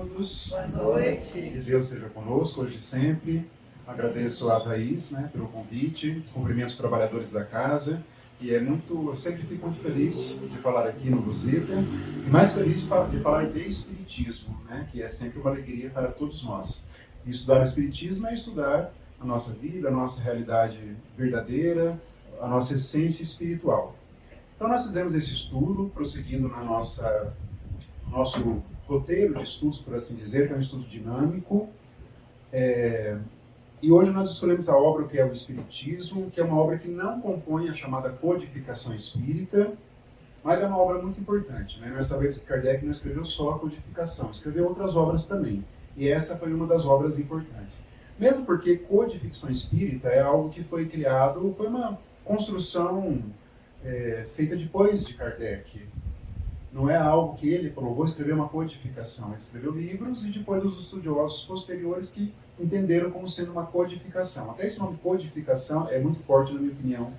todos. Boa noite. Que Deus seja conosco hoje e sempre. Agradeço a Thaís, pelo convite. Cumprimento os trabalhadores da casa. E eu sempre fico muito feliz de falar aqui no Visita. E mais feliz de falar de Espiritismo, que é sempre uma alegria para todos nós. E estudar o Espiritismo é estudar a nossa vida, a nossa realidade verdadeira, a nossa essência espiritual. Então nós fizemos esse estudo, prosseguindo no nosso roteiro de estudos, por assim dizer, que é um estudo dinâmico. E hoje nós escolhemos a obra que é o Espiritismo, que é uma obra que não compõe a chamada codificação espírita, mas é uma obra muito importante. Nós sabemos que Kardec não escreveu só a codificação, escreveu outras obras também. E essa foi uma das obras importantes. Mesmo porque codificação espírita é algo que foi criado, foi uma construção feita depois de Kardec. Não é algo que ele falou, vou escrever uma codificação. Ele escreveu livros e depois os estudiosos posteriores que entenderam como sendo uma codificação. Até esse nome codificação é muito forte, na minha opinião,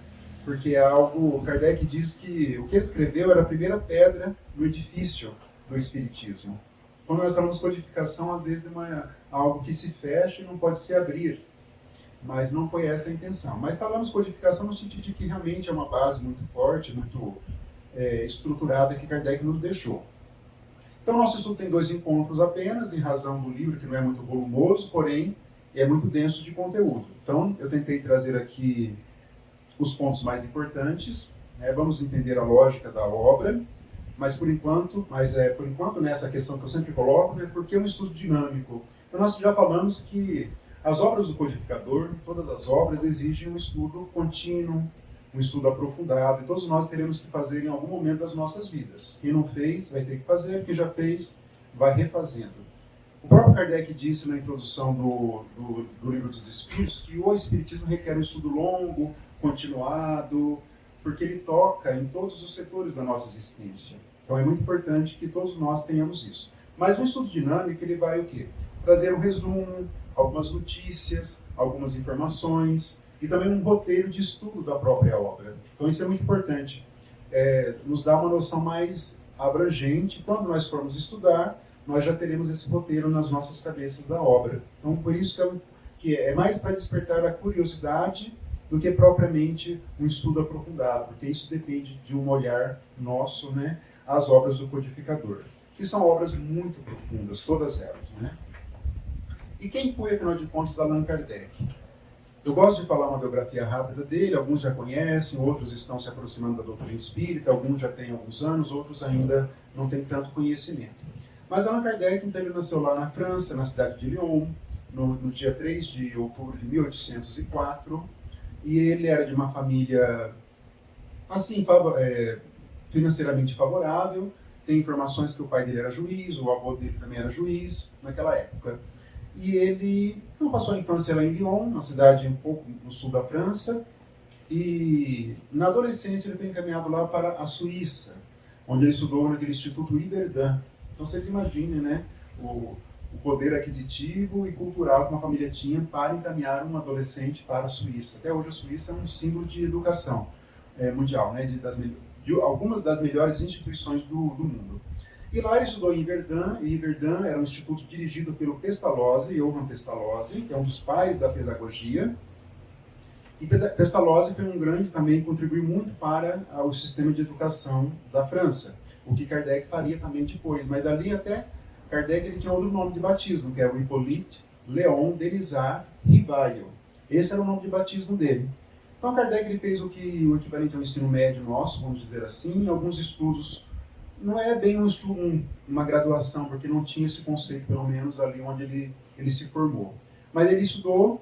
porque é algo, Kardec diz que o que ele escreveu era a primeira pedra do edifício do Espiritismo. Quando nós falamos codificação, às vezes é algo que se fecha e não pode se abrir. Mas não foi essa a intenção. Mas falamos codificação no sentido de que realmente é uma base muito forte, muito estruturada que Kardec nos deixou. Então, nosso estudo tem 2 encontros apenas, em razão do livro, que não é muito volumoso, porém é muito denso de conteúdo. Então, eu tentei trazer aqui os pontos mais importantes, vamos entender a lógica da obra, mas por enquanto, nessa questão que eu sempre coloco, porque é um estudo dinâmico. Então, nós já falamos que as obras do codificador, todas as obras, exigem um estudo contínuo, um estudo aprofundado, e todos nós teremos que fazer em algum momento das nossas vidas. Quem não fez, vai ter que fazer, quem já fez, vai refazendo. O próprio Kardec disse na introdução do Livro dos Espíritos que o Espiritismo requer um estudo longo, continuado, porque ele toca em todos os setores da nossa existência. Então é muito importante que todos nós tenhamos isso. Mas o estudo dinâmico, ele vai o quê? Trazer um resumo, algumas notícias, algumas informações, e também um roteiro de estudo da própria obra. Então isso é muito importante. Nos dá uma noção mais abrangente. Quando nós formos estudar, nós já teremos esse roteiro nas nossas cabeças da obra. Então por isso que é mais para despertar a curiosidade do que propriamente um estudo aprofundado, porque isso depende de um olhar nosso, às obras do codificador, que são obras muito profundas, todas elas. E quem foi, afinal de contas, Allan Kardec? Eu gosto de falar uma biografia rápida dele, alguns já conhecem, outros estão se aproximando da doutrina espírita, alguns já têm alguns anos, outros ainda não têm tanto conhecimento. Mas Allan Kardec, então, ele nasceu lá na França, na cidade de Lyon, no dia 3 de outubro de 1804, e ele era de uma família, assim, financeiramente favorável. Tem informações que o pai dele era juiz, o avô dele também era juiz naquela época. E ele não passou a infância lá em Lyon, uma cidade um pouco no sul da França, e na adolescência ele foi encaminhado lá para a Suíça, onde ele estudou naquele Instituto Yverdun. Então vocês imaginem, o poder aquisitivo e cultural que uma família tinha para encaminhar um adolescente para a Suíça. Até hoje a Suíça é um símbolo de educação mundial, de algumas das melhores instituições do mundo. E lá ele estudou em Yverdun, e Yverdun era um instituto dirigido pelo Pestalozzi, Johann Pestalozzi, que é um dos pais da pedagogia. E Pestalozzi foi um grande, também contribuiu muito para o sistema de educação da França, o que Kardec faria também depois. Mas dali até Kardec ele tinha outro nome de batismo, que era o Hippolyte Léon Denisard Rivail. Esse era o nome de batismo dele. Então Kardec ele fez o equivalente ao ensino médio nosso, vamos dizer assim, alguns estudos. Não é bem um estudo, uma graduação, porque não tinha esse conceito, pelo menos, ali onde ele se formou. Mas ele estudou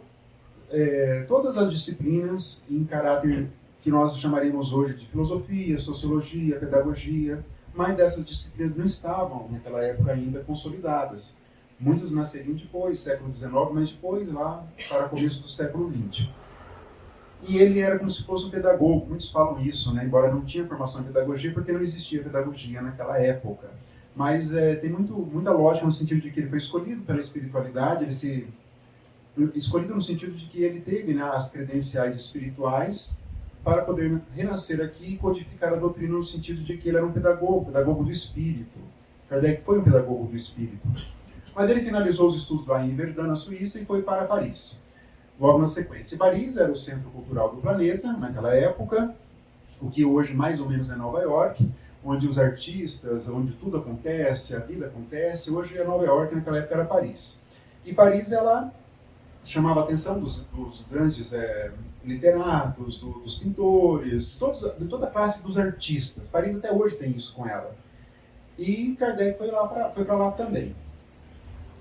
todas as disciplinas em caráter que nós chamaríamos hoje de filosofia, sociologia, pedagogia, mas dessas disciplinas não estavam, naquela época, ainda consolidadas. Muitas nasceriam depois, século XIX, mas depois, lá para o começo do século XX. E ele era como se fosse um pedagogo, muitos falam isso, embora não tinha formação em pedagogia, porque não existia pedagogia naquela época. Mas tem muita lógica no sentido de que ele foi escolhido pela espiritualidade, escolhido no sentido de que ele teve as credenciais espirituais para poder renascer aqui e codificar a doutrina no sentido de que ele era um pedagogo do espírito. Kardec foi um pedagogo do espírito. Mas ele finalizou os estudos lá em Verdun, na Suíça, e foi para Paris, logo na sequência. Paris era o centro cultural do planeta, naquela época, o que hoje mais ou menos é Nova York, onde os artistas, onde tudo acontece, a vida acontece. Hoje é Nova York, naquela época era Paris. E Paris, ela chamava a atenção dos grandes literatos, dos pintores, de toda a classe dos artistas. Paris até hoje tem isso com ela. E Kardec foi para lá também.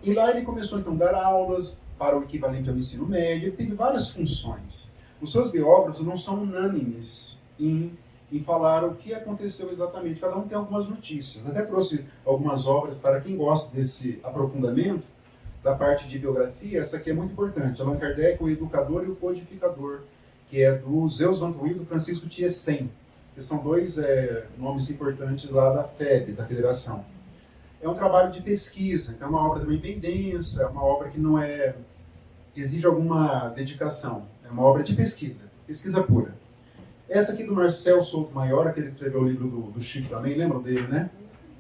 E lá ele começou então a dar aulas para o equivalente ao ensino médio. Ele teve várias funções. Os seus biógrafos não são unânimes em falar o que aconteceu exatamente. Cada um tem algumas notícias. Até trouxe algumas obras para quem gosta desse aprofundamento da parte de biografia. Essa aqui é muito importante. Allan Kardec, o educador e o codificador, que é do Zeus van Tuyl e do Francisco Thiessen, que são dois nomes importantes lá da FEB, da Federação. É um trabalho de pesquisa, então é uma obra também bem densa, é uma obra que não exige alguma dedicação, é uma obra de pesquisa pura. Essa aqui do Marcel Souto Maior, que ele escreveu o livro do Chico também, lembram dele, né?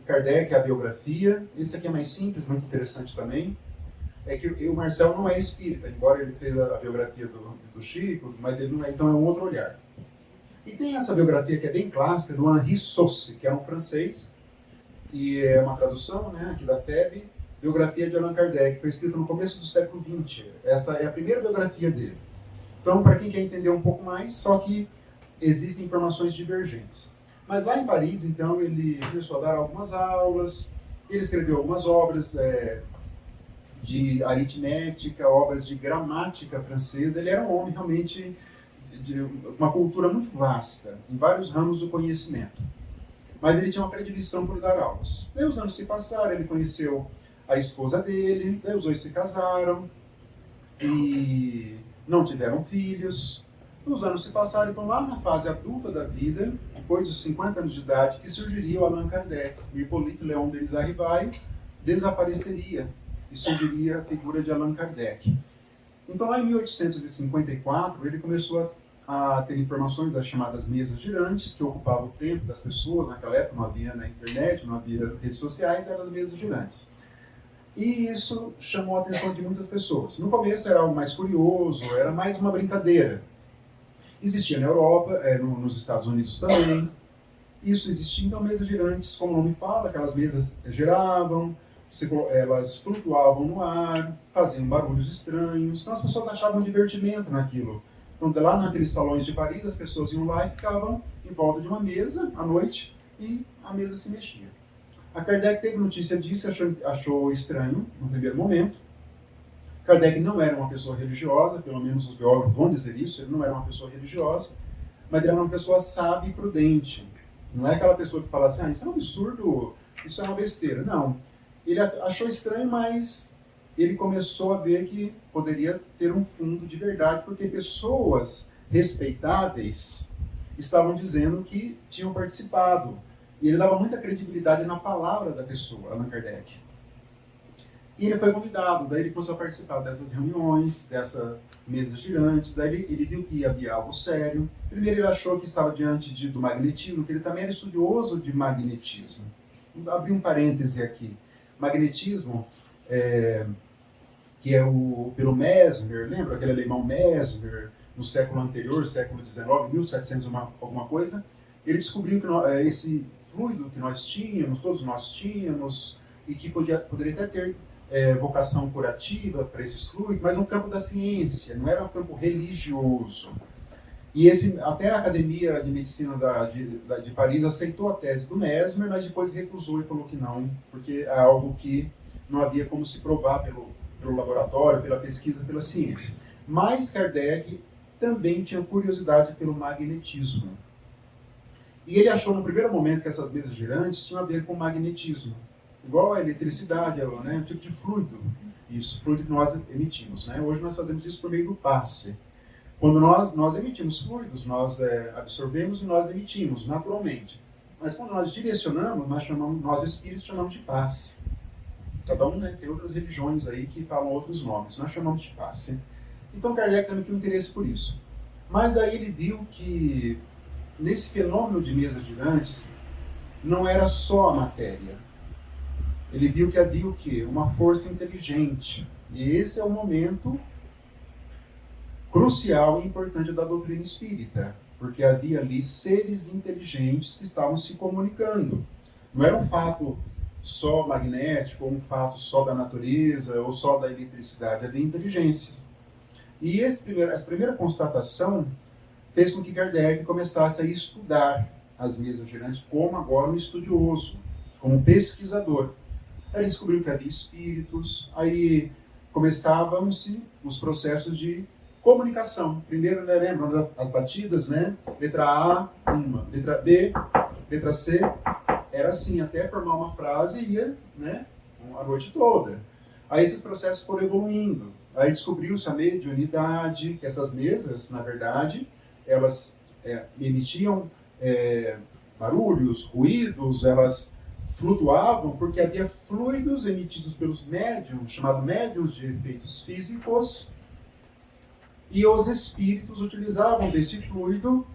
Kardec, a biografia. Esse aqui é mais simples, muito interessante também. É que o Marcel não é espírita, embora ele fez a biografia do Chico, mas ele não é, então é um outro olhar. E tem essa biografia que é bem clássica, do Henri Sauce, que é um francês, e é uma tradução, né, aqui da FEB, biografia de Allan Kardec, foi escrita no começo do século XX. Essa é a primeira biografia dele. Então, para quem quer entender um pouco mais, só que existem informações divergentes. Mas lá em Paris, então, ele começou a dar algumas aulas, ele escreveu algumas obras de aritmética, obras de gramática francesa. Ele era um homem realmente de uma cultura muito vasta, em vários ramos do conhecimento. Mas ele tinha uma predileção por dar aulas. Daí os anos se passaram, ele conheceu a esposa dele, daí os dois se casaram e não tiveram filhos. Os anos se passaram, então lá na fase adulta da vida, depois dos 50 anos de idade, que surgiria o Allan Kardec. O Hippolyte Léon deles Arrivai desapareceria e surgiria a figura de Allan Kardec. Então lá em 1854 ele começou a ter informações das chamadas mesas girantes, que ocupavam o tempo das pessoas. Naquela época não havia na internet, não havia redes sociais, eram as mesas girantes. E isso chamou a atenção de muitas pessoas. No começo era algo mais curioso, era mais uma brincadeira. Existia na Europa, nos Estados Unidos também. Isso existia, então, mesas girantes, como o nome fala, aquelas mesas giravam, elas flutuavam no ar, faziam barulhos estranhos. Então as pessoas achavam divertimento naquilo. Então, lá naqueles salões de Paris, as pessoas iam lá e ficavam em volta de uma mesa à noite e a mesa se mexia. A Kardec teve notícia disso e achou estranho no primeiro momento. Kardec não era uma pessoa religiosa, pelo menos os biógrafos vão dizer isso, ele não era uma pessoa religiosa, mas ele era uma pessoa sábia e prudente. Não é aquela pessoa que fala assim, isso é um absurdo, isso é uma besteira. Não. Ele achou estranho, mas ele começou a ver que poderia ter um fundo de verdade, porque pessoas respeitáveis estavam dizendo que tinham participado. E ele dava muita credibilidade na palavra da pessoa, Allan Kardec. E ele foi convidado, daí ele começou a participar dessas reuniões, dessas mesas girantes, daí ele viu que havia algo sério. Primeiro ele achou que estava diante do magnetismo, que ele também era estudioso de magnetismo. Vamos abrir um parêntese aqui. Magnetismo, que é pelo Mesmer, lembra aquele alemão Mesmer, no século anterior, século XIX, 1700 alguma coisa, ele descobriu que esse fluido que nós tínhamos, todos nós tínhamos, e que poderia até ter vocação curativa para esses fluidos, mas no campo da ciência, não era um campo religioso. E até a Academia de Medicina de Paris aceitou a tese do Mesmer, mas depois recusou e falou que não, porque é algo que não havia como se provar pelo laboratório, pela pesquisa, pela ciência. Mas Kardec também tinha curiosidade pelo magnetismo. E ele achou no primeiro momento que essas mesas girantes tinham a ver com magnetismo. Igual a eletricidade, né, um tipo de fluido. Isso, fluido que nós emitimos. Né? Hoje nós fazemos isso por meio do passe. Quando nós emitimos fluidos, nós absorvemos e nós emitimos, naturalmente. Mas quando nós direcionamos, nós espíritos chamamos de passe. Cada um, né, tem outras religiões aí que falam outros nomes. Nós chamamos de passe. Então Kardec também tinha um interesse por isso. Mas aí ele viu que nesse fenômeno de mesas girantes não era só a matéria. Ele viu que havia o quê? Uma força inteligente. E esse é o momento crucial e importante da doutrina espírita, porque havia ali seres inteligentes que estavam se comunicando. Não era um fato só magnético, ou um fato só da natureza, ou só da eletricidade, havia inteligências. E essa primeira constatação fez com que Kardec começasse a estudar as mesas girantes como agora um estudioso, como um pesquisador. Aí ele descobriu que havia espíritos, aí começavam-se os processos de comunicação. Primeiro, né, lembram as batidas, né? Letra A, uma. Letra B, letra C. Era assim, até formar uma frase ia, né, a noite toda. Aí esses processos foram evoluindo. Aí descobriu-se a mediunidade, que essas mesas, na verdade, elas emitiam barulhos, ruídos, elas flutuavam porque havia fluidos emitidos pelos médiums, chamados médiums de efeitos físicos, e os espíritos utilizavam desse fluido,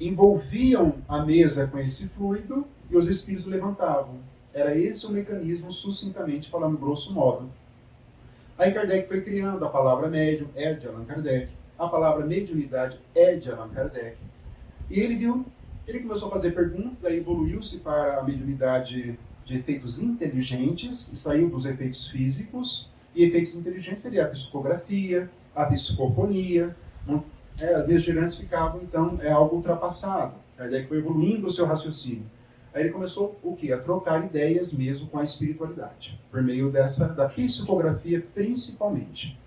envolviam a mesa com esse fluido e os espíritos levantavam. Era esse o mecanismo, sucintamente falando, grosso modo. Aí Kardec foi criando a palavra médium, é de Allan Kardec, a palavra mediunidade é de Allan Kardec. E ele começou a fazer perguntas, aí evoluiu-se para a mediunidade de efeitos inteligentes, e saiu dos efeitos físicos, e efeitos inteligentes seria a psicografia, a psicofonia. As mesas girantes ficavam, então, algo ultrapassado. Kardec foi evoluindo o seu raciocínio. Aí ele começou o quê? A trocar ideias mesmo com a espiritualidade, por meio da psicografia principalmente.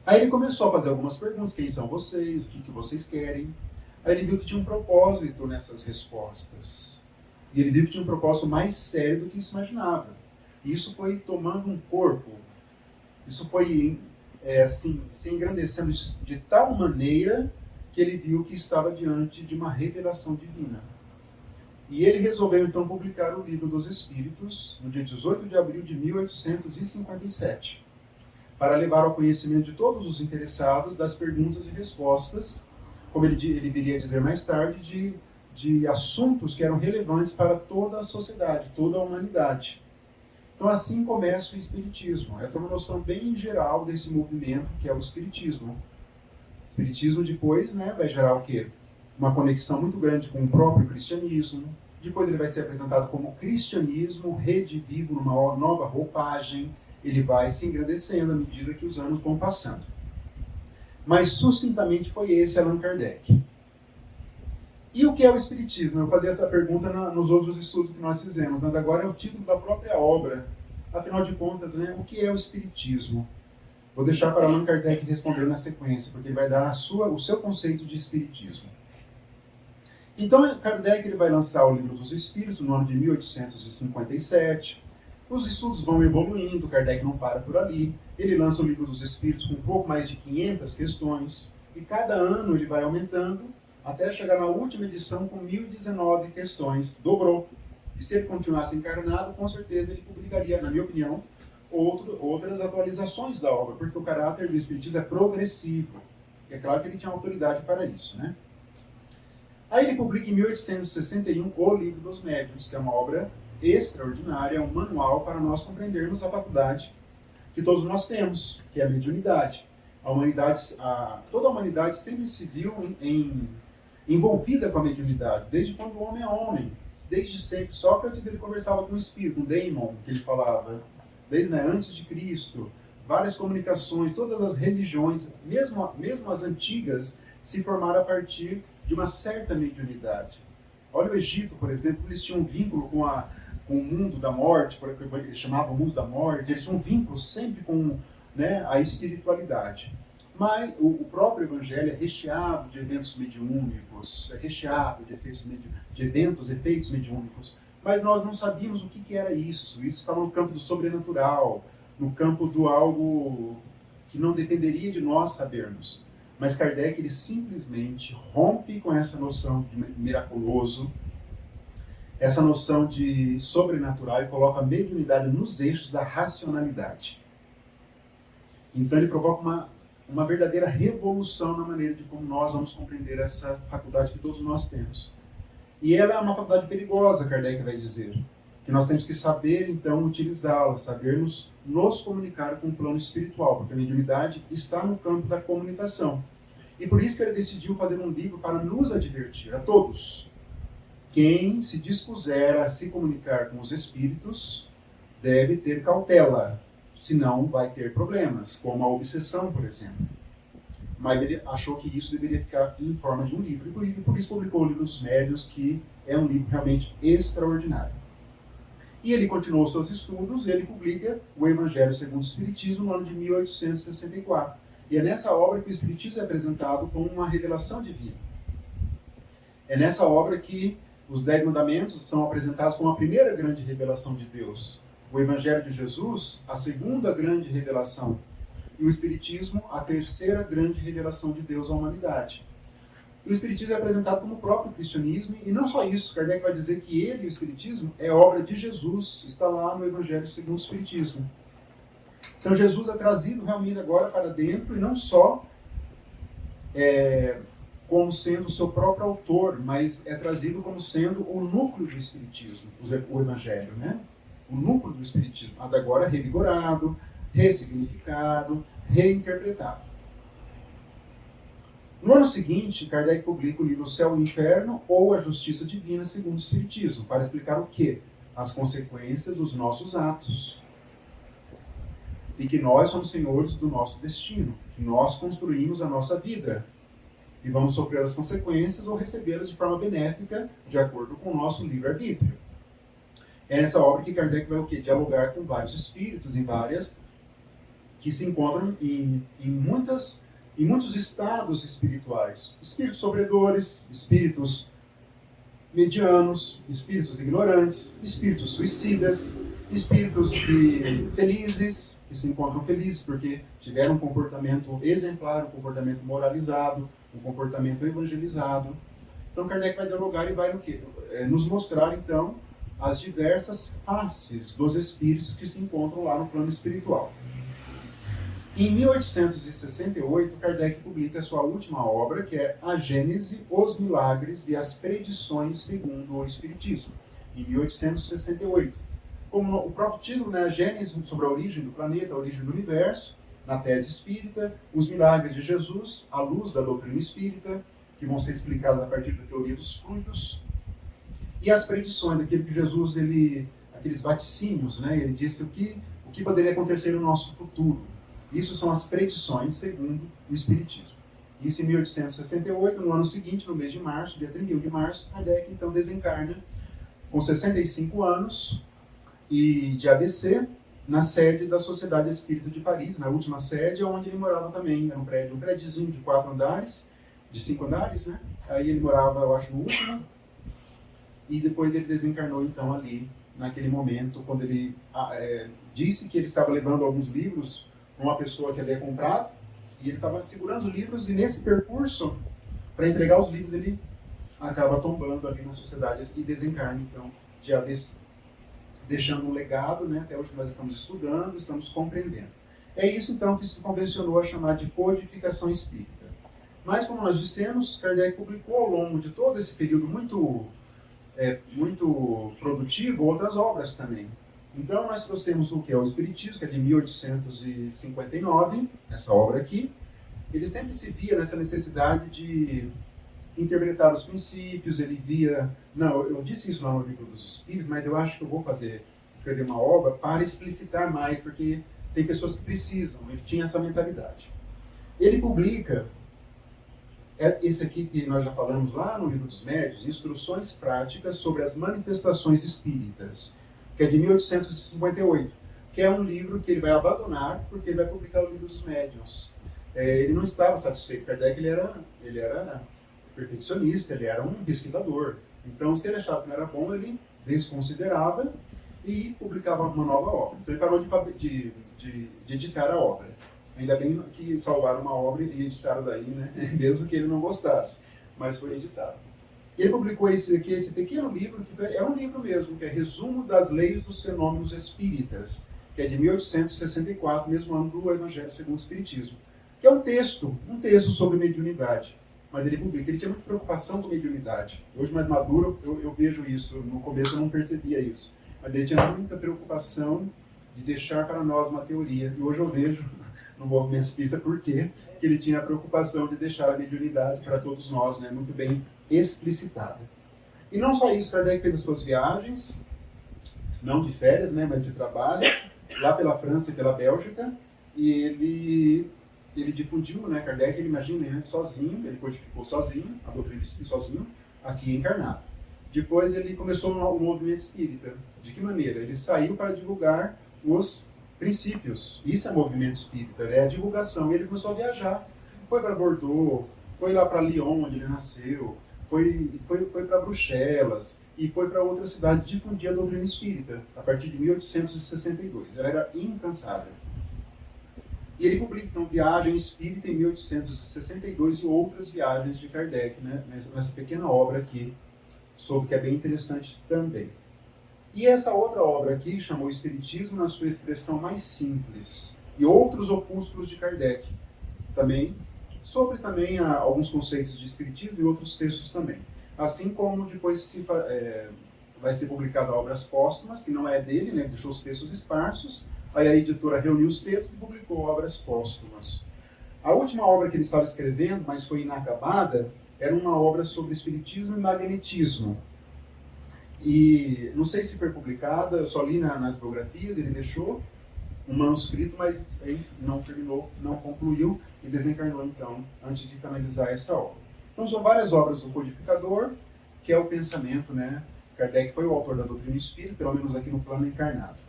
Aí ele começou a fazer algumas perguntas: quem são vocês? O que vocês querem? Aí ele viu que tinha um propósito nessas respostas. E ele viu que tinha um propósito mais sério do que se imaginava. E isso foi tomando um corpo. Isso foi, assim, se engrandecendo de tal maneira que ele viu que estava diante de uma revelação divina. E ele resolveu, então, publicar o Livro dos Espíritos, no dia 18 de abril de 1857, para levar ao conhecimento de todos os interessados das perguntas e respostas, como ele viria a dizer mais tarde, de assuntos que eram relevantes para toda a sociedade, toda a humanidade. Então, assim começa o Espiritismo. Essa é uma noção bem geral desse movimento que é o Espiritismo. O Espiritismo depois, né, vai gerar o quê? Uma conexão muito grande com o próprio cristianismo. Depois ele vai ser apresentado como cristianismo redivivo numa nova roupagem. Ele vai se engrandecendo à medida que os anos vão passando. Mas, sucintamente, foi esse Allan Kardec. E o que é o Espiritismo? Eu falei essa pergunta nos outros estudos que nós fizemos. Né? Agora é o título da própria obra. Afinal de contas, né, o que é o Espiritismo? Vou deixar para Allan Kardec responder na sequência, porque ele vai dar o seu conceito de Espiritismo. Então, Kardec ele vai lançar o Livro dos Espíritos no ano de 1857. Os estudos vão evoluindo, Kardec não para por ali. Ele lança o Livro dos Espíritos com um pouco mais de 500 questões, e cada ano ele vai aumentando, até chegar na última edição com 1019 questões. Dobrou. E se ele continuasse encarnado, com certeza ele publicaria, na minha opinião, outras atualizações da obra, porque o caráter do Espiritismo é progressivo. E é claro que ele tinha autoridade para isso, né? Aí ele publica em 1861 o Livro dos Médiuns, que é uma obra extraordinária, é um manual para nós compreendermos a faculdade que todos nós temos, que é a mediunidade. Toda a humanidade sempre se viu envolvida com a mediunidade, desde quando o homem é homem, desde sempre. Sócrates ele conversava com o espírito, um daimon, que ele falava, desde antes de Cristo. Várias comunicações, todas as religiões, mesmo as antigas, se formaram a partir de uma certa mediunidade. Olha o Egito, por exemplo, eles tinham um vínculo com o mundo da morte, eles chamavam o mundo da morte, eles tinham um vínculo sempre com, né, a espiritualidade. Mas o próprio Evangelho é recheado de eventos mediúnicos, é recheado de efeitos mediúnicos. Mas nós não sabíamos o que era isso. Isso estava no campo do sobrenatural, no campo do algo que não dependeria de nós sabermos. Mas Kardec ele simplesmente rompe com essa noção de miraculoso, essa noção de sobrenatural, e coloca a mediunidade nos eixos da racionalidade. Então ele provoca uma verdadeira revolução na maneira de como nós vamos compreender essa faculdade que todos nós temos. E ela é uma faculdade perigosa, Kardec vai dizer. que nós temos que saber, então, utilizá-la, saber nos comunicar com o plano espiritual, porque a mediunidade está no campo da comunicação. E por isso que ele decidiu fazer um livro para nos advertir, a todos. Quem se dispuser a se comunicar com os espíritos deve ter cautela, senão vai ter problemas, como a obsessão, por exemplo. Mas ele achou que isso deveria ficar em forma de um livro, e por isso publicou o Livro dos Médiuns, que é um livro realmente extraordinário. E ele continuou seus estudos e ele publica o Evangelho segundo o Espiritismo no ano de 1864. E é nessa obra que o Espiritismo é apresentado como uma revelação divina. É nessa obra que os 10 mandamentos são apresentados como a primeira grande revelação de Deus. O Evangelho de Jesus, a segunda grande revelação. E o Espiritismo, a terceira grande revelação de Deus à humanidade. E o Espiritismo é apresentado como o próprio cristianismo, e não só isso, Kardec vai dizer que ele e o Espiritismo é obra de Jesus, está lá no Evangelho segundo o Espiritismo. Então Jesus é trazido realmente agora para dentro, e não só como sendo o seu próprio autor, mas é trazido como sendo o núcleo do Espiritismo, o Evangelho, né? O núcleo do Espiritismo, agora revigorado, ressignificado, reinterpretado. No ano seguinte, Kardec publica o livro O Céu e o Inferno ou A Justiça Divina segundo o Espiritismo, para explicar o quê? As consequências dos nossos atos. E que nós somos senhores do nosso destino, que nós construímos a nossa vida. E vamos sofrer as consequências ou recebê-las de forma benéfica, de acordo com o nosso livre-arbítrio. É nessa obra que Kardec vai o quê? Dialogar com vários espíritos, em várias, que se encontram em muitos estados espirituais. Espíritos sofredores, espíritos medianos, espíritos ignorantes, espíritos suicidas, espíritos felizes, que se encontram felizes porque tiveram um comportamento exemplar, um comportamento moralizado, um comportamento evangelizado. Então Kardec vai dialogar e vai no quê? Nos mostrar, então, as diversas faces dos espíritos que se encontram lá no plano espiritual. Em 1868, Kardec publica a sua última obra, que é A Gênese, os Milagres e as Predições segundo o Espiritismo, em 1868. Como o próprio título, né, a Gênese sobre a origem do planeta, a origem do universo, na tese espírita, os milagres de Jesus, à luz da doutrina espírita, que vão ser explicados a partir da teoria dos fluidos, e as predições daquilo que Jesus, aqueles vaticínios, né, ele disse o que poderia acontecer no nosso futuro. Isso são as predições segundo o Espiritismo. Isso em 1868, no ano seguinte, no mês de março, dia 31 de março, Kardec então desencarna com 65 anos e de AVC, na sede da Sociedade Espírita de Paris, na última sede, onde ele morava também. Era um prédiozinho de 4 andares, de 5 andares, né? Aí ele morava, eu acho, no último, e depois ele desencarnou então ali, naquele momento, quando ele disse que ele estava levando alguns livros para uma pessoa que havia comprado, e ele estava segurando os livros, e nesse percurso, para entregar os livros, ele acaba tombando ali na sociedade e desencarna então de AVC, deixando um legado, né? Até hoje nós estamos estudando, estamos compreendendo. É isso então que se convencionou a chamar de codificação espírita. Mas, como nós dissemos, Kardec publicou ao longo de todo esse período muito produtivo outras obras também. Então nós trouxemos o que é o Espiritismo, que é de 1859, essa obra aqui. Ele sempre se via nessa necessidade de interpretar os princípios, ele via... Não, eu disse isso lá no Livro dos Espíritos, mas eu acho que eu vou escrever uma obra para explicitar mais, porque tem pessoas que precisam, ele tinha essa mentalidade. Ele publica, esse aqui que nós já falamos lá no Livro dos Médiuns, Instruções Práticas sobre as Manifestações Espíritas, que é de 1858, que é um livro que ele vai abandonar, porque ele vai publicar o Livro dos Médiuns. Ele não estava satisfeito, Kardec ele era perfeccionista, ele era um pesquisador. Então, se ele achava que não era bom, ele desconsiderava e publicava uma nova obra. Então, ele parou de editar a obra. Ainda bem que salvaram uma obra e editaram daí, né? Mesmo que ele não gostasse, mas foi editado. E ele publicou esse pequeno livro, que é um livro mesmo, que é Resumo das Leis dos Fenômenos Espíritas, que é de 1864, mesmo ano do Evangelho segundo o Espiritismo, que é um texto sobre mediunidade. Mas ele publica, ele tinha muita preocupação com mediunidade. Hoje, mais maduro, eu vejo isso. No começo eu não percebia isso. mas ele tinha muita preocupação de deixar para nós uma teoria. E hoje eu vejo no movimento espírita por quê que ele tinha a preocupação de deixar a mediunidade para todos nós, né, muito bem explicitada. E não só isso, Kardec fez as suas viagens, não de férias, né, mas de trabalho, lá pela França e pela Bélgica, e ele difundiu, né, Kardec, ele imagina, né, sozinho, ele codificou sozinho, a doutrina espírita sozinho, aqui encarnado. Depois ele começou o movimento espírita. De que maneira? Ele saiu para divulgar os princípios. Isso é movimento espírita, é a divulgação. E ele começou a viajar. Foi para Bordeaux, foi lá para Lyon, onde ele nasceu, foi para Bruxelas e foi para outra cidade difundir a doutrina espírita, a partir de 1862. Ela era incansável. E ele publica, então, Viagem Espírita em 1862 e outras viagens de Kardec, né, nessa pequena obra aqui, sobre que é bem interessante também. E essa outra obra aqui chamou Espiritismo na sua expressão mais simples, e outros opúsculos de Kardec, também, sobre também alguns conceitos de Espiritismo e outros textos também. Assim como depois vai ser publicada Obras Póstumas, que não é dele, né, deixou os textos esparsos. Aí a editora reuniu os textos e publicou Obras Póstumas. A última obra que ele estava escrevendo, mas foi inacabada, era uma obra sobre espiritismo e magnetismo. E não sei se foi publicada, eu só li nas biografias, ele deixou um manuscrito, mas não terminou, não concluiu e desencarnou então, antes de finalizar essa obra. Então são várias obras do codificador, que é o pensamento, né? Kardec foi o autor da doutrina espírita, pelo menos aqui no plano encarnado.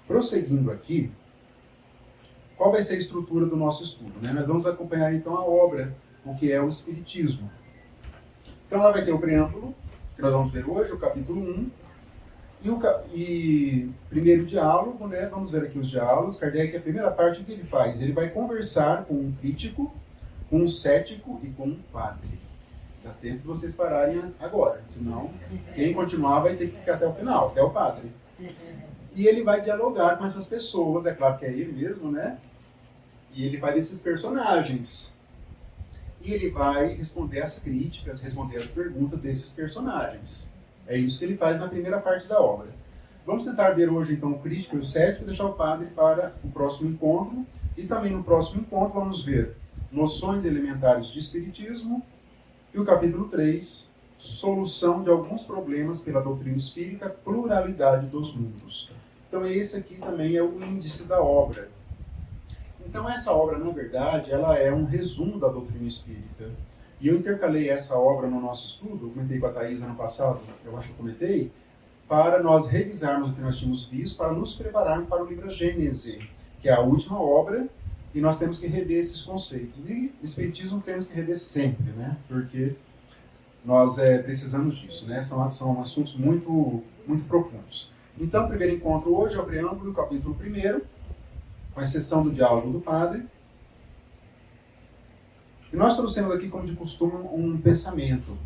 Prosseguindo aqui, qual vai ser a estrutura do nosso estudo, né? Nós vamos acompanhar então a obra, o que é o Espiritismo. Então ela vai ter o preâmbulo, que nós vamos ver hoje, o capítulo 1, e primeiro diálogo, né? Vamos ver aqui os diálogos. Kardec, a primeira parte, o que ele faz? Ele vai conversar com um crítico, com um cético e com um padre. Dá tempo de vocês pararem agora, senão quem continuar vai ter que ficar até o final, até o padre. E ele vai dialogar com essas pessoas, é claro que é ele mesmo, né? E ele vai desses personagens. E ele vai responder as críticas, responder as perguntas desses personagens. É isso que ele faz na primeira parte da obra. Vamos tentar ver hoje, então, o crítico e o cético e deixar o padre para o próximo encontro. E também no próximo encontro vamos ver noções elementares de espiritismo e o capítulo 3, solução de alguns problemas pela doutrina espírita, pluralidade dos mundos. Então esse aqui também é o índice da obra. Então essa obra, na verdade, ela é um resumo da doutrina espírita. E eu intercalei essa obra no nosso estudo, eu comentei com a Thaís ano passado, eu acho que eu comentei, para nós revisarmos o que nós tínhamos visto, para nos prepararmos para o livro Gênese, que é a última obra, e nós temos que rever esses conceitos. E o Espiritismo temos que rever sempre, né? Porque nós precisamos disso, né? São assuntos muito, muito profundos. Então, o primeiro encontro hoje é o preâmbulo, capítulo 1, com exceção do diálogo do padre. E nós trouxemos aqui, como de costume, um pensamento,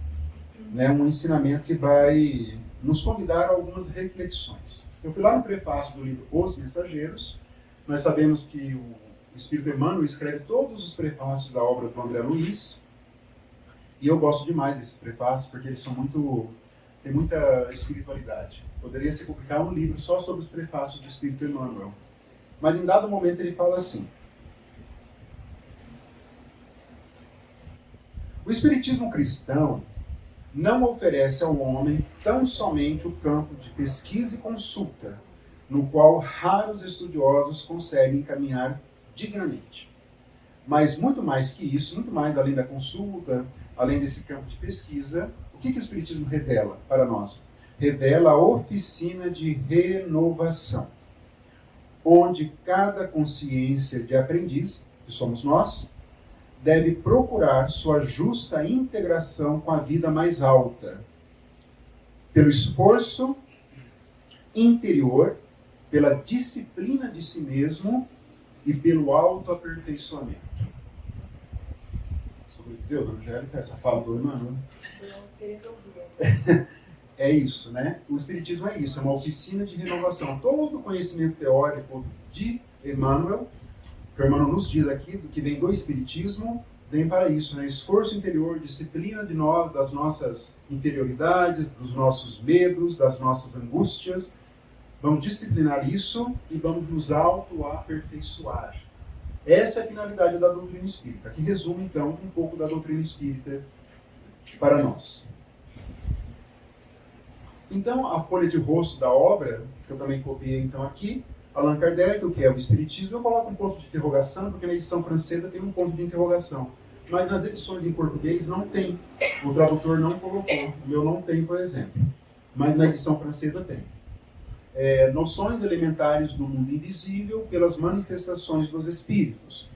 né? Um ensinamento que vai nos convidar a algumas reflexões. Eu fui lá no prefácio do livro Os Mensageiros. Nós sabemos que o Espírito Emmanuel escreve todos os prefácios da obra do André Luiz. E eu gosto demais desses prefácios, porque eles são tem muita espiritualidade. Poderia ser publicado um livro só sobre os prefácios do Espírito Emmanuel. Mas em dado momento ele fala assim: o espiritismo cristão não oferece ao homem tão somente o campo de pesquisa e consulta, no qual raros estudiosos conseguem caminhar dignamente. Mas muito mais que isso, muito mais além da consulta, além desse campo de pesquisa, o que o Espiritismo revela para nós? Revela a oficina de renovação, onde cada consciência de aprendiz, que somos nós, deve procurar sua justa integração com a vida mais alta, pelo esforço interior, pela disciplina de si mesmo e pelo autoaperfeiçoamento. Sobreviveu, dona Angélica, essa fala do Emmanuel? É isso, né? O Espiritismo é isso, é uma oficina de renovação. Todo o conhecimento teórico de Emmanuel, que o Emmanuel nos diz aqui, do que vem do Espiritismo, vem para isso, né? Esforço interior, disciplina de nós, das nossas inferioridades, dos nossos medos, das nossas angústias. Vamos disciplinar isso e vamos nos auto-aperfeiçoar. Essa é a finalidade da doutrina espírita, que resume, então, um pouco da doutrina espírita para nós. Então, a folha de rosto da obra, que eu também copiei então aqui, Allan Kardec, o que é o Espiritismo, eu coloco um ponto de interrogação, porque na edição francesa tem um ponto de interrogação. Mas nas edições em português não tem. O tradutor não colocou. O meu não tem, por exemplo. Mas na edição francesa tem. Noções elementares do mundo invisível pelas manifestações dos espíritos,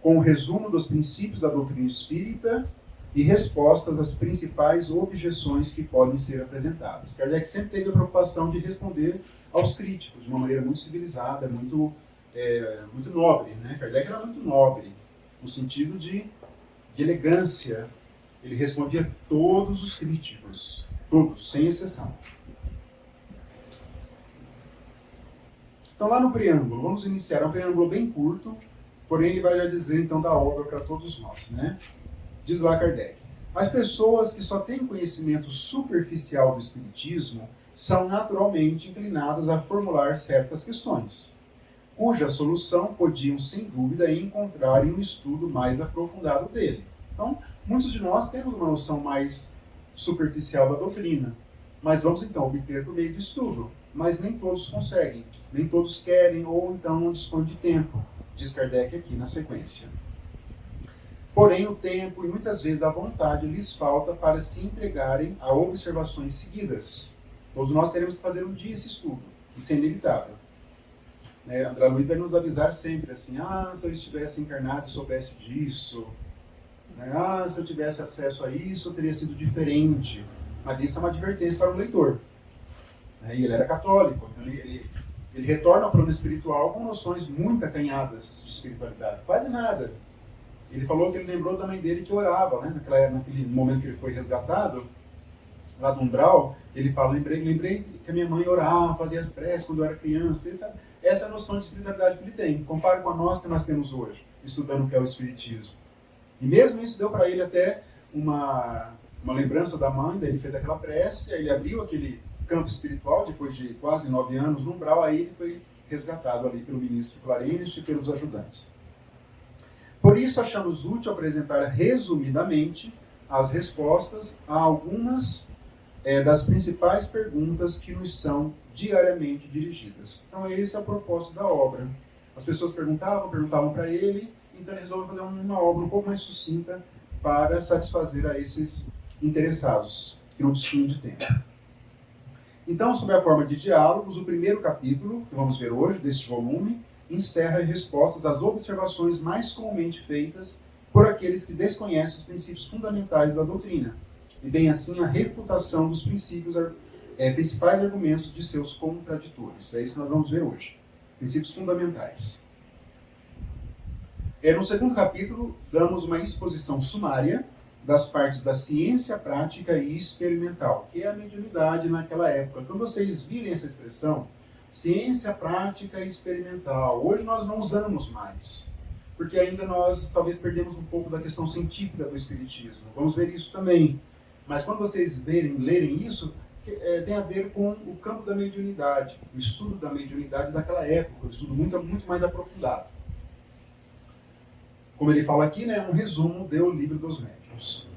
com o resumo dos princípios da doutrina espírita e respostas às principais objeções que podem ser apresentadas. Kardec sempre teve a preocupação de responder aos críticos de uma maneira muito civilizada, muito nobre, né? Kardec era muito nobre, no sentido de elegância. Ele respondia a todos os críticos, todos, sem exceção. Então, lá no preâmbulo, vamos iniciar. É um preâmbulo bem curto, porém ele vai já dizer, então, da obra para todos nós, né? Diz lá Kardec: as pessoas que só têm conhecimento superficial do Espiritismo são naturalmente inclinadas a formular certas questões, cuja solução podiam, sem dúvida, encontrar em um estudo mais aprofundado dele. Então, muitos de nós temos uma noção mais superficial da doutrina, mas vamos, então, obter por meio de estudo. Mas nem todos conseguem, nem todos querem, ou então não dispõem de tempo, diz Kardec aqui na sequência. Porém, o tempo e muitas vezes a vontade lhes falta para se entregarem a observações seguidas. Todos nós teremos que fazer um dia esse estudo, isso é inevitável. André Luiz vai nos avisar sempre assim: se eu estivesse encarnado e soubesse disso, se eu tivesse acesso a isso, teria sido diferente. Mas isso é uma advertência para o leitor. E ele era católico, então ele retorna ao plano espiritual com noções muito acanhadas de espiritualidade, quase nada. Ele falou que ele lembrou da mãe dele que orava, né? Naquele momento que ele foi resgatado, lá do umbral, ele fala: lembrei que a minha mãe orava, fazia as preces quando eu era criança. Essa é a noção de espiritualidade que ele tem. Compara com a nossa que nós temos hoje, estudando o que é o Espiritismo. E mesmo isso deu para ele até uma lembrança da mãe, daí ele fez aquela prece, aí ele abriu aquele campo espiritual, depois de quase 9 anos no umbral, aí ele foi resgatado ali pelo ministro Clarencio e pelos ajudantes. Por isso achamos útil apresentar resumidamente as respostas a algumas das principais perguntas que nos são diariamente dirigidas. Então esse é o propósito da obra. As pessoas perguntavam para ele, então ele resolveu fazer uma obra um pouco mais sucinta para satisfazer a esses interessados, que não dispunham de tempo. Então, sob a forma de diálogos, o primeiro capítulo, que vamos ver hoje, deste volume, encerra respostas às observações mais comumente feitas por aqueles que desconhecem os princípios fundamentais da doutrina, e bem assim a refutação dos principais argumentos de seus contraditores. É isso que nós vamos ver hoje. Princípios fundamentais. No segundo capítulo, damos uma exposição sumária das partes da ciência prática e experimental, que é a mediunidade naquela época. Quando vocês virem essa expressão, ciência prática e experimental, hoje nós não usamos mais, porque ainda nós talvez perdemos um pouco da questão científica do Espiritismo. Vamos ver isso também. Mas quando vocês lerem isso, tem a ver com o campo da mediunidade, o estudo da mediunidade daquela época, um estudo muito mais aprofundado. Como ele fala aqui, um resumo do Livro dos Médiuns.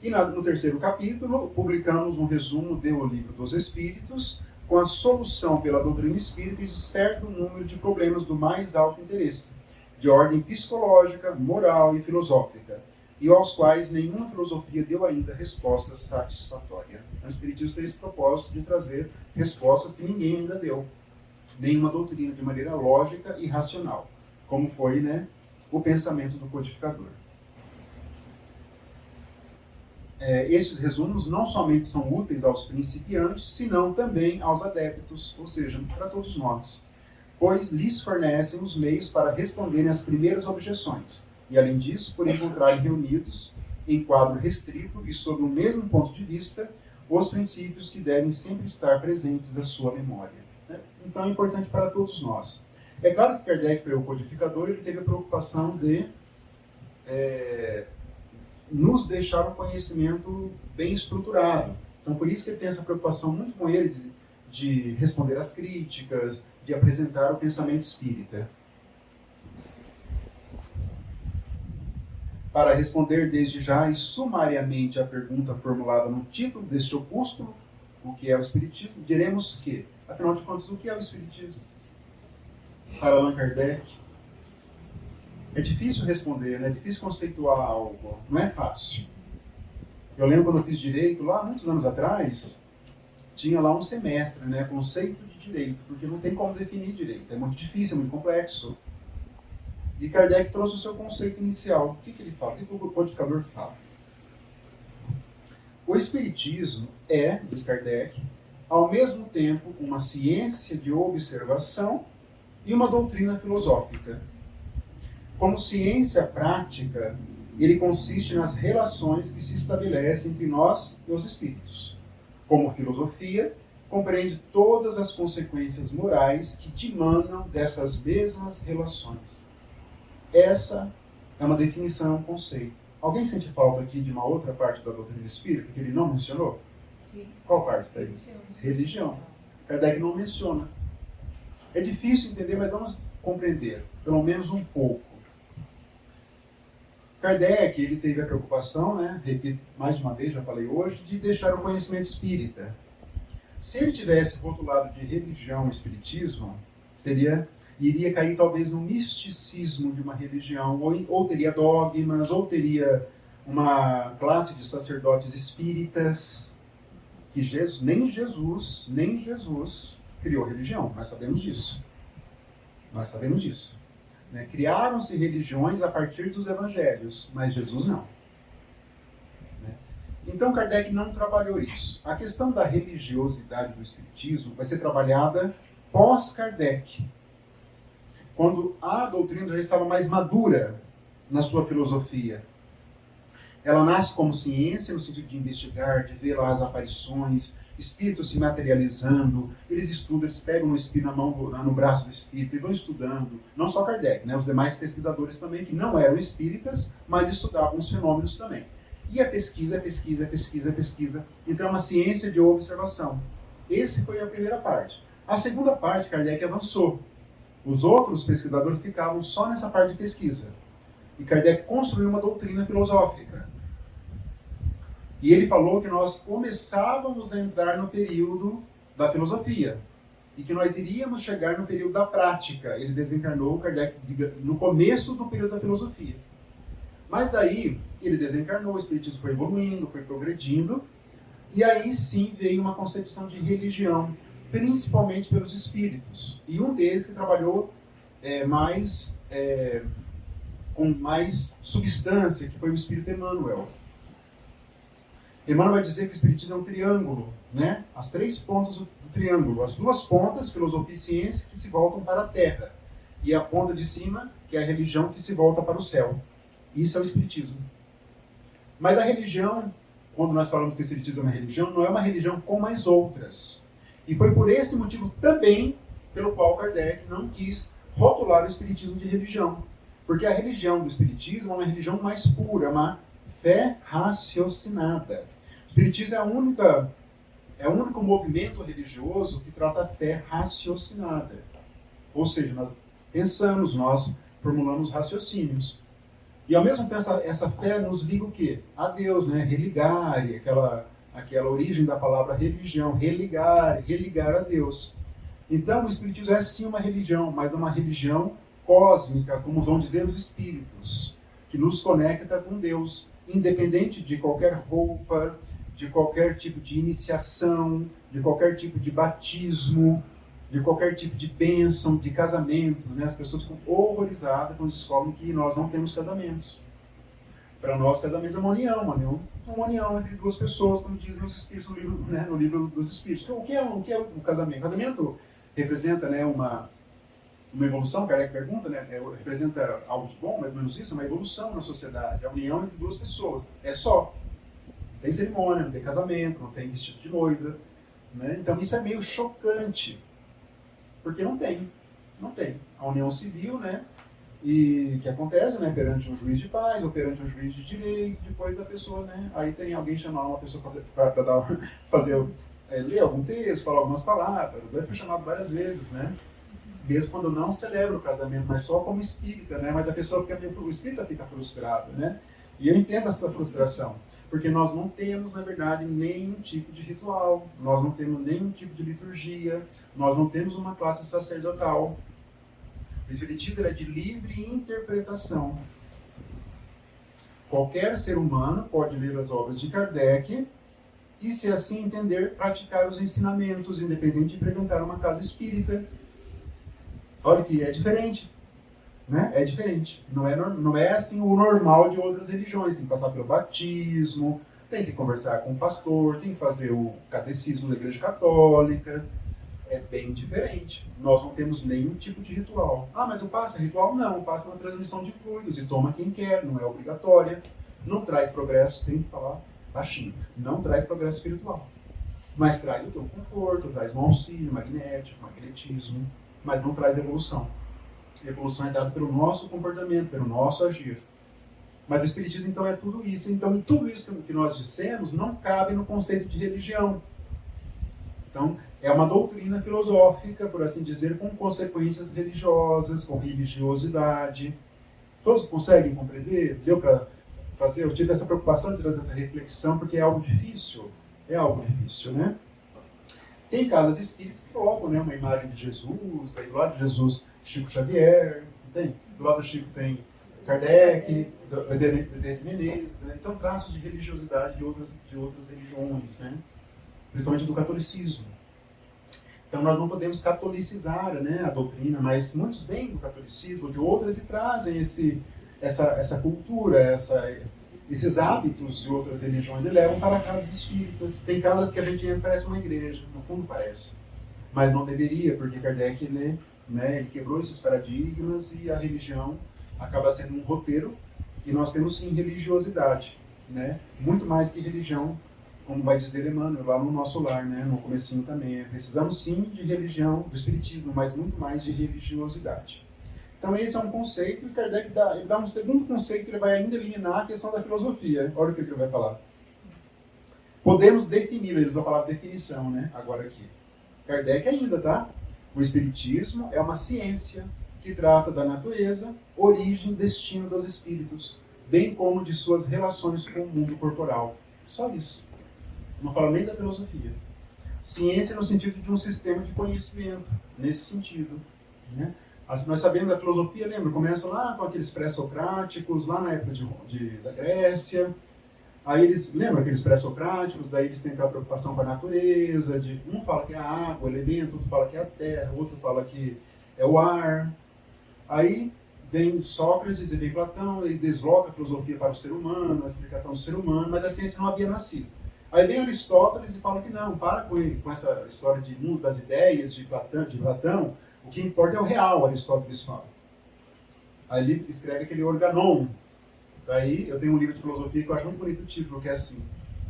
E no terceiro capítulo, publicamos um resumo do Livro dos Espíritos, com a solução pela doutrina espírita de certo número de problemas do mais alto interesse, de ordem psicológica, moral e filosófica, e aos quais nenhuma filosofia deu ainda resposta satisfatória. O Espiritismo tem esse propósito de trazer respostas que ninguém ainda deu, nenhuma doutrina, de maneira lógica e racional, como foi o pensamento do codificador. Estes resumos não somente são úteis aos principiantes, senão também aos adeptos, ou seja, para todos nós, pois lhes fornecem os meios para responderem às primeiras objeções, e além disso, por encontrarem reunidos, em quadro restrito e sob o mesmo ponto de vista, os princípios que devem sempre estar presentes à sua memória. Certo? Então é importante para todos nós. É claro que Kardec foi o codificador, ele teve a preocupação de nos deixar um conhecimento bem estruturado. Então, por isso que ele tem essa preocupação muito com ele de responder às críticas, de apresentar o pensamento espírita. Para responder desde já e sumariamente a pergunta formulada no título deste opúsculo, o que é o Espiritismo, diremos que, afinal de contas, o que é o Espiritismo? Para Allan Kardec, é difícil responder, né? É difícil conceituar algo, não é fácil. Eu lembro quando eu fiz direito, lá muitos anos atrás, tinha lá um semestre, né? Conceito de direito, porque não tem como definir direito, é muito difícil, é muito complexo. E Kardec trouxe o seu conceito inicial. O que ele fala? O que o codificador fala? O Espiritismo é, diz Kardec, ao mesmo tempo uma ciência de observação e uma doutrina filosófica. Como ciência prática, ele consiste nas relações que se estabelecem entre nós e os espíritos. Como filosofia, compreende todas as consequências morais que dimanam dessas mesmas relações. Essa é uma definição, é um conceito. Alguém sente falta aqui de uma outra parte da doutrina espírita que ele não mencionou? Sim. Qual parte daí? Religião. Kardec não menciona. É difícil entender, mas vamos compreender, pelo menos um pouco. Kardec, ele teve a preocupação, né, repito mais de uma vez, já falei hoje, de deixar o conhecimento espírita. Se ele tivesse rotulado de religião o espiritismo, iria cair talvez no misticismo de uma religião, ou teria dogmas, ou teria uma classe de sacerdotes espíritas, que nem Jesus criou religião, nós sabemos disso. Nós sabemos disso. Né? Criaram-se religiões a partir dos evangelhos, mas Jesus não. Né? Então Kardec não trabalhou isso. A questão da religiosidade do espiritismo vai ser trabalhada pós-Kardec, quando a doutrina já estava mais madura na sua filosofia. Ela nasce como ciência, no sentido de investigar, de ver lá as aparições, espíritos se materializando, eles estudam, eles pegam no espírito, no braço do espírito e vão estudando, não só Kardec, né, os demais pesquisadores também, que não eram espíritas, mas estudavam os fenômenos também. E a pesquisa, então é uma ciência de observação. Essa foi a primeira parte. A segunda parte, Kardec avançou. Os outros pesquisadores ficavam só nessa parte de pesquisa. E Kardec construiu uma doutrina filosófica. E ele falou que nós começávamos a entrar no período da filosofia. E que nós iríamos chegar no período da prática. Ele desencarnou, Kardec, no começo do período da filosofia. Mas aí, ele desencarnou, o espiritismo foi evoluindo, foi progredindo. E aí sim veio uma concepção de religião, principalmente pelos espíritos. E um deles que trabalhou com mais substância, que foi o espírito Emmanuel. Emmanuel vai dizer que o espiritismo é um triângulo, né? As três pontas do triângulo. As duas pontas, filosofia e ciência, que se voltam para a terra. E a ponta de cima, que é a religião, que se volta para o céu. Isso é o espiritismo. Mas a religião, quando nós falamos que o espiritismo é uma religião, não é uma religião como as outras. E foi por esse motivo também pelo qual Kardec não quis rotular o espiritismo de religião. Porque a religião do espiritismo é uma religião mais pura, uma fé raciocinada. O espiritismo é o único movimento religioso que trata a fé raciocinada. Ou seja, nós pensamos, nós formulamos raciocínios. E ao mesmo tempo essa fé nos liga o quê? A Deus, né? Religare, aquela origem da palavra religião, religar a Deus. Então o espiritismo é sim uma religião, mas uma religião cósmica, como vão dizer os espíritos, que nos conecta com Deus, independente de qualquer roupa, de qualquer tipo de iniciação, de qualquer tipo de batismo, de qualquer tipo de bênção, de casamento. Né? As pessoas ficam horrorizadas quando descobrem que nós não temos casamentos. Para nós, casamento é uma união entre duas pessoas, como dizem os espíritos no livro dos espíritos. Então, o que é o casamento? O casamento representa, né, uma evolução, Kardec pergunta, né, representa algo de bom, mais ou menos isso, é uma evolução na sociedade, a união entre duas pessoas. É só. Não tem cerimônia, não tem casamento, não tem vestido de noiva. Né? Então isso é meio chocante, porque não tem. Não tem. A união civil, né? E que acontece, né, perante um juiz de paz ou perante um juiz de direito, depois a pessoa, né, aí tem alguém chamar uma pessoa para dar, fazer, ler algum texto, falar algumas palavras. Ele foi chamado várias vezes, né, mesmo quando não celebra o casamento, mas só como espírita, né, mas a pessoa fica, o espírita fica frustrado, né, e eu entendo essa frustração, porque nós não temos, na verdade, nenhum tipo de ritual, nós não temos nenhum tipo de liturgia, nós não temos uma classe sacerdotal. O Espiritismo é de livre interpretação. Qualquer ser humano pode ler as obras de Kardec e, se assim entender, praticar os ensinamentos, independente de frequentar uma casa espírita. Olha que é diferente. Né? É diferente. Não é assim o normal de outras religiões. Tem que passar pelo batismo, tem que conversar com o pastor, tem que fazer o catecismo da Igreja Católica. É bem diferente. Nós não temos nenhum tipo de ritual. Ah, mas o passe é ritual? Não, o passe é uma transmissão de fluidos e toma quem quer, não é obrigatória. Não traz progresso, tem que falar baixinho. Não traz progresso espiritual. Mas traz o teu conforto, traz um auxílio magnético, magnetismo, mas não traz evolução. A evolução é dada pelo nosso comportamento, pelo nosso agir. Mas o Espiritismo, então, é tudo isso. Então, tudo isso que nós dissemos não cabe no conceito de religião. Então, é uma doutrina filosófica, por assim dizer, com consequências religiosas, com religiosidade. Todos conseguem compreender? Deu para fazer? Eu tive essa preocupação de trazer essa reflexão, porque é algo difícil. É algo difícil, né? Tem casas espíritas que colocam, né, uma imagem de Jesus, daí do lado de Jesus, Chico Xavier, tem? Do lado do Chico tem Kardec, Bezerra de Menezes, né? São traços de religiosidade de outras religiões, né? Principalmente do catolicismo. Então nós não podemos catolicizar, né, a doutrina, mas muitos vêm do catolicismo, de outras, e trazem essa cultura, esses hábitos de outras religiões, e levam para casas espíritas. Tem casas que a gente entra, parece uma igreja, no fundo parece. Mas não deveria, porque Kardec, ele quebrou esses paradigmas e a religião acaba sendo um roteiro, e nós temos sim religiosidade, né? Muito mais que religião, como vai dizer Emmanuel, lá no nosso lar, né? No comecinho também. Precisamos sim de religião, do espiritismo, mas muito mais de religiosidade. Então esse é um conceito, e Kardec ele dá um segundo conceito que ele vai ainda eliminar a questão da filosofia. Olha o que ele vai falar. Podemos definir, ele usa a palavra definição, né? Agora aqui. Kardec ainda, tá? O espiritismo é uma ciência que trata da natureza, origem e destino dos espíritos, bem como de suas relações com o mundo corporal. Só isso. Não fala nem da filosofia. Ciência no sentido de um sistema de conhecimento, nesse sentido, né? Nós sabemos da filosofia, lembra? Começa lá com aqueles pré-socráticos, lá na época da Grécia. Aí eles, lembra aqueles pré-socráticos? Daí eles têm aquela preocupação com a natureza, um fala que é a água, o elemento, outro fala que é a terra, outro fala que é o ar. Aí vem Sócrates e vem Platão, ele desloca a filosofia para o ser humano, a explicação do ser humano, mas a ciência não havia nascido. Aí vem Aristóteles e fala que não, para com essa história de mundo das ideias de Platão, o que importa é o real, Aristóteles fala. Aí ele escreve aquele Organon. Daí eu tenho um livro de filosofia que eu acho muito bonito o título, que é assim: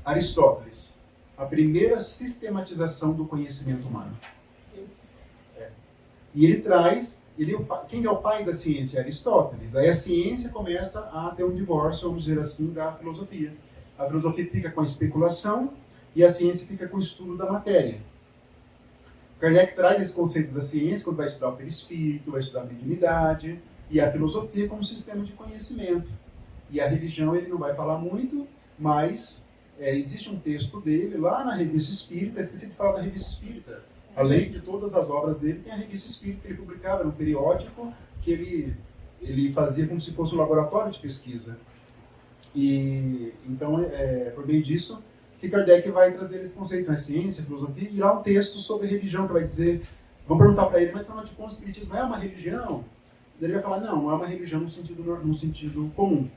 Aristóteles, a primeira sistematização do conhecimento humano. E ele traz, quem é o pai da ciência? Aristóteles. Aí a ciência começa a ter um divórcio, vamos dizer assim, da filosofia. A filosofia fica com a especulação e a ciência fica com o estudo da matéria. Kardec traz esse conceito da ciência quando vai estudar o perispírito, vai estudar a mediunidade, e a filosofia como sistema de conhecimento. E a religião ele não vai falar muito, mas existe um texto dele lá na Revista Espírita, esqueci de falar da Revista Espírita. Além de todas as obras dele, tem a Revista Espírita que ele publicava, era um periódico que ele fazia como se fosse um laboratório de pesquisa. E então, por meio disso, que Kardec vai trazer esse conceito na ciência, filosofia, e irá um texto sobre religião que vai dizer, vamos perguntar para ele, mas afinal de contas o espiritismo é uma religião? Ele vai falar, não é uma religião no sentido comum.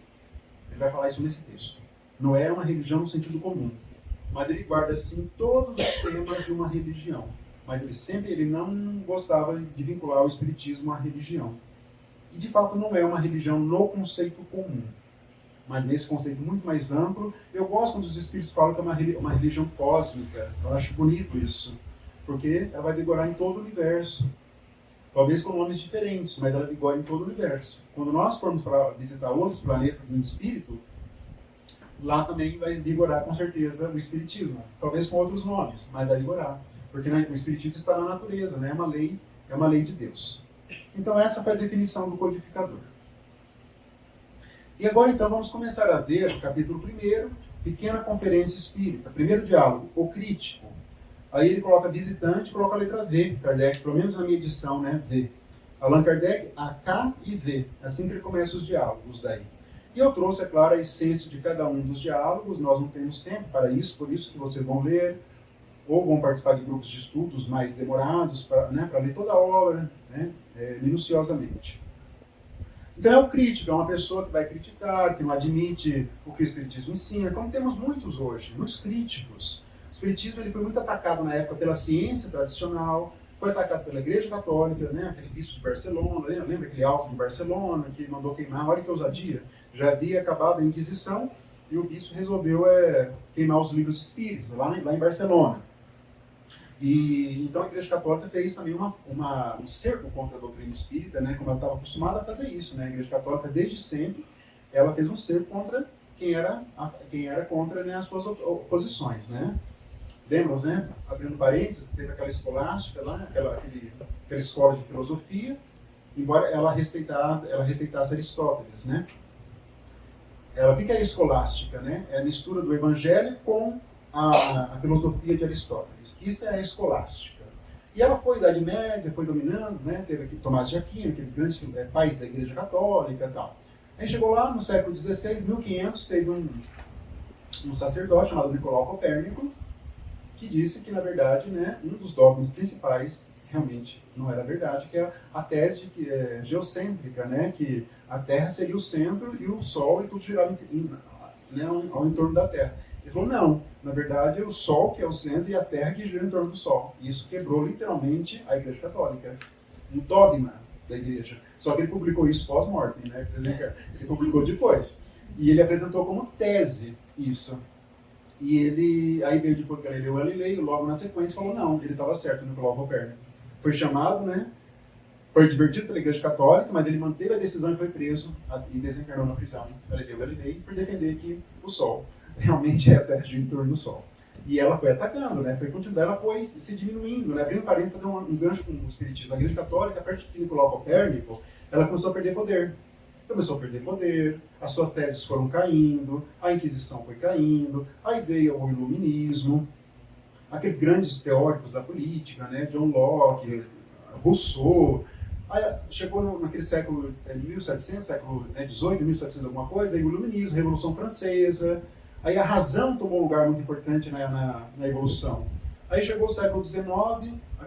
Ele vai falar isso nesse texto. Não é uma religião no sentido comum. Mas ele guarda, sim, todos os temas de uma religião. Mas ele não gostava de vincular o espiritismo à religião. E, de fato, não é uma religião no conceito comum. Mas nesse conceito muito mais amplo, eu gosto quando os espíritos falam que é uma religião cósmica. Eu acho bonito isso. Porque ela vai vigorar em todo o universo. talvez com nomes diferentes, mas ela vigora em todo o universo. Quando nós formos para visitar outros planetas em espírito, lá também vai vigorar com certeza o espiritismo, talvez com outros nomes, mas vai vigorar, porque né, o espiritismo está na natureza, né? É uma lei de Deus. Então essa foi a definição do codificador. E agora então vamos começar a ver o capítulo 1, Pequena Conferência Espírita. Primeiro diálogo, o crítico. Aí ele coloca visitante, coloca a letra V, Kardec, pelo menos na minha edição, né, V. Allan Kardec, A, K e V. Assim que ele começa os diálogos daí. E eu trouxe, é claro, a essência de cada um dos diálogos. Nós não temos tempo para isso, por isso que vocês vão ler, ou vão participar de grupos de estudos mais demorados, para ler toda a obra, né, minuciosamente. Então é o crítico, é uma pessoa que vai criticar, que não admite o que o Espiritismo ensina, como temos muitos hoje, muitos críticos. O Espiritismo ele foi muito atacado na época pela ciência tradicional, foi atacado pela Igreja Católica, né, aquele bispo de Barcelona, lembra aquele alto de Barcelona que mandou queimar, olha que ousadia, já havia acabado a Inquisição e o bispo resolveu queimar os livros espíritas lá em Barcelona. E então a Igreja Católica fez também um cerco contra a doutrina espírita, né, como ela estava acostumada a fazer isso, né? A Igreja Católica desde sempre ela fez um cerco contra quem era contra, né, as suas oposições, né? Lembram, né? Abrindo parênteses, teve aquela escolástica lá, aquela escola de filosofia, embora ela respeitasse Aristóteles, né? O que é a escolástica, né? É a mistura do Evangelho com a filosofia de Aristóteles. Isso é a escolástica. E ela foi, Idade Média, foi dominando, né? Teve aqui Tomás de Aquino, aqueles grandes pais da Igreja Católica e tal. Aí chegou lá no século XVI, 1500, teve um sacerdote chamado Nicolau Copérnico, que disse que, na verdade, né, um dos dogmas principais realmente não era verdade, que é a tese geocêntrica, né? Que a Terra seria o centro e o Sol e tudo girava ao entorno da Terra. Ele falou, não, na verdade é o Sol que é o centro e a Terra que gira em torno do Sol. E isso quebrou literalmente a Igreja Católica, um dogma da Igreja. Só que ele publicou isso pós-mortem, né? Ele publicou depois. E ele apresentou como tese isso. E aí veio depois Galileu Galilei, logo na sequência falou, não, ele estava certo, Nicolau Copérnico. Foi chamado, né? Foi advertido pela Igreja Católica, mas ele manteve a decisão e foi preso e desencarnou na prisão, Galileu Galilei, por defender que o Sol realmente é a Terra de em torno do Sol. E ela foi atacando, né? Ela foi se diminuindo, né? Abrindo parênteses para dar um gancho com o Espiritismo. A Igreja Católica, a partir de Nicolau Copérnico, ela começou a perder poder. As suas teses foram caindo, a Inquisição foi caindo, aí veio o Iluminismo, aqueles grandes teóricos da política, né? John Locke, Rousseau. Aí chegou naquele século 1700, século 18, 1700 alguma coisa, aí o Iluminismo, Revolução Francesa. Aí a razão tomou um lugar muito importante na evolução. Aí chegou o século XIX,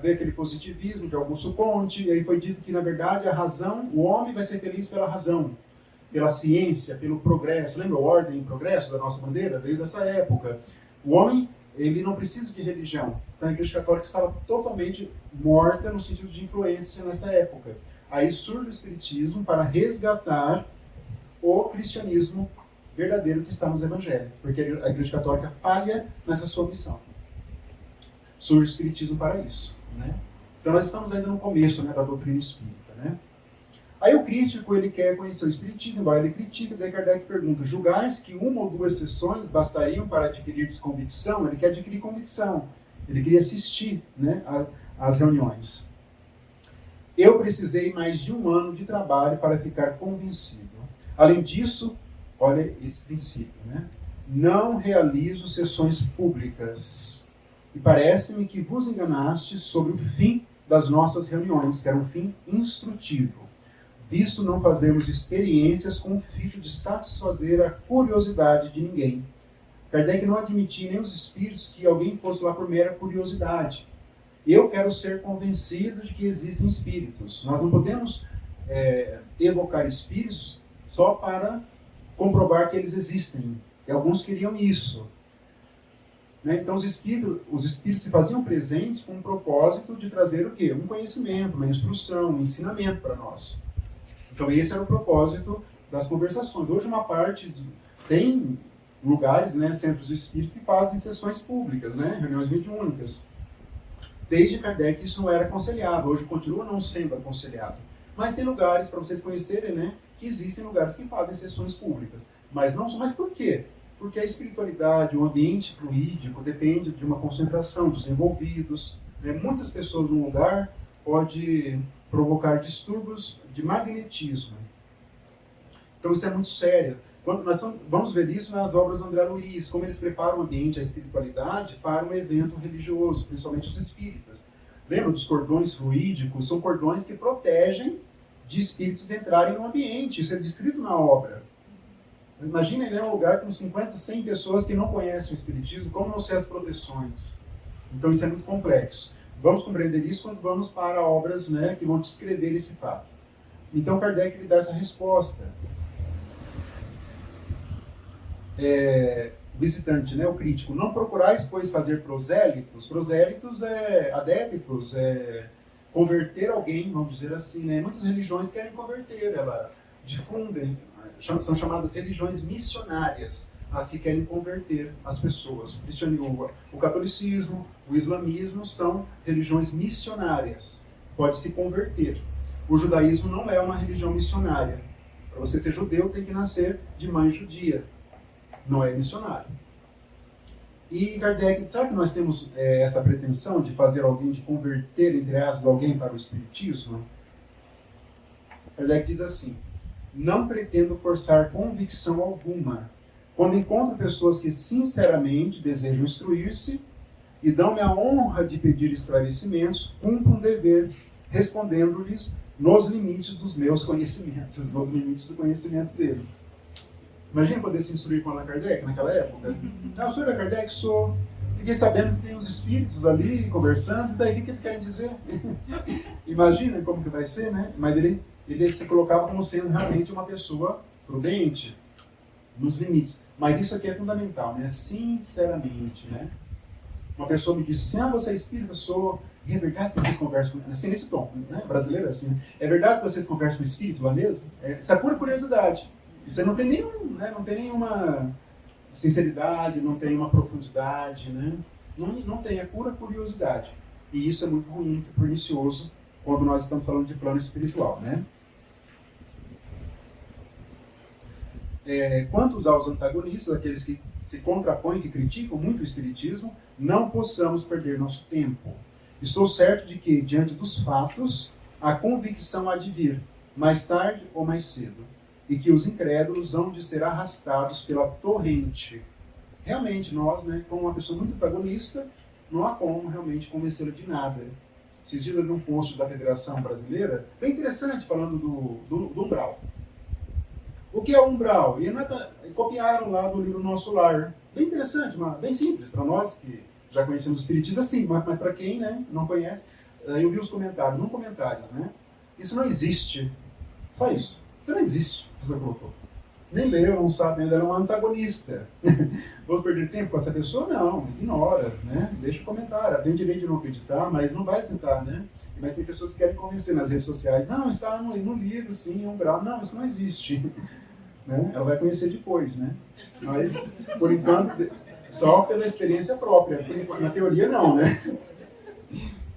veio aquele positivismo de Augusto Comte, e aí foi dito que, na verdade, a razão, o homem vai ser feliz pela razão, pela ciência, pelo progresso. Lembra o Ordem e Progresso da nossa bandeira? Veio dessa época. O homem, ele não precisa de religião. Então a Igreja Católica estava totalmente morta no sentido de influência nessa época. Aí surge o Espiritismo para resgatar o cristianismo verdadeiro que está nos evangelhos, porque a Igreja Católica falha nessa sua missão. Surge o Espiritismo para isso, né? Então nós estamos ainda no começo, né, da doutrina espírita, né? Aí o crítico, ele quer conhecer o Espiritismo, embora ele critique, daí Kardec pergunta, julgais que uma ou duas sessões bastariam para adquirir convicção? Ele quer adquirir convicção, ele queria assistir, né, às reuniões. Eu precisei mais de 1 ano de trabalho para ficar convencido. Além disso, olha esse princípio, né? Não realizo sessões públicas. E parece-me que vos enganastes sobre o fim das nossas reuniões, que era um fim instrutivo, visto não fazermos experiências com o fito de satisfazer a curiosidade de ninguém. Kardec não admitia nem os espíritos que alguém fosse lá por mera curiosidade. Eu quero ser convencido de que existem espíritos. Nós não podemos evocar espíritos só para comprovar que eles existem. E alguns queriam isso. Né? Então os espíritos se faziam presentes com o propósito de trazer o quê? Um conhecimento, uma instrução, um ensinamento para nós. Então esse era o propósito das conversações. Hoje tem lugares, né, centros espíritas que fazem sessões públicas, né, reuniões mediúnicas. Desde Kardec isso não era aconselhado, hoje continua não sendo aconselhado. Mas tem lugares, para vocês conhecerem, né, que existem lugares que fazem sessões públicas. Mas por quê? Porque a espiritualidade, o ambiente fluídico, depende de uma concentração dos envolvidos. Né? Muitas pessoas num lugar pode provocar distúrbios de magnetismo. Então isso é muito sério. Vamos ver isso nas obras do André Luiz, como eles preparam o ambiente, a espiritualidade, para um evento religioso, principalmente os espíritas. Lembra dos cordões fluídicos? São cordões que protegem de espíritos de entrarem no ambiente. Isso é descrito na obra. Imaginem, né, um lugar com 50, 100 pessoas que não conhecem o espiritismo, como não ser as proteções? Então isso é muito complexo. Vamos compreender isso quando vamos para obras, né, que vão descrever esse fato. Então Kardec lhe dá essa resposta. Visitante, né, o crítico, não procurais, pois, fazer prosélitos. Prosélitos é adeptos, converter alguém, vamos dizer assim, né? Muitas religiões querem converter, elas difundem, são chamadas religiões missionárias, as que querem converter as pessoas. O catolicismo, o islamismo são religiões missionárias, pode se converter. O judaísmo não é uma religião missionária. Para você ser judeu, tem que nascer de mãe judia. Não é missionário. E Kardec, será que nós temos essa pretensão de fazer alguém, de converter, entre aspas, alguém para o espiritismo? Kardec diz assim: não pretendo forçar convicção alguma. Quando encontro pessoas que sinceramente desejam instruir-se e dão-me a honra de pedir esclarecimentos, cumpro um dever, respondendo-lhes nos limites dos meus conhecimentos, nos limites dos conhecimentos dele. Imagina poder se instruir com Allan Kardec naquela época. Ah, o senhor é Kardec? Sou. Fiquei sabendo que tem uns espíritos ali conversando, e daí o que eles querem dizer? Imagina como que vai ser, né? Mas ele se colocava como sendo realmente uma pessoa prudente, nos limites. Mas isso aqui é fundamental, né? Sinceramente, né? Uma pessoa me disse assim: você é espírita? Sou. E é verdade que vocês conversam com... Assim, nesse tom, né? Brasileiro é assim. É verdade que vocês conversam com espírito lá mesmo? Isso é pura curiosidade. Isso não tem nenhuma sinceridade, não tem uma profundidade, né? Não tem, é pura curiosidade. E isso é muito ruim, muito pernicioso quando nós estamos falando de plano espiritual, né? Quanto aos antagonistas, aqueles que se contrapõem, que criticam muito o espiritismo, não possamos perder nosso tempo. Estou certo de que, diante dos fatos, a convicção há de vir, mais tarde ou mais cedo, e que os incrédulos hão de ser arrastados pela torrente. Realmente, nós, né, como uma pessoa muito antagonista, não há como realmente convencê-la de nada. Esses dias eu vi um post da Federação Brasileira, bem interessante, falando do umbral. O que é o umbral? E copiaram lá do livro Nosso Lar. Bem interessante, bem simples, para nós que já conhecemos o espiritismo, assim, mas para quem, né, não conhece, eu vi os comentários, né? Isso não existe. Só isso. Isso não existe. Você colocou. Nem leu, não sabe, ainda era um antagonista. Vou perder tempo com essa pessoa? Não, ignora, né? Deixa o comentário. Ela tem o direito de não acreditar, mas não vai tentar, né? Mas tem pessoas que querem convencer nas redes sociais. Não, está no livro, sim, umbral. Não, isso não existe. Né? Ela vai conhecer depois, né? Mas, por enquanto, só pela experiência própria. Na teoria, não, né?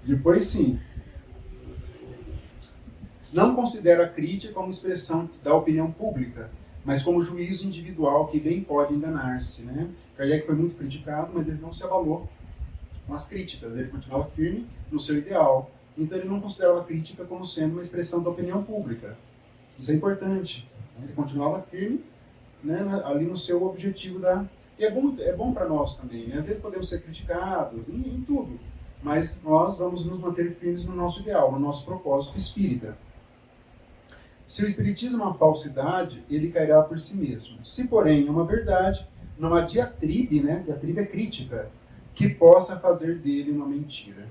Depois, sim. Não considera a crítica como expressão da opinião pública, mas como juízo individual que bem pode enganar-se. Né? Kardec foi muito criticado, mas ele não se abalou com as críticas, ele continuava firme no seu ideal. Então ele não considerava a crítica como sendo uma expressão da opinião pública. Isso é importante. Ele continuava firme, né, ali no seu objetivo da... E é bom para nós também. Né? Às vezes podemos ser criticados em tudo, mas nós vamos nos manter firmes no nosso ideal, no nosso propósito espírita. Se o espiritismo é uma falsidade, ele cairá por si mesmo. Se, porém, é uma verdade, não há diatribe, né? Diatribe é crítica, que possa fazer dele uma mentira.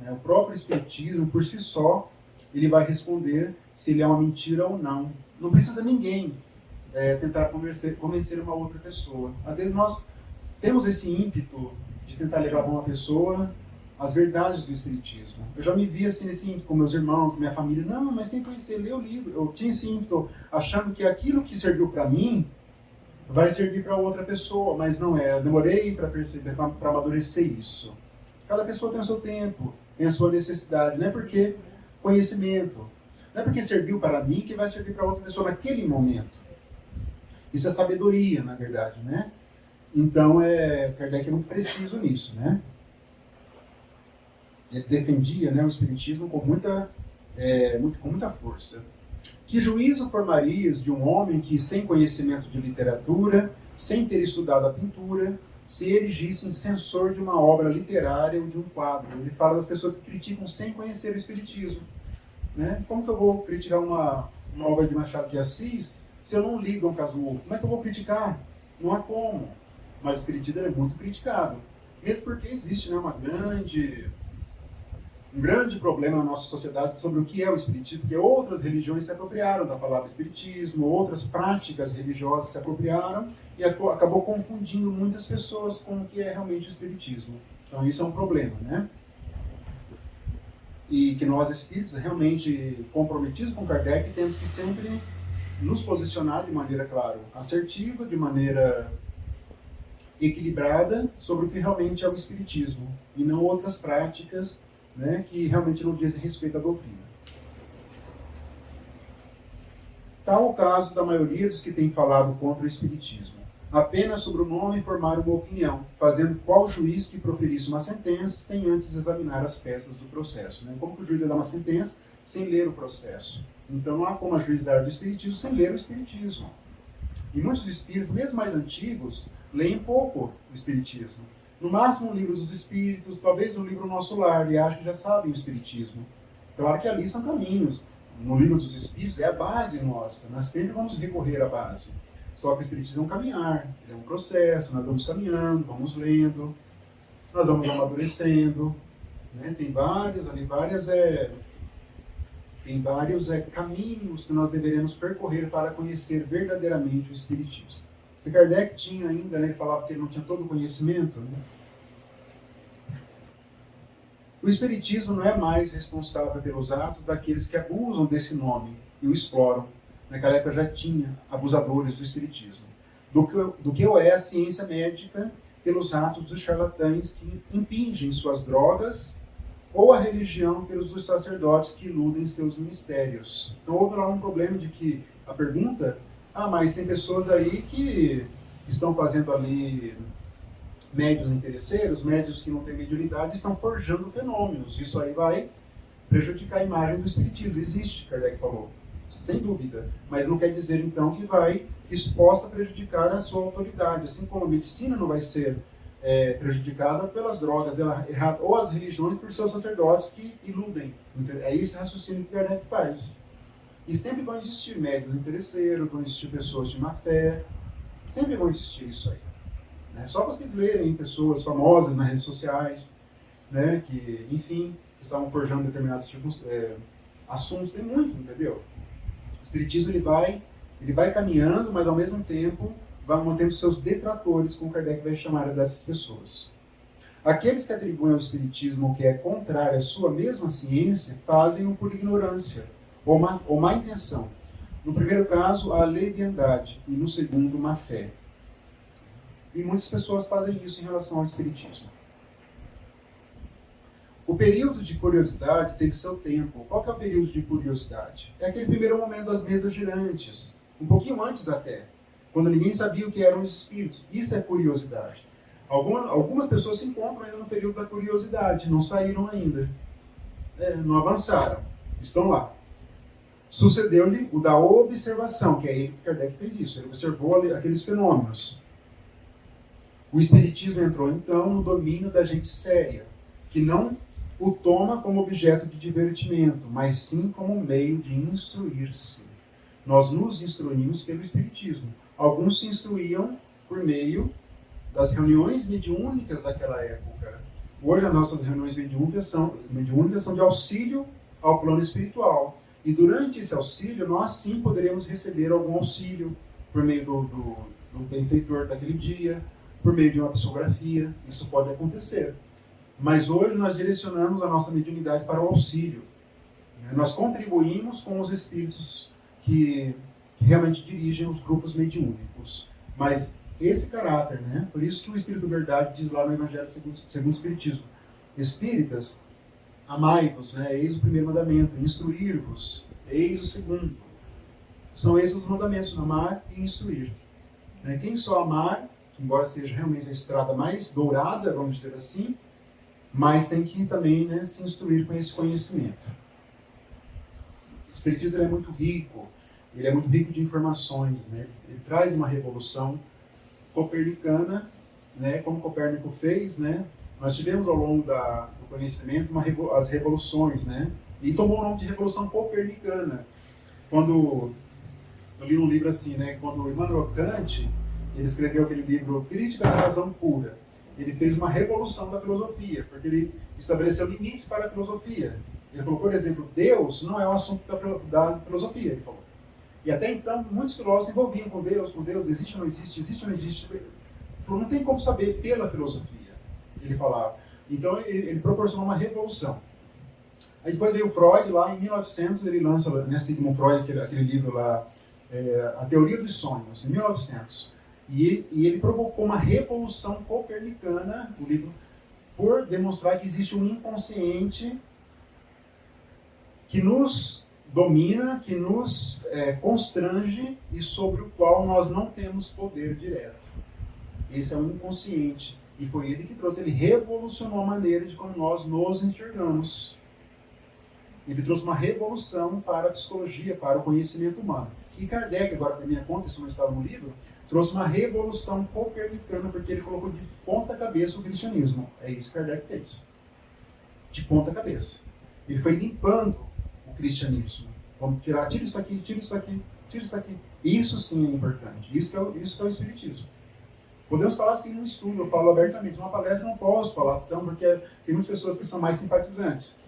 O próprio espiritismo, por si só, ele vai responder se ele é uma mentira ou não. Não precisa ninguém tentar convencer uma outra pessoa. Às vezes nós temos esse ímpeto de tentar levar para uma pessoa as verdades do espiritismo. Eu já me vi assim nesse ímpeto com meus irmãos, minha família. Não, mas tem que conhecer, ler o livro. Eu tinha esse ímpeto achando que aquilo que serviu para mim vai servir para outra pessoa, mas não é. Eu demorei para perceber, para amadurecer isso. Cada pessoa tem o seu tempo, tem a sua necessidade. Não é porque conhecimento, não é porque serviu para mim que vai servir para outra pessoa naquele momento. Isso é sabedoria, na verdade, né? Então, Kardec é muito preciso nisso, né? Ele defendia, né, o Espiritismo com muita força. Que juízo formarias de um homem que, sem conhecimento de literatura, sem ter estudado a pintura, se erigisse em censor de uma obra literária ou de um quadro? Ele fala das pessoas que criticam sem conhecer o Espiritismo. Né? Como que eu vou criticar uma obra de Machado de Assis se eu não li Dom Casmurro? Como é que eu vou criticar? Não há como. Mas o Espiritismo é muito criticado. Mesmo porque existe, né, um grande problema na nossa sociedade sobre o que é o Espiritismo, porque outras religiões se apropriaram da palavra Espiritismo, outras práticas religiosas se apropriaram e acabou confundindo muitas pessoas com o que é realmente o Espiritismo. Então isso é um problema, né? E que nós espíritas, realmente comprometidos com Kardec, temos que sempre nos posicionar de maneira, claro, assertiva, de maneira equilibrada sobre o que realmente é o Espiritismo, e não outras práticas, né, que realmente não dizem respeito à doutrina. Tal o caso da maioria dos que têm falado contra o Espiritismo. Apenas sobre o nome formaram uma opinião, fazendo qual juiz que proferisse uma sentença sem antes examinar as peças do processo. Né? Como que o juiz vai dar uma sentença sem ler o processo? Então não há como ajuizar do Espiritismo sem ler o Espiritismo. E muitos espíritos, mesmo mais antigos, leem pouco o Espiritismo. No máximo um livro dos Espíritos, talvez um livro Nosso Lar, e acham que já sabem o Espiritismo. Claro que ali são caminhos. No livro dos Espíritos é a base nossa, nós sempre vamos recorrer à base. Só que o Espiritismo é um caminhar, é um processo, nós vamos caminhando, vamos lendo, nós vamos amadurecendo. Né? Tem vários caminhos que nós deveremos percorrer para conhecer verdadeiramente o Espiritismo. Se Kardec tinha ainda, né, ele falava que ele não tinha todo o conhecimento, né? O Espiritismo não é mais responsável pelos atos daqueles que abusam desse nome e o exploram. Naquela época já tinha abusadores do Espiritismo. Do que é a ciência médica pelos atos dos charlatães que impingem suas drogas, ou a religião pelos dos sacerdotes que iludem seus ministérios. Então houve lá um problema de que a pergunta, mas tem pessoas aí que estão fazendo ali médios interesseiros, médios que não têm mediunidade, estão forjando fenômenos. Isso aí vai prejudicar a imagem do Espiritismo. Existe, Kardec falou, sem dúvida. Mas não quer dizer, então, que isso possa prejudicar a sua autoridade. Assim como a medicina não vai ser prejudicada pelas drogas, ou as religiões por seus sacerdotes que iludem. É esse raciocínio que Kardec faz. E sempre vão existir médios interesseiros, vão existir pessoas de má fé, sempre vão existir isso aí. Né? Só vocês lerem pessoas famosas nas redes sociais, né, que, enfim, que estavam forjando determinados assuntos, tem muito, entendeu? O Espiritismo ele vai caminhando, mas ao mesmo tempo vai mantendo seus detratores, como Kardec vai chamar dessas pessoas. Aqueles que atribuem ao Espiritismo o que é contrário à sua mesma ciência, fazem-o por ignorância ou má intenção. No primeiro caso, a leviandade, e no segundo, má fé. E muitas pessoas fazem isso em relação ao Espiritismo. O período de curiosidade teve seu tempo. Qual que é o período de curiosidade? É aquele primeiro momento das mesas girantes, um pouquinho antes até, quando ninguém sabia o que eram os espíritos. Isso é curiosidade. Algumas pessoas se encontram ainda no período da curiosidade, não saíram ainda, não avançaram, estão lá. Sucedeu-lhe o da observação, que é ele que Kardec fez isso, ele observou aqueles fenômenos. O Espiritismo entrou então no domínio da gente séria, que não o toma como objeto de divertimento, mas sim como meio de instruir-se. Nós nos instruímos pelo Espiritismo. Alguns se instruíam por meio das reuniões mediúnicas daquela época. Hoje as nossas reuniões mediúnicas são de auxílio ao plano espiritual. E durante esse auxílio, nós sim poderemos receber algum auxílio por meio do benfeitor daquele dia, por meio de uma psicografia. Isso pode acontecer. Mas hoje nós direcionamos a nossa mediunidade para o auxílio. Nós contribuímos com os espíritos que realmente dirigem os grupos mediúnicos. Mas esse caráter, né? Por isso que o Espírito Verdade diz lá no Evangelho segundo o Espiritismo: espíritas, Amai-vos, né? Eis o primeiro mandamento. Instruir-vos, eis o segundo. São esses os mandamentos, amar e instruir. Né? Quem só amar, embora seja realmente a estrada mais dourada, vamos dizer assim, mas tem que também, né, se instruir com esse conhecimento. O Espiritismo ele é muito rico, ele é muito rico de informações, né? Ele traz uma revolução copernicana, né, como Copérnico fez, né? Nós tivemos ao longo do conhecimento as revoluções, né? E tomou o nome de Revolução Copernicana. Quando eu li um livro assim, né? Quando Immanuel Kant ele escreveu aquele livro Crítica da Razão Pura, ele fez uma revolução da filosofia, porque ele estabeleceu limites para a filosofia. Ele falou, por exemplo, Deus não é um assunto da filosofia, ele falou. E até então, muitos filósofos envolviam com Deus, existe ou não existe, existe ou não existe. Ele falou, não tem como saber pela filosofia, ele falava. Então, ele proporcionou uma revolução. Aí depois veio o Freud, lá em 1900, ele lança, né, Sigmund Freud, aquele livro lá, A Teoria dos Sonhos, em 1900. E ele provocou uma revolução copernicana, o livro, por demonstrar que existe um inconsciente que nos domina, que nos constrange e sobre o qual nós não temos poder direto. Esse é o inconsciente. E foi ele que trouxe, ele revolucionou a maneira de como nós nos enxergamos. Ele trouxe uma revolução para a psicologia, para o conhecimento humano. E Kardec, agora por minha conta, isso não estava no livro, trouxe uma revolução copernicana, porque ele colocou de ponta cabeça o cristianismo. É isso que Kardec fez. De ponta cabeça. Ele foi limpando o cristianismo. Vamos tirar, tira isso aqui, tira isso aqui, tira isso aqui. Isso sim é importante. Isso que é o Espiritismo. Podemos falar assim no estudo, eu falo abertamente. Numa palestra não posso falar tão, porque tem muitas pessoas que são mais simpatizantes.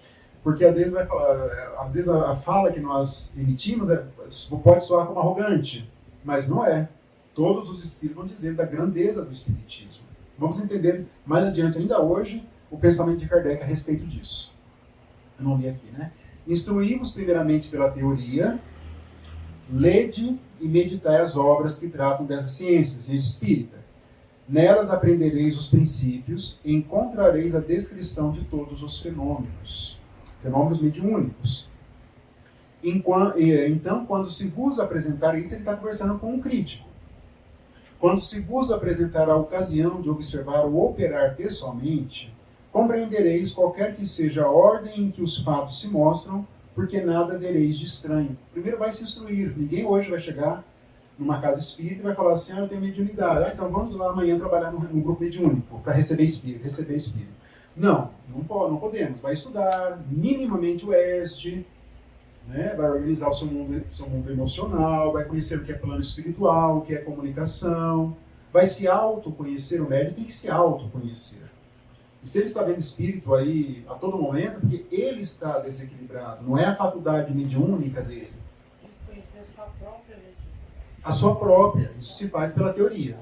Porque às vezes, às vezes a fala que nós emitimos pode soar como arrogante, mas não é. Todos os espíritos vão dizer da grandeza do Espiritismo. Vamos entender mais adiante, ainda hoje, o pensamento de Kardec a respeito disso. Eu não li aqui, né? Instruí-vos primeiramente pela teoria, lede e meditai as obras que tratam dessas ciências, ciência espírita. Nelas aprendereis os princípios e encontrareis a descrição de todos os fenômenos mediúnicos. Então, quando se vos apresentar isso, ele está conversando com um crítico. Quando se vos apresentar a ocasião de observar o operar pessoalmente, compreendereis qualquer que seja a ordem em que os fatos se mostram, porque nada tereis de estranho. Primeiro vai se instruir. Ninguém hoje vai chegar numa casa espírita e vai falar assim, eu tenho mediunidade. Então vamos lá amanhã trabalhar num grupo mediúnico para receber espírito. Não podemos. Vai estudar minimamente o EST, né? Vai organizar o seu mundo emocional, vai conhecer o que é plano espiritual, o que é comunicação, vai se autoconhecer. O médium tem que se autoconhecer. E se ele está vendo espírito aí a todo momento, porque ele está desequilibrado, não é a faculdade mediúnica dele. Conhecer a sua própria mediunidade. A sua própria, isso se faz pela teoria.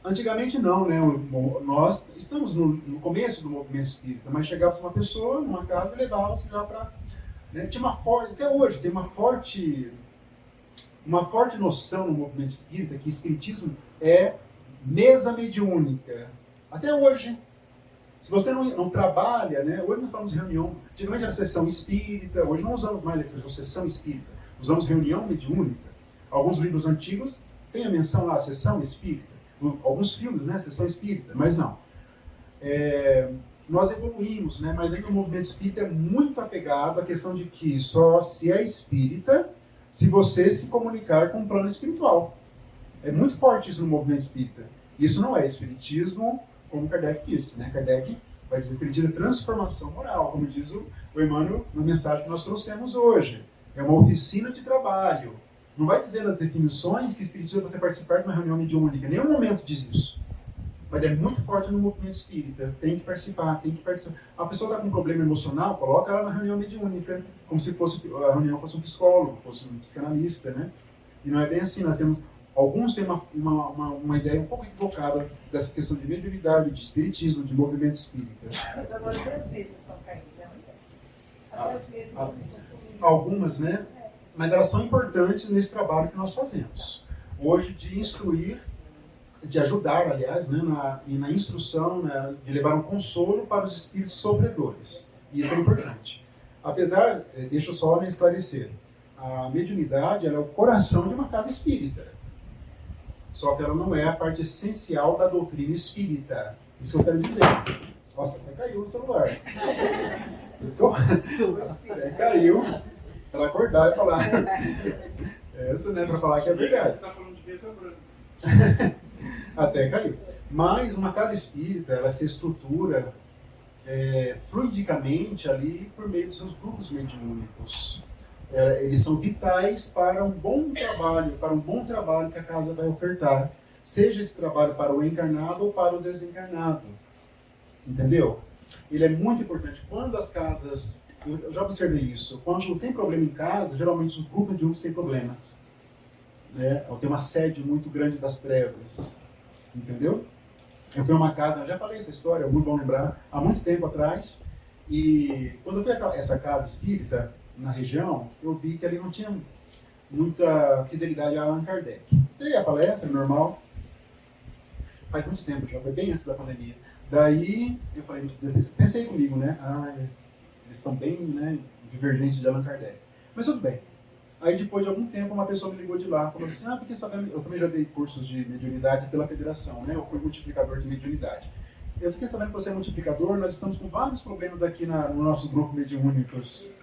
Antigamente não, né? Nós estamos no começo do movimento espírita, mas chegava uma pessoa numa casa e levava-se lá para... Né? Tinha até hoje, tem uma forte noção no movimento espírita que espiritismo é mesa mediúnica. Até hoje. Se você não trabalha, né? Hoje nós falamos reunião, antigamente era sessão espírita, hoje não usamos mais essa sessão espírita, usamos reunião mediúnica. Alguns livros antigos têm a menção lá, sessão espírita. Alguns filmes, né? Sessão espírita, mas não. Nós evoluímos, né? Mas ainda o movimento espírita é muito apegado à questão de que só se é espírita se você se comunicar com o plano espiritual. É muito forte isso no movimento espírita. Isso não é espiritismo, como Kardec disse, né? Kardec vai dizer que espiritismo é transformação moral, como diz o Emmanuel na mensagem que nós trouxemos hoje. É uma oficina de trabalho. Não vai dizer nas definições que espiritismo é você participar de uma reunião mediúnica. Em nenhum momento diz isso. Mas é muito forte no movimento espírita. Tem que participar. A pessoa está com um problema emocional, coloca ela na reunião mediúnica, como se a reunião fosse um psicólogo, fosse um psicanalista, né? E não é bem assim. Alguns têm uma ideia um pouco equivocada dessa questão de mediunidade, de espiritismo, de movimento espírita. Mas agora 2 vezes estão caindo, né, Marcelo? Há 2 vezes estão consumindo. Algumas, né? Mas elas são importantes nesse trabalho que nós fazemos. Hoje, de instruir, de ajudar, aliás, né, na instrução, né, de levar um consolo para os espíritos sofredores. Isso é importante. Apesar, deixa eu só esclarecer, a mediunidade ela é o coração de uma casa espírita. Só que ela não é a parte essencial da doutrina espírita. Isso que eu quero dizer. Nossa, até caiu o celular. Isso que até caiu. Para acordar e falar. Essa, né, para falar que é verdade. Você está falando de vez ou branco. Até caiu. Mas uma casa espírita, ela se estrutura fluidicamente ali por meio dos seus grupos mediúnicos. Eles são vitais para um bom trabalho que a casa vai ofertar. Seja esse trabalho para o encarnado ou para o desencarnado. Entendeu? Ele é muito importante. Quando as casas... Eu já observei isso. Quando tem problema em casa, geralmente os grupos mediúnicos têm problemas. Né? Ou tem uma sede muito grande das trevas. Entendeu? Eu fui a uma casa, já falei essa história, alguns vão lembrar, há muito tempo atrás. E quando eu fui a essa casa espírita, na região, eu vi que ali não tinha muita fidelidade a Allan Kardec. Dei a palestra, normal. Faz muito tempo já, foi bem antes da pandemia. Daí, eu falei, pensei comigo, né? Eles estão bem, né, divergentes de Allan Kardec. Mas tudo bem. Aí, depois de algum tempo, uma pessoa me ligou de lá, falou assim, porque sabendo, eu também já dei cursos de mediunidade pela federação, né? Eu fui multiplicador de mediunidade. Eu fiquei sabendo que você é multiplicador, nós estamos com vários problemas aqui no nosso grupo mediúnicos.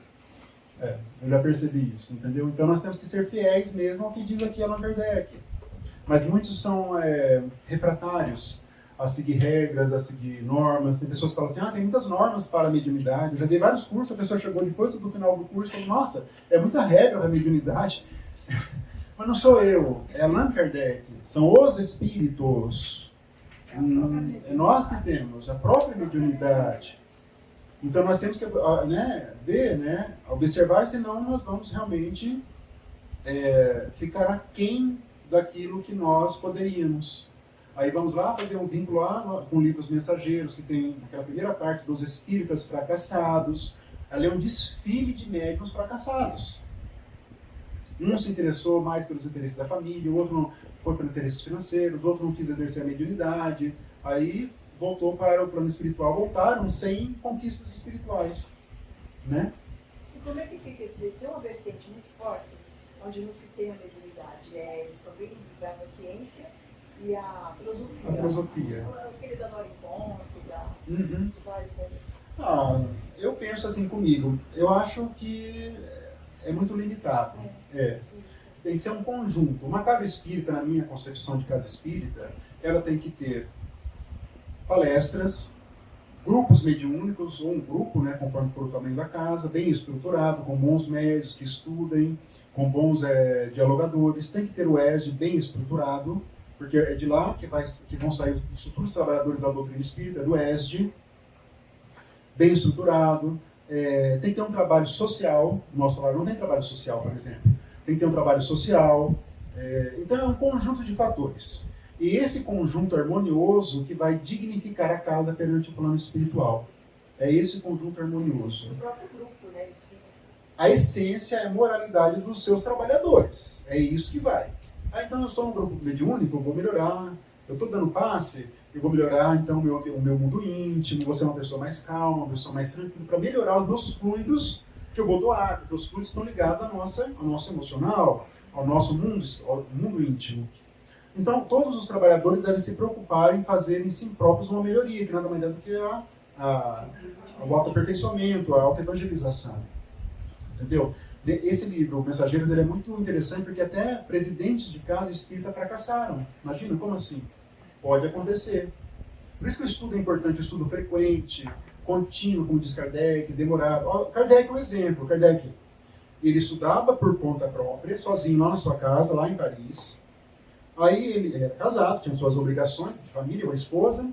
Eu já percebi isso, entendeu? Então nós temos que ser fiéis mesmo ao que diz aqui Allan Kardec. Mas muitos são refratários a seguir regras, a seguir normas. Tem pessoas que falam assim, tem muitas normas para a mediunidade. Eu já dei vários cursos, a pessoa chegou depois do final do curso e falou, nossa, é muita regra para a mediunidade. Mas não sou eu, é Allan Kardec. São os espíritos. É nós que temos a própria mediunidade. Então nós temos que ver, observar, senão nós vamos realmente ficar aquém daquilo que nós poderíamos. Aí vamos lá fazer um vínculo lá com livros mensageiros, que tem aquela primeira parte dos espíritas fracassados. Ali é um desfile de médiuns fracassados. Um se interessou mais pelos interesses da família, o outro não foi pelos interesses financeiros, o outro não quis exercer a mediunidade. Aí voltou para o plano espiritual, voltaram sem conquistas espirituais. Né? E como é que fica esse? Tem uma vertente muito forte, onde não se tem a mediunidade. Eles estão bem ligados à ciência e à filosofia. A filosofia. Aquele da Nora Ponte, Uhum. de vários... Eu penso assim comigo. Eu acho que é muito limitado. Tem que ser um conjunto. Uma casa espírita, na minha concepção de casa espírita, ela tem que ter palestras, grupos mediúnicos, ou um grupo, conforme for o tamanho da casa, bem estruturado, com bons médios que estudem, com bons dialogadores. Tem que ter o ESD bem estruturado, porque é de lá que vão sair os futuros trabalhadores da doutrina espírita, do ESD, bem estruturado. Tem que ter um trabalho social. O nosso lar não tem trabalho social, por exemplo. Tem que ter um trabalho social. Então é um conjunto de fatores. E esse conjunto harmonioso que vai dignificar a casa perante o plano espiritual. É esse conjunto harmonioso. O próprio grupo, né? A essência é a moralidade dos seus trabalhadores. É isso que vai. Então eu sou um grupo mediúnico, eu vou melhorar. Eu estou dando passe, eu vou melhorar então o meu mundo íntimo, vou ser uma pessoa mais calma, uma pessoa mais tranquila, para melhorar os meus fluidos que eu vou doar, porque os fluidos estão ligados ao nosso emocional, ao nosso mundo íntimo. Então, todos os trabalhadores devem se preocupar em fazer em si próprios uma melhoria, que nada mais é do que o autoaperfeiçoamento, a autoevangelização. Entendeu? Esse livro, Mensageiros, ele é muito interessante porque até presidentes de casa espírita fracassaram. Imagina, como assim? Pode acontecer. Por isso que o estudo é importante, o estudo frequente, contínuo, como diz Kardec, demorado. Kardec é um exemplo. Kardec, ele estudava por conta própria, sozinho lá na sua casa, lá em Paris. Aí ele era casado, tinha suas obrigações de família, uma esposa.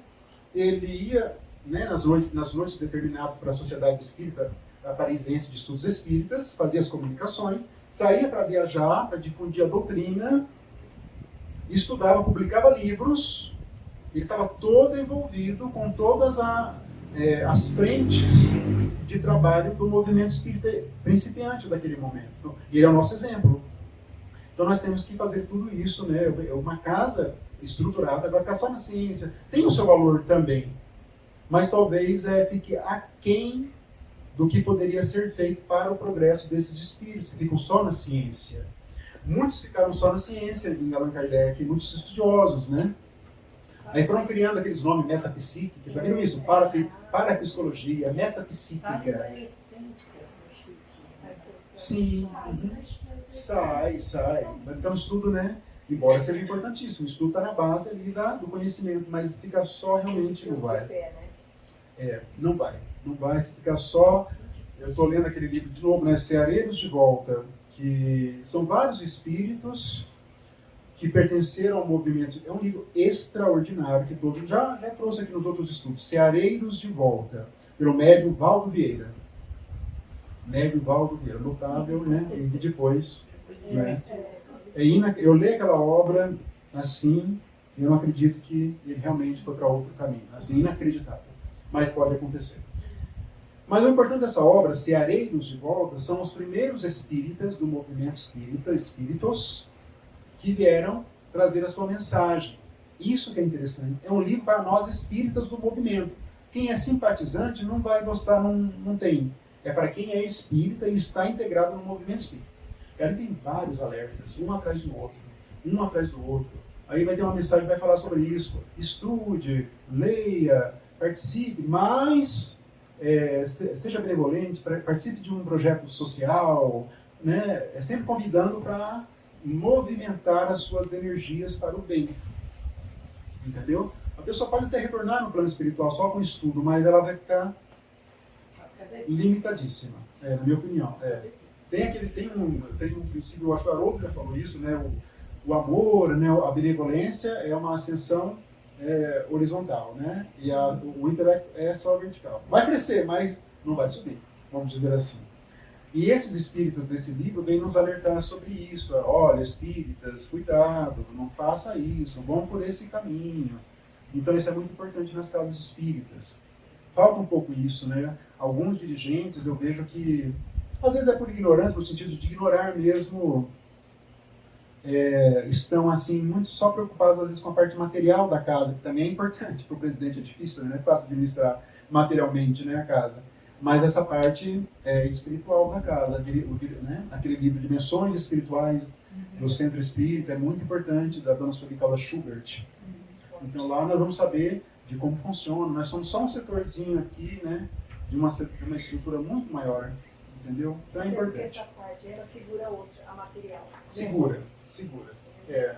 Ele ia nas noites determinadas para a Sociedade Espírita Parisiense de Estudos Espíritas, fazia as comunicações, saía para viajar, para difundir a doutrina, estudava, publicava livros. Ele estava todo envolvido com todas as frentes de trabalho do movimento espírita principiante daquele momento. E ele é o nosso exemplo. Então nós temos que fazer tudo isso, uma casa estruturada, agora ficar só na ciência, tem o seu valor também, mas talvez fique aquém do que poderia ser feito para o progresso desses espíritos, que ficam só na ciência. Muitos ficaram só na ciência em Allan Kardec, muitos estudiosos, né? Aí foram criando aqueles nomes metapsíquica, já viram isso? Parapsicologia, metapsíquica. Sim, sai. Vai ficar um estudo, né? Embora seja importantíssimo, o estudo está na base ali do conhecimento, mas ficar só realmente não vai. Não vai, se ficar só. Eu estou lendo aquele livro de novo, né? Ceareiros de Volta, que são vários espíritos que pertenceram ao movimento. É um livro extraordinário que todo já trouxe aqui nos outros estudos. Ceareiros de Volta, pelo médium Valdo Vieira. Notável, né? E depois, né? Eu leio aquela obra assim, e eu não acredito que ele realmente foi para outro caminho. Assim, inacreditável. Mas pode acontecer. Mas o importante dessa obra, Ceareiros de Volta, são os primeiros espíritas do movimento espírita, espíritos, que vieram trazer a sua mensagem. Isso que é interessante. É um livro para nós espíritas do movimento. Quem é simpatizante não vai gostar, não tem. É para quem é espírita e está integrado no movimento espírita. E ali tem vários alertas, um atrás do outro. Aí vai ter uma mensagem que vai falar sobre isso. Estude, leia, participe, mas seja benevolente, participe de um projeto social, né? É sempre convidando para movimentar as suas energias para o bem. Entendeu? A pessoa pode até retornar no plano espiritual só com estudo, mas ela vai ficar limitadíssima, na minha opinião. Tem um princípio, eu acho que o Haroldo já falou isso, né? O amor, né? A benevolência é uma ascensão horizontal, né? E o intelecto é só vertical. Vai crescer, mas não vai subir, vamos dizer assim. E esses espíritas desse livro vêm nos alertar sobre isso. Olha, espíritas, cuidado, não faça isso, vão por esse caminho. Então isso é muito importante nas casas espíritas. Falta um pouco isso, né? Alguns dirigentes eu vejo que, às vezes é por ignorância, no sentido de ignorar mesmo, estão assim muito só preocupados às vezes com a parte material da casa, que também é importante para o presidente, é difícil, né? É fácil administrar materialmente, né, a casa. Mas essa parte espiritual da casa, né? Aquele livro Dimensões Espirituais do Centro Espírita é muito importante, da dona Soricala Schubert. Então lá nós vamos saber de como funciona. Nós somos só um setorzinho aqui, né? De uma estrutura muito maior, entendeu? Então é importante. Porque essa parte, ela segura outra, a material. Segura.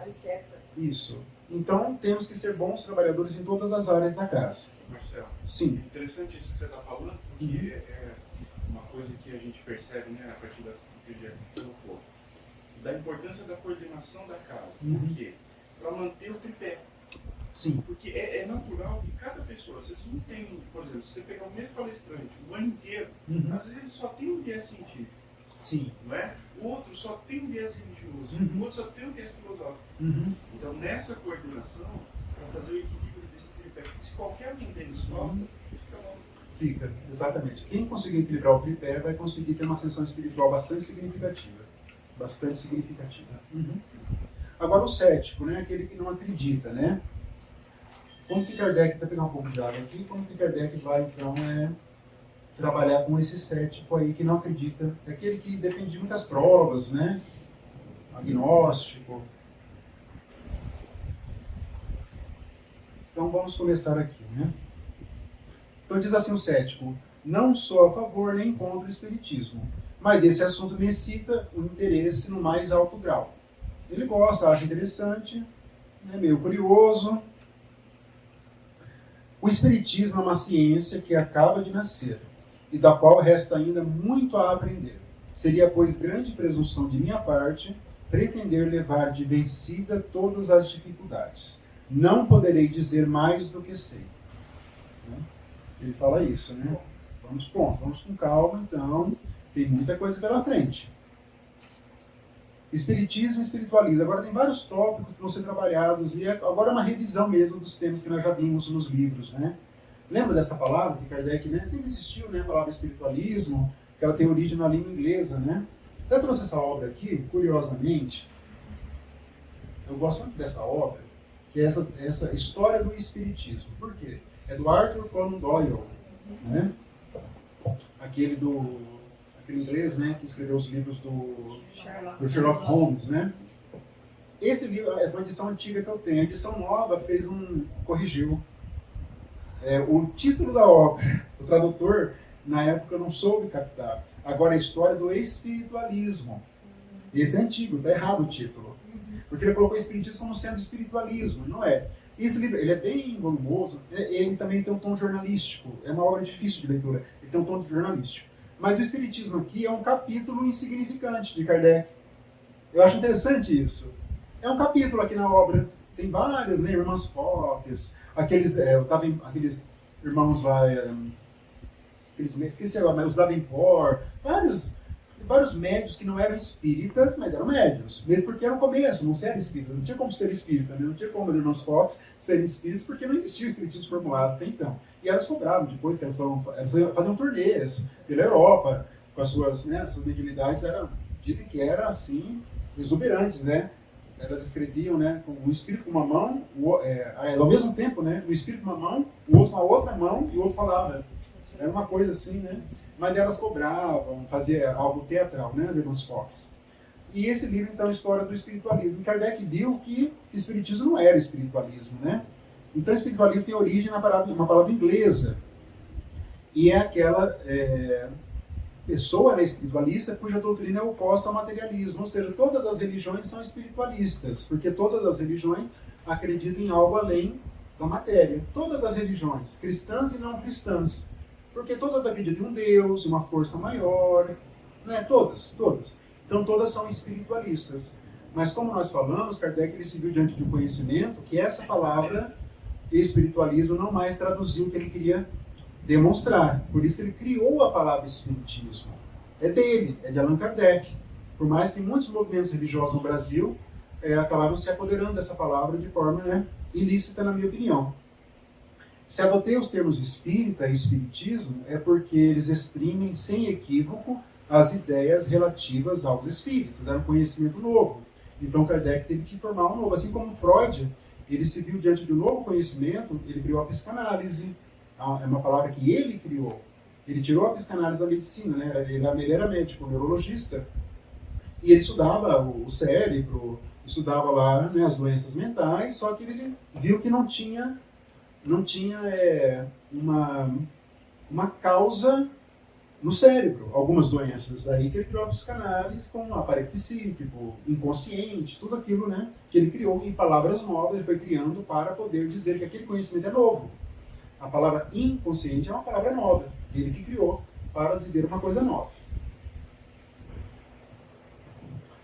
Alicerça. Isso. Então temos que ser bons trabalhadores em todas as áreas da casa. Marcelo, sim. Interessante isso que você está falando, porque é uma coisa que a gente percebe, né, a partir do que o Diego colocou, da importância da coordenação da casa. Por quê? Para manter o tripé. Sim. Porque é natural que cada pessoa, às vezes não tem, por exemplo, se você pegar o mesmo palestrante o ano inteiro, às vezes ele só tem um viés científico. Sim. Não é? O outro só tem um viés religioso, o outro só tem um viés filosófico. Então, nessa coordenação, para fazer o equilíbrio desse tripé, porque se qualquer um deles falta, fica mal. Fica, exatamente. Quem conseguir equilibrar o tripé vai conseguir ter uma ascensão espiritual bastante significativa. Agora o cético, né? Aquele que não acredita, né? Como que Kardec, vai pegar um pouco de água aqui, como que Kardec vai, então, trabalhar com esse cético aí que não acredita, é aquele que depende de muitas provas, né? Agnóstico. Então vamos começar aqui, né? Então diz assim o cético: não sou a favor nem contra o espiritismo, mas desse assunto me excita o interesse no mais alto grau. Ele gosta, acha interessante, é meio curioso. O espiritismo é uma ciência que acaba de nascer e da qual resta ainda muito a aprender. Seria, pois, grande presunção de minha parte pretender levar de vencida todas as dificuldades. Não poderei dizer mais do que sei. Ele fala isso, né? Vamos com calma, então, tem muita coisa pela frente. Espiritismo e espiritualismo. Agora tem vários tópicos que vão ser trabalhados, e agora é uma revisão mesmo dos temas que nós já vimos nos livros, né? Lembra dessa palavra que Kardec, né, sempre existiu, né, a palavra espiritualismo, que ela tem origem na língua inglesa, né? Eu trouxe essa obra aqui, curiosamente, eu gosto muito dessa obra, que é essa História do Espiritismo. Por quê? É do Arthur Conan Doyle, né? aquele inglês, né, que escreveu os livros do Sherlock Holmes, né? Esse livro, essa é uma edição antiga que eu tenho. A edição nova corrigiu. O título da obra, o tradutor, na época, não soube captar. Agora, a história do espiritualismo. Esse é antigo, está errado o título. Porque ele colocou o espiritismo como sendo espiritualismo, não é. Esse livro, ele é bem volumoso, ele também tem um tom jornalístico. É uma obra difícil de leitura, ele tem um tom jornalístico. Mas o espiritismo aqui é um capítulo insignificante de Kardec. Eu acho interessante isso. É um capítulo aqui na obra. Tem vários, né? Irmãos Fox, aqueles irmãos lá, esqueci agora, mas os Davenport, vários médios que não eram espíritas, mas eram médios. Mesmo porque era o começo, não se era espírita. Não tinha como ser espírita, né? Não tinha como os irmãos Fox serem espíritas, porque não existia o espiritismo formulado até então. E elas cobravam depois que elas faziam turnês pela Europa, com as suas mediunidades, dizem que eram assim, exuberantes, né? Elas escreviam, né, com o espírito com uma mão, ao mesmo tempo, né, o espírito com uma mão, o outro com a outra mão e o outro falava. Era uma coisa assim, né? Mas elas cobravam, fazia algo teatral, né, as irmãs Fox. E esse livro, então, é a história do espiritualismo. Kardec viu que espiritismo não era espiritualismo, né? Então, espiritualismo tem origem na uma palavra inglesa. E é aquela pessoa espiritualista cuja doutrina é oposta ao materialismo. Ou seja, todas as religiões são espiritualistas, porque todas as religiões acreditam em algo além da matéria. Todas as religiões, cristãs e não cristãs. Porque todas acreditam em um Deus, uma força maior, né? Todas. Então todas são espiritualistas. Mas como nós falamos, Kardec ele se viu diante de um conhecimento que essa palavra espiritualismo não mais traduziu o que ele queria demonstrar. Por isso que ele criou a palavra espiritismo. É dele, é de Allan Kardec. Por mais que muitos movimentos religiosos no Brasil acabaram se apoderando dessa palavra de forma ilícita, na minha opinião. Se adotei os termos espírita e espiritismo, é porque eles exprimem sem equívoco as ideias relativas aos espíritos. Era um conhecimento novo. Então Kardec teve que formar um novo. Assim como Freud, ele se viu diante de um novo conhecimento, ele criou a psicanálise. É uma palavra que ele criou. Ele tirou a psicanálise da medicina, né? Ele era médico, neurologista, e ele estudava o cérebro, estudava lá, né, as doenças mentais, só que ele viu que não tinha uma causa no cérebro, algumas doenças. Aí que ele criou a psicanálise com aparelho psíquico, inconsciente, tudo aquilo, né, que ele criou em palavras novas, ele foi criando para poder dizer que aquele conhecimento é novo. A palavra inconsciente é uma palavra nova, ele que criou para dizer uma coisa nova.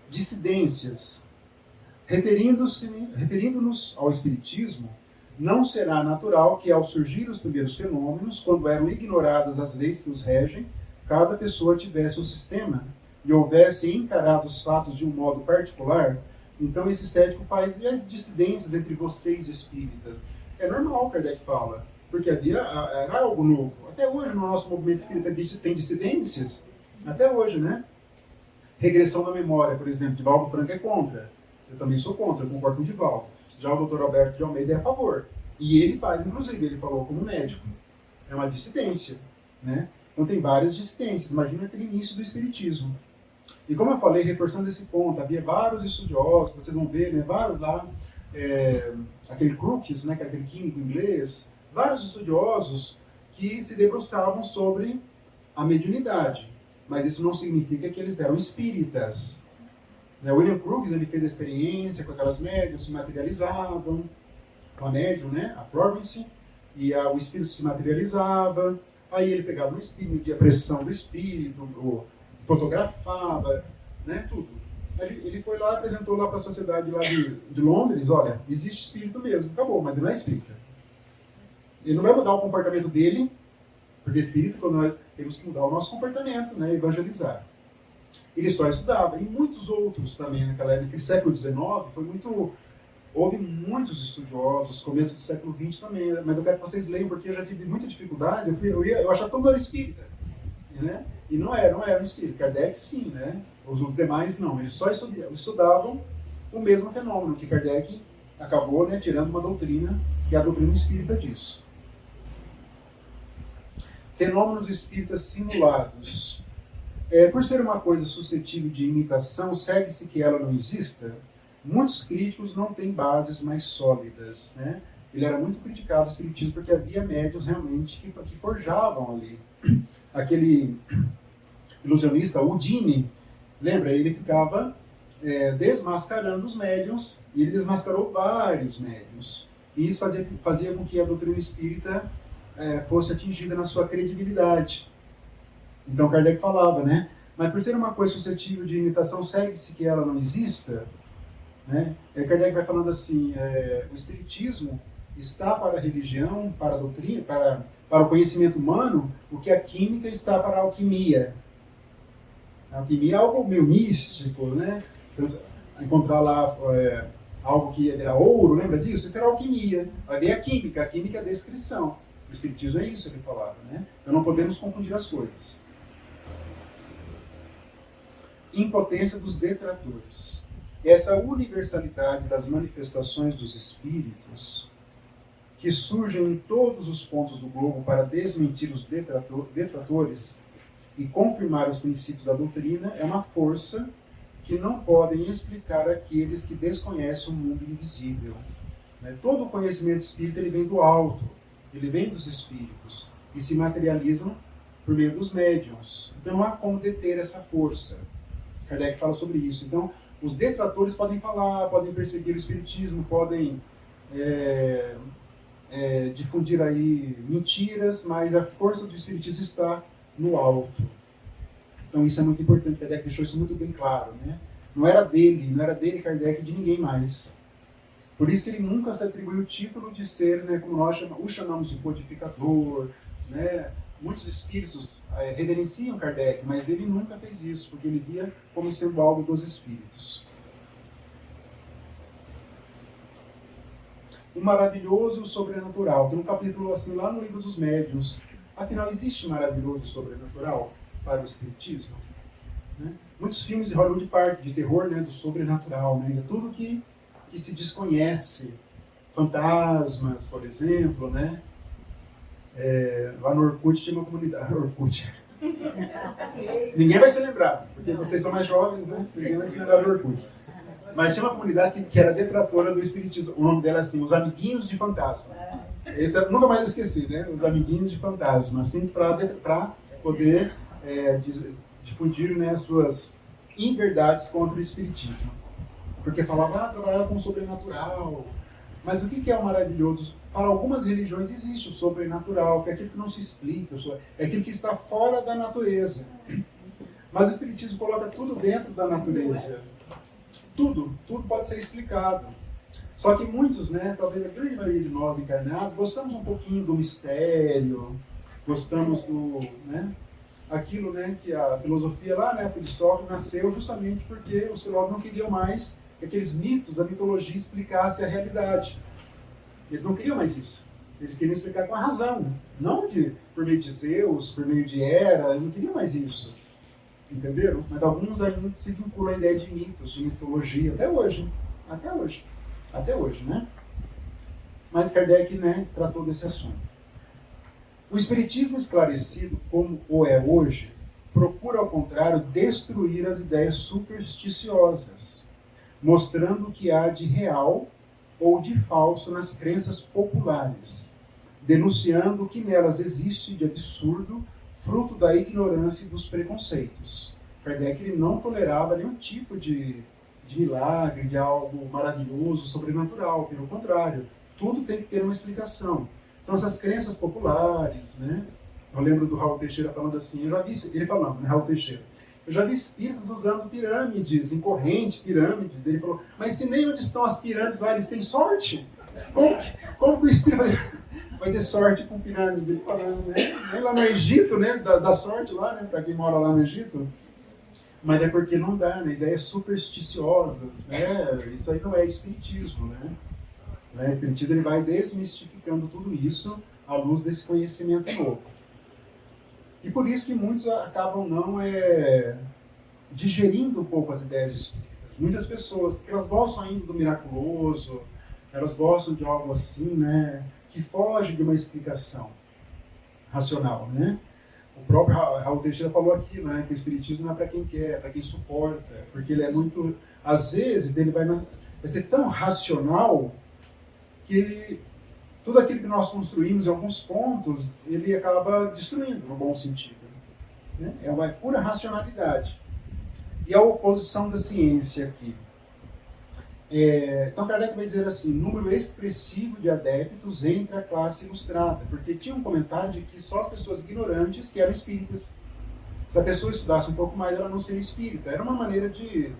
Dissidências. Referindo-nos ao Espiritismo, não será natural que, ao surgir os primeiros fenômenos, quando eram ignoradas as leis que os regem, cada pessoa tivesse um sistema e houvesse encarado os fatos de um modo particular. Então esse cético faz as dissidências entre vocês espíritas. É normal, Kardec fala, porque era algo novo. Até hoje no nosso movimento espírita tem dissidências, até hoje, né? Regressão da memória, por exemplo, Divaldo Franco é contra. Eu também sou contra, eu concordo com o Divaldo. Já o Dr. Alberto de Almeida é a favor. E ele faz, inclusive, ele falou como médico. É uma dissidência, né? Então tem várias dissidências. Imagina aquele início do Espiritismo. E como eu falei, reforçando esse ponto, havia vários estudiosos, vocês vão ver, né? Vários lá, aquele Crookes, né? Aquele químico inglês, vários estudiosos que se debruçavam sobre a mediunidade. Mas isso não significa que eles eram espíritas. William Crookes, ele fez a experiência com aquelas médiuns, se materializavam, com a médium, né, a Florence, e o espírito se materializava, aí ele pegava o espírito, media a pressão do espírito, fotografava, né, tudo. Ele foi lá, apresentou lá para a sociedade lá de Londres, olha, existe espírito mesmo, acabou, mas ele não é espírita. Ele não vai mudar o comportamento dele, porque espírito, quando nós temos que mudar o nosso comportamento, né, evangelizar. Ele só estudava, e muitos outros também naquela época, naquele século XIX, houve muitos estudiosos, começo do século XX também, mas eu quero que vocês leiam, porque eu já tive muita dificuldade, eu achava todo mundo era espírita, né? E não era um espírita. Kardec sim, né? Os demais não, eles só estudavam o mesmo fenômeno, que Kardec acabou, né, tirando uma doutrina, que é a doutrina espírita disso. fenômenos espíritas simulados. Por ser uma coisa suscetível de imitação, segue-se que ela não exista? Muitos críticos não têm bases mais sólidas, né? Ele era muito criticado, o espiritismo, porque havia médiuns realmente que forjavam ali. Aquele ilusionista, Houdini, lembra? Ele ficava desmascarando os médiuns, e ele desmascarou vários médiuns. E isso fazia com que a doutrina espírita fosse atingida na sua credibilidade. Então Kardec falava, né? Mas por ser uma coisa suscetível de imitação, segue-se que ela não exista, né? Kardec vai falando assim, o espiritismo está para a religião, para a doutrina, para o conhecimento humano, o que a química está para a alquimia. A alquimia é algo meio místico, né? Encontrar lá algo que era ouro, lembra disso? Isso era alquimia. Vai ver a química é a descrição. O espiritismo é isso, ele falava, né? Então não podemos confundir as coisas. Impotência dos detratores. Essa universalidade das manifestações dos espíritos, que surgem em todos os pontos do globo para desmentir os detratores e confirmar os princípios da doutrina, é uma força que não podem explicar aqueles que desconhecem o mundo invisível. Todo o conhecimento espírita ele vem do alto, ele vem dos espíritos, e se materializam por meio dos médiuns. Então não há como deter essa força. Kardec fala sobre isso. Então, os detratores podem falar, podem perseguir o espiritismo, podem difundir aí mentiras, mas a força do espiritismo está no alto. Então isso é muito importante, Kardec deixou isso muito bem claro, né? Não era dele Kardec, de ninguém mais. Por isso que ele nunca se atribuiu o título de ser, né, como nós o chamamos de codificador, né? Muitos espíritos reverenciam Kardec, mas ele nunca fez isso, porque ele via como sendo algo dos espíritos. O maravilhoso e o sobrenatural. Tem um capítulo assim lá no Livro dos Médiuns. Afinal, existe maravilhoso e sobrenatural para o espiritismo? Né? Muitos filmes de Hollywood partem de terror, né, do sobrenatural, né? Tudo que se desconhece. Fantasmas, por exemplo, né? Lá no Orkut tinha uma comunidade. Orkut. Ninguém vai se lembrar, porque vocês são mais jovens, né? Ninguém vai se lembrar do Orkut. Mas tinha uma comunidade que era detratora do espiritismo. O nome dela é assim, os Amiguinhos de Fantasma. Esse nunca mais esqueci, né? Os Amiguinhos de Fantasma. Assim, para poder difundir, né, as suas inverdades contra o espiritismo. Porque falava, trabalhava com o sobrenatural. Mas o que é o maravilhoso? Para algumas religiões existe o sobrenatural, que é aquilo que não se explica, é aquilo que está fora da natureza. Mas o espiritismo coloca tudo dentro da natureza. Tudo pode ser explicado. Só que muitos, né, talvez a grande maioria de nós encarnados, gostamos um pouquinho do mistério, gostamos do, né, aquilo, né, que a filosofia lá na época de Sócrates nasceu justamente porque os filósofos não queriam mais que aqueles mitos, a mitologia explicasse a realidade. Eles não queriam mais isso. Eles queriam explicar com a razão, não por meio de Zeus, por meio de Hera, eles não queriam mais isso. Entenderam? Mas alguns ainda se vinculam à ideia de mitos, de mitologia, até hoje, né? Mas Kardec, né, tratou desse assunto. O espiritismo esclarecido, como o é hoje, procura, ao contrário, destruir as ideias supersticiosas, mostrando o que há de real ou de falso nas crenças populares, denunciando o que nelas existe de absurdo, fruto da ignorância e dos preconceitos. Kardec ele não tolerava nenhum tipo de milagre, de algo maravilhoso, sobrenatural. Pelo contrário, tudo tem que ter uma explicação. Então essas crenças populares, né? Eu lembro do Raul Teixeira falando assim, eu já vi ele falando, né, Raul Teixeira, eu já vi espíritas usando pirâmides, em corrente, pirâmides. Ele falou, mas se nem onde estão as pirâmides lá, eles têm sorte? Como que o espírito vai ter sorte com pirâmide? Ele falando, né? Nem lá no Egito, né? Dá sorte lá, né? Para quem mora lá no Egito. Mas é porque não dá, né? Ideias supersticiosas, né? Isso aí não é espiritismo, né? O espiritismo ele vai desmistificando tudo isso à luz desse conhecimento novo. E por isso que muitos acabam não digerindo um pouco as ideias espíritas. Muitas pessoas, porque elas gostam ainda do miraculoso, elas gostam de algo assim, né, que foge de uma explicação. racional, né? O próprio Raul Teixeira falou aqui, né, que o espiritismo não é para quem quer, é para quem suporta, porque ele é muito, às vezes ele vai ser tão racional que tudo aquilo que nós construímos em alguns pontos ele acaba destruindo, no bom sentido, né? É uma pura racionalidade. E a oposição da ciência aqui. Então Kardec vai dizer assim, número expressivo de adeptos entre a classe ilustrada, porque tinha um comentário de que só as pessoas ignorantes que eram espíritas. Se a pessoa estudasse um pouco mais, ela não seria espírita. Era uma maneira de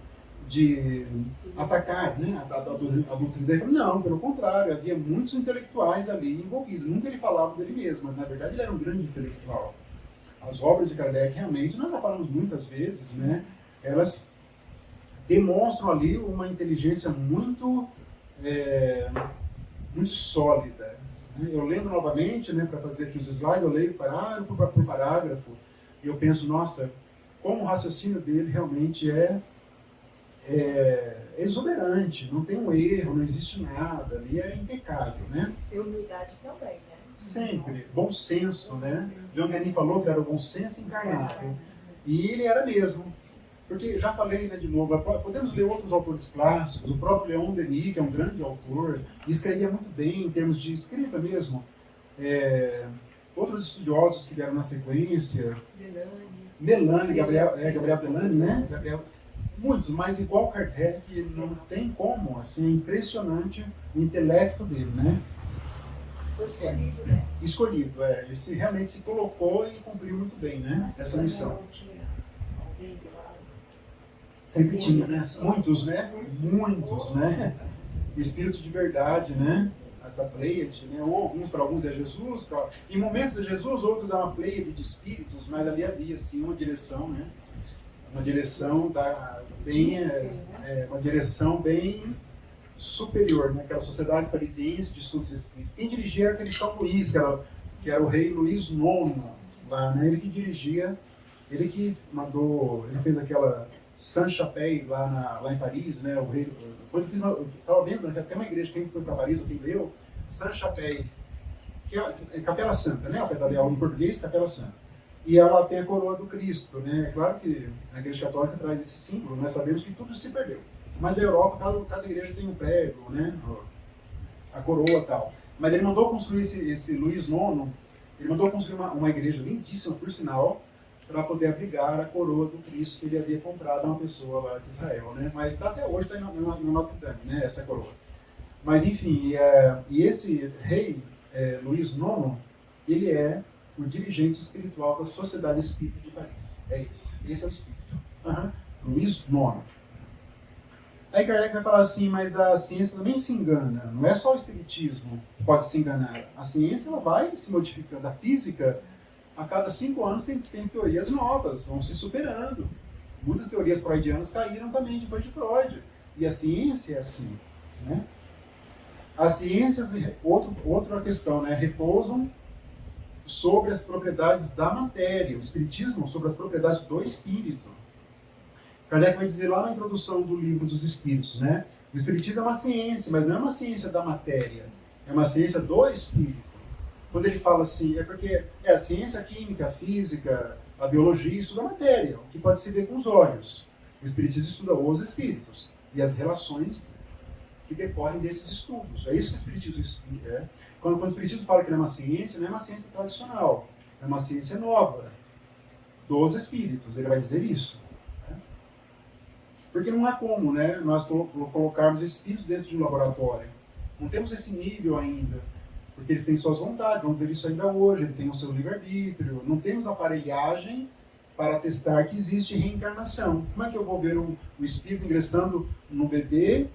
atacar, né, a doutrina dele. Não, pelo contrário, havia muitos intelectuais ali envolvidos. Nunca ele falava dele mesmo, mas na verdade ele era um grande intelectual. As obras de Kardec realmente, nós já falamos muitas vezes, né, elas demonstram ali uma inteligência muito sólida. Eu lendo novamente, né, para fazer aqui os slides, eu leio parágrafo por parágrafo, e eu penso, nossa, como o raciocínio dele realmente é exuberante, não tem um erro, não existe nada, ali é impecável, né? E humildade também, né? Sempre, bom senso, né? Leon Denis falou que era o bom senso encarnado, e ele era mesmo. Porque, já falei, né, de novo, podemos ler outros autores clássicos, o próprio Leon Denis, que é um grande autor, e escrevia muito bem em termos de escrita mesmo. Outros estudiosos que vieram na sequência, Melani, Gabriel Delany, né? Muitos, mas igual Kardec, não tem como, assim, é impressionante o intelecto dele, né? Foi escolhido, né? Escolhido, ele realmente se colocou e cumpriu muito bem, né? Essa missão. Sempre tinha, né? Muitos, né? O espírito de verdade, né? Essa pleiade, né? Ou para alguns é Jesus, em momentos é Jesus, outros é uma pleiade de espíritos, mas ali havia, sim, uma direção, né? Uma direção uma direção bem superior, né? Aquela Sociedade Parisiense de Estudos Espíritas. Quem dirigia era aquele São Luís, que era o rei Luís IX, lá, né? Ele que dirigia, ele que mandou, ele fez aquela Saint-Chapelle lá em Paris, né? O rei, depois eu estava vendo, né, até uma igreja, quem foi para Paris, ou quem leu, Saint-Chapelle, que é Capela Santa, né? Em português, Capela Santa. E ela tem a coroa do Cristo, né? É claro que a Igreja Católica traz esse símbolo, nós sabemos que tudo se perdeu. Mas na Europa, cada igreja tem um prego, né? A coroa e tal. Mas ele mandou construir esse Luís IX, ele mandou construir uma igreja lindíssima, por sinal, para poder abrigar a coroa do Cristo que ele havia comprado a uma pessoa lá de Israel, né? Mas até hoje está em Notre Dame, né? Essa coroa. Mas enfim, e esse rei, Luís IX, ele é o dirigente espiritual da Sociedade Espírita de Paris. Esse é o espírito. Luís IX. Aí Kardec vai falar assim, mas a ciência também se engana. Não é só o espiritismo que pode se enganar. A ciência ela vai se modificando. A física, a cada 5 anos tem teorias novas, vão se superando. Muitas teorias freudianas caíram também depois de Freud. E a ciência é assim, né? As ciências, outra questão, né? Repousam sobre as propriedades da matéria. O espiritismo sobre as propriedades do espírito. Kardec vai dizer lá na introdução do livro dos Espíritos, né? O espiritismo é uma ciência, mas não é uma ciência da matéria. É uma ciência do espírito. Quando ele fala assim, é porque a ciência, a química, a física, a biologia estuda a matéria, o que pode se ver com os olhos. O espiritismo estuda os espíritos e as relações que decorrem desses estudos. É isso que o espiritismo estuda. Quando o espiritismo fala que ele é uma ciência, não é uma ciência tradicional, é uma ciência nova dos espíritos. Ele vai dizer isso. Né? Porque não há como, né, nós colocarmos espíritos dentro de um laboratório. Não temos esse nível ainda. Porque eles têm suas vontades, vamos ver isso ainda hoje, ele tem o seu livre-arbítrio. Não temos aparelhagem para testar que existe reencarnação. Como é que eu vou ver o espírito ingressando no bebê,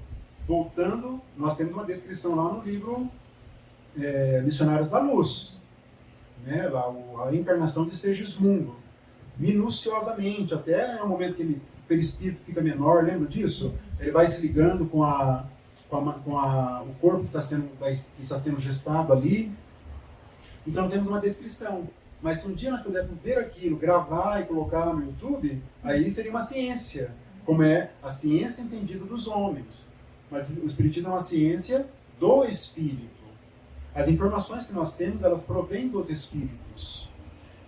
voltando? Nós temos uma descrição lá no livro Missionários da Luz, né? Lá, a reencarnação de Segismundo, minuciosamente, até o momento que o perispírito fica menor, lembra disso? Ele vai se ligando com o corpo que está sendo gestado ali. Então temos uma descrição. Mas se um dia nós pudéssemos ver aquilo, gravar e colocar no YouTube, aí seria uma ciência, como é a ciência entendida dos homens. Mas o espiritismo é uma ciência do espírito. As informações que nós temos, elas provêm dos espíritos.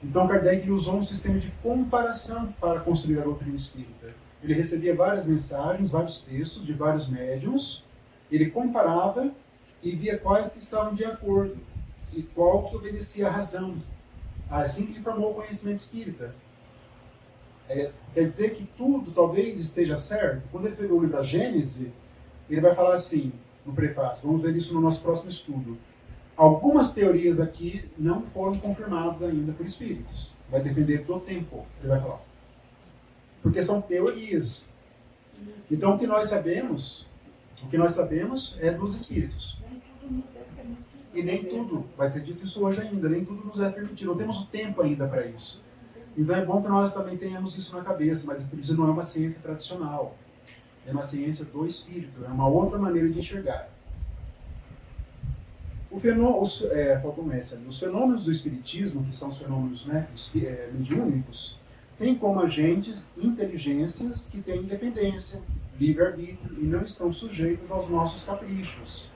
Então Kardec usou um sistema de comparação para construir a doutrina espírita. Ele recebia várias mensagens, vários textos de vários médiuns, ele comparava e via quais que estavam de acordo e qual que obedecia à razão. Assim que ele formou o conhecimento espírita. Quer dizer que tudo talvez esteja certo? Quando ele escreveu o livro da Gênese, ele vai falar assim, no prefácio, vamos ver isso no nosso próximo estudo. Algumas teorias aqui não foram confirmadas ainda por espíritos. Vai depender do tempo, ele vai falar. Porque são teorias. Então o que nós sabemos é dos espíritos. E nem tudo, vai ser dito isso hoje ainda, nem tudo nos é permitido. Não temos o tempo ainda para isso. Então é bom que nós também tenhamos isso na cabeça, mas o espiritismo não é uma ciência tradicional. É uma ciência do espírito, é uma outra maneira de enxergar. Os fenômenos do espiritismo, que são os fenômenos, né, mediúnicos, têm como agentes inteligências que têm independência, livre-arbítrio e não estão sujeitas aos nossos caprichos.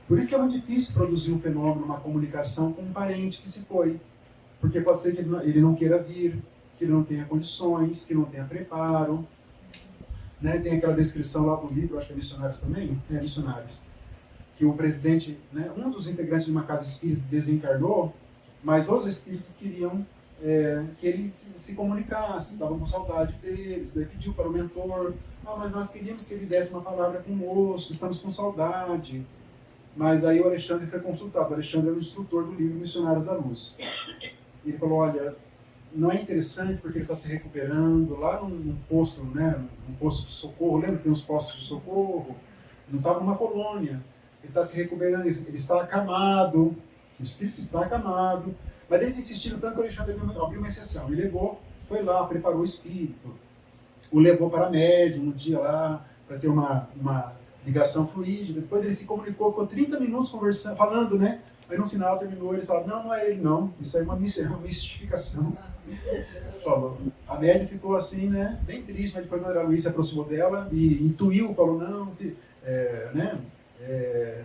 Por isso que é muito difícil produzir um fenômeno, uma comunicação com um parente que se foi. Porque pode ser que ele não queira vir, que ele não tenha condições, que não tenha preparo. Né? Tem aquela descrição lá do livro, acho que é Missionários também, Missionários, que o presidente, né, um dos integrantes de uma casa espírita desencarnou, mas os espíritos queriam que ele se comunicasse, estavam com saudade deles, daí pediu para o mentor, mas nós queríamos que ele desse uma palavra conosco, estamos com saudade. Mas aí o Alexandre foi consultado, o Alexandre é o instrutor do livro Missionários da Luz. E ele falou, olha, não é interessante porque ele está se recuperando lá num posto, né, num posto de socorro, lembra que tem uns postos de socorro? Não estava numa colônia. Ele está se recuperando, ele está acamado, o espírito está acamado. Mas eles insistiram tanto que o Alexandre abriu uma exceção. Ele levou, foi lá, preparou o espírito, o levou para a médium um dia lá, para ter uma ligação fluídica. Depois ele se comunicou, ficou 30 minutos conversando, falando, né? Aí no final terminou, eles falaram, não é ele não, isso aí é uma mistificação. Falou. A médium ficou assim, né? Bem triste, mas depois a Ana Luísa se aproximou dela e intuiu, falou, não, né?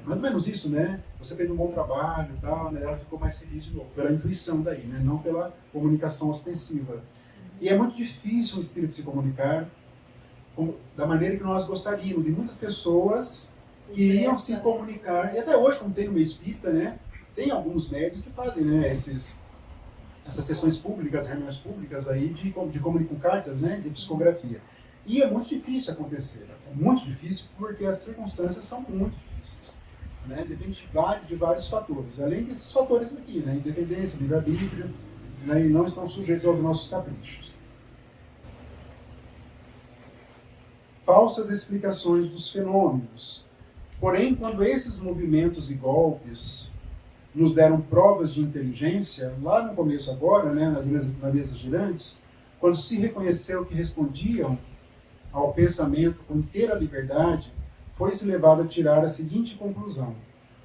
Mais ou menos isso, né? Você fez um bom trabalho e tal, né? Ela ficou mais feliz de novo, pela intuição daí, né? Não pela comunicação ostensiva. E é muito difícil um espírito se comunicar da maneira que nós gostaríamos. E muitas pessoas queriam se comunicar, e até hoje, como tem no meio espírita, né? Tem alguns médios que fazem, né? Essas sessões públicas, reuniões públicas aí de comunicar cartas, né? De psicografia. E é muito difícil acontecer. É muito difícil porque as circunstâncias são muito difíceis. Né? Depende de vários fatores. Além desses fatores aqui, né? Independência, livre-arbítrio, né? E não estão sujeitos aos nossos caprichos. Falsas explicações dos fenômenos. Porém, quando esses movimentos e golpes nos deram provas de inteligência, lá no começo agora, né? nas mesas girantes, quando se reconheceu que respondiam ao pensamento com inteira liberdade, foi-se levado a tirar a seguinte conclusão: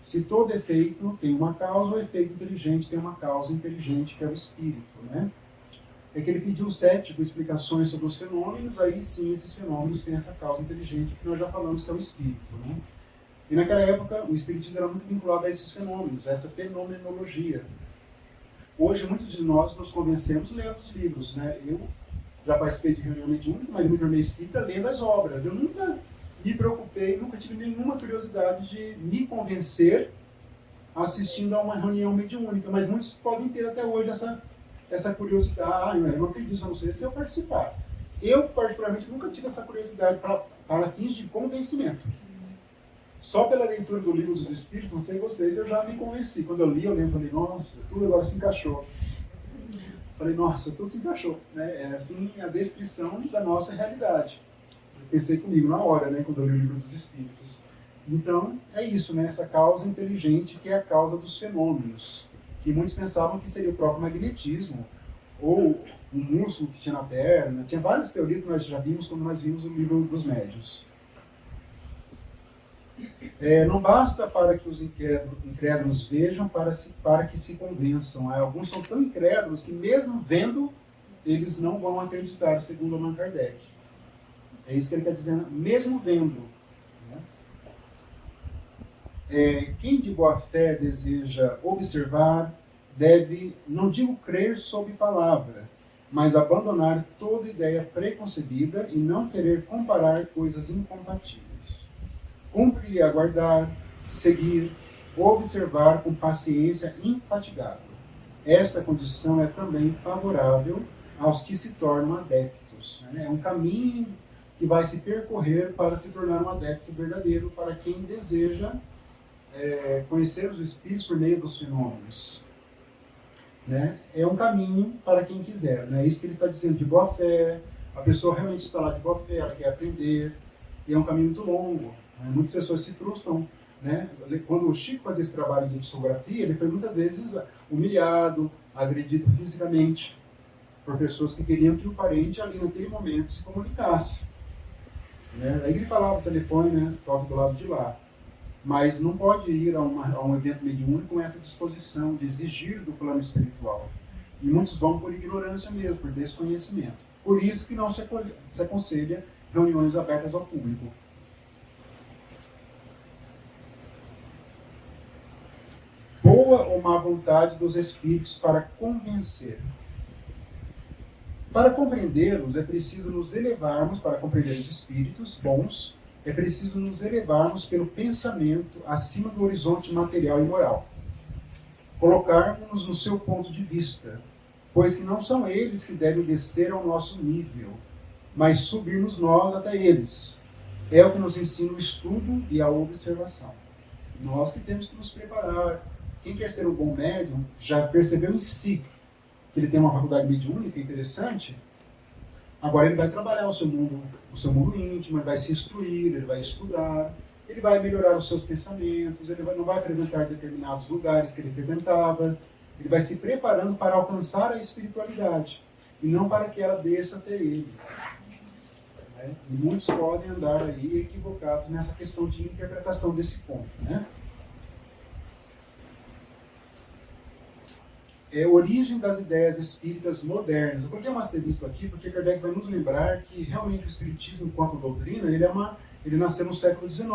se todo efeito tem uma causa, o efeito inteligente tem uma causa inteligente, que é o espírito. Né? É que ele pediu cético explicações sobre os fenômenos, aí sim esses fenômenos têm essa causa inteligente, que nós já falamos que é o espírito. Né? E naquela época o espiritismo era muito vinculado a esses fenômenos, a essa fenomenologia. Hoje muitos de nós nos convencemos lendo os livros. Né? Eu já participei de reunião mediúnica, mas eu me tornei espírita lendo as obras. Eu nunca me preocupei, nunca tive nenhuma curiosidade de me convencer assistindo a uma reunião mediúnica, mas muitos podem ter até hoje essa curiosidade. Eu não acredito, eu não sei se eu participar. Eu, particularmente, nunca tive essa curiosidade para fins de convencimento. Só pela leitura do Livro dos Espíritos, não sei vocês, eu já me convenci. Quando eu li, eu lembro, falei, nossa, tudo agora se encaixou. Falei, nossa, tudo se encaixou. Né? É assim a descrição da nossa realidade. Eu pensei comigo na hora, né, quando eu li o Livro dos Espíritos. Então, é isso, né, essa causa inteligente que é a causa dos fenômenos. Que muitos pensavam que seria o próprio magnetismo, ou um músculo que tinha na perna. Tinha várias teorias que nós já vimos quando nós vimos o Livro dos Médiuns. Não basta para que os incrédulos vejam para que se convençam. Alguns são tão incrédulos que mesmo vendo, eles não vão acreditar, segundo Allan Kardec. É isso que ele quer dizer, mesmo vendo. Né? Quem de boa fé deseja observar deve, não digo crer sob palavra, mas abandonar toda ideia preconcebida e não querer comparar coisas incompatíveis. Cumpre-lhe aguardar, seguir, observar com paciência infatigável. Esta condição é também favorável aos que se tornam adeptos. É um caminho que vai se percorrer para se tornar um adepto verdadeiro, para quem deseja conhecer os Espíritos por meio dos fenômenos. Né? É um caminho para quem quiser. Né? Isso que ele está dizendo, de boa fé. A pessoa realmente está lá de boa fé, ela quer aprender. E é um caminho muito longo. Né? Muitas pessoas se frustram. Né? Quando o Chico fazia esse trabalho de psicografia, ele foi muitas vezes humilhado, agredido fisicamente por pessoas que queriam que o parente ali naquele momento se comunicasse. Né? Aí ele falava no telefone, né? Toque do lado de lá. Mas não pode ir a um evento mediúnico com essa disposição de exigir do plano espiritual. E muitos vão por ignorância mesmo, por desconhecimento. Por isso que não se aconselha reuniões abertas ao público. Boa ou má vontade dos espíritos para convencer. Para compreendê-los, é preciso nos elevarmos, para compreender os espíritos bons, é preciso nos elevarmos pelo pensamento acima do horizonte material e moral. Colocarmos-nos no seu ponto de vista, pois que não são eles que devem descer ao nosso nível, mas subirmos nós até eles. É o que nos ensina o estudo e a observação. Nós que temos que nos preparar. Quem quer ser um bom médium já percebeu em si que ele tem uma faculdade mediúnica interessante. Agora ele vai trabalhar o seu mundo íntimo, ele vai se instruir, ele vai estudar, ele vai melhorar os seus pensamentos, ele não vai frequentar determinados lugares que ele frequentava, ele vai se preparando para alcançar a espiritualidade, e não para que ela desça até ele. Né? E muitos podem andar aí equivocados nessa questão de interpretação desse ponto. Né? Origem das ideias espíritas modernas. Eu coloquei um asterisco aqui porque Kardec vai nos lembrar que realmente o espiritismo, enquanto doutrina, ele nasceu no século XIX,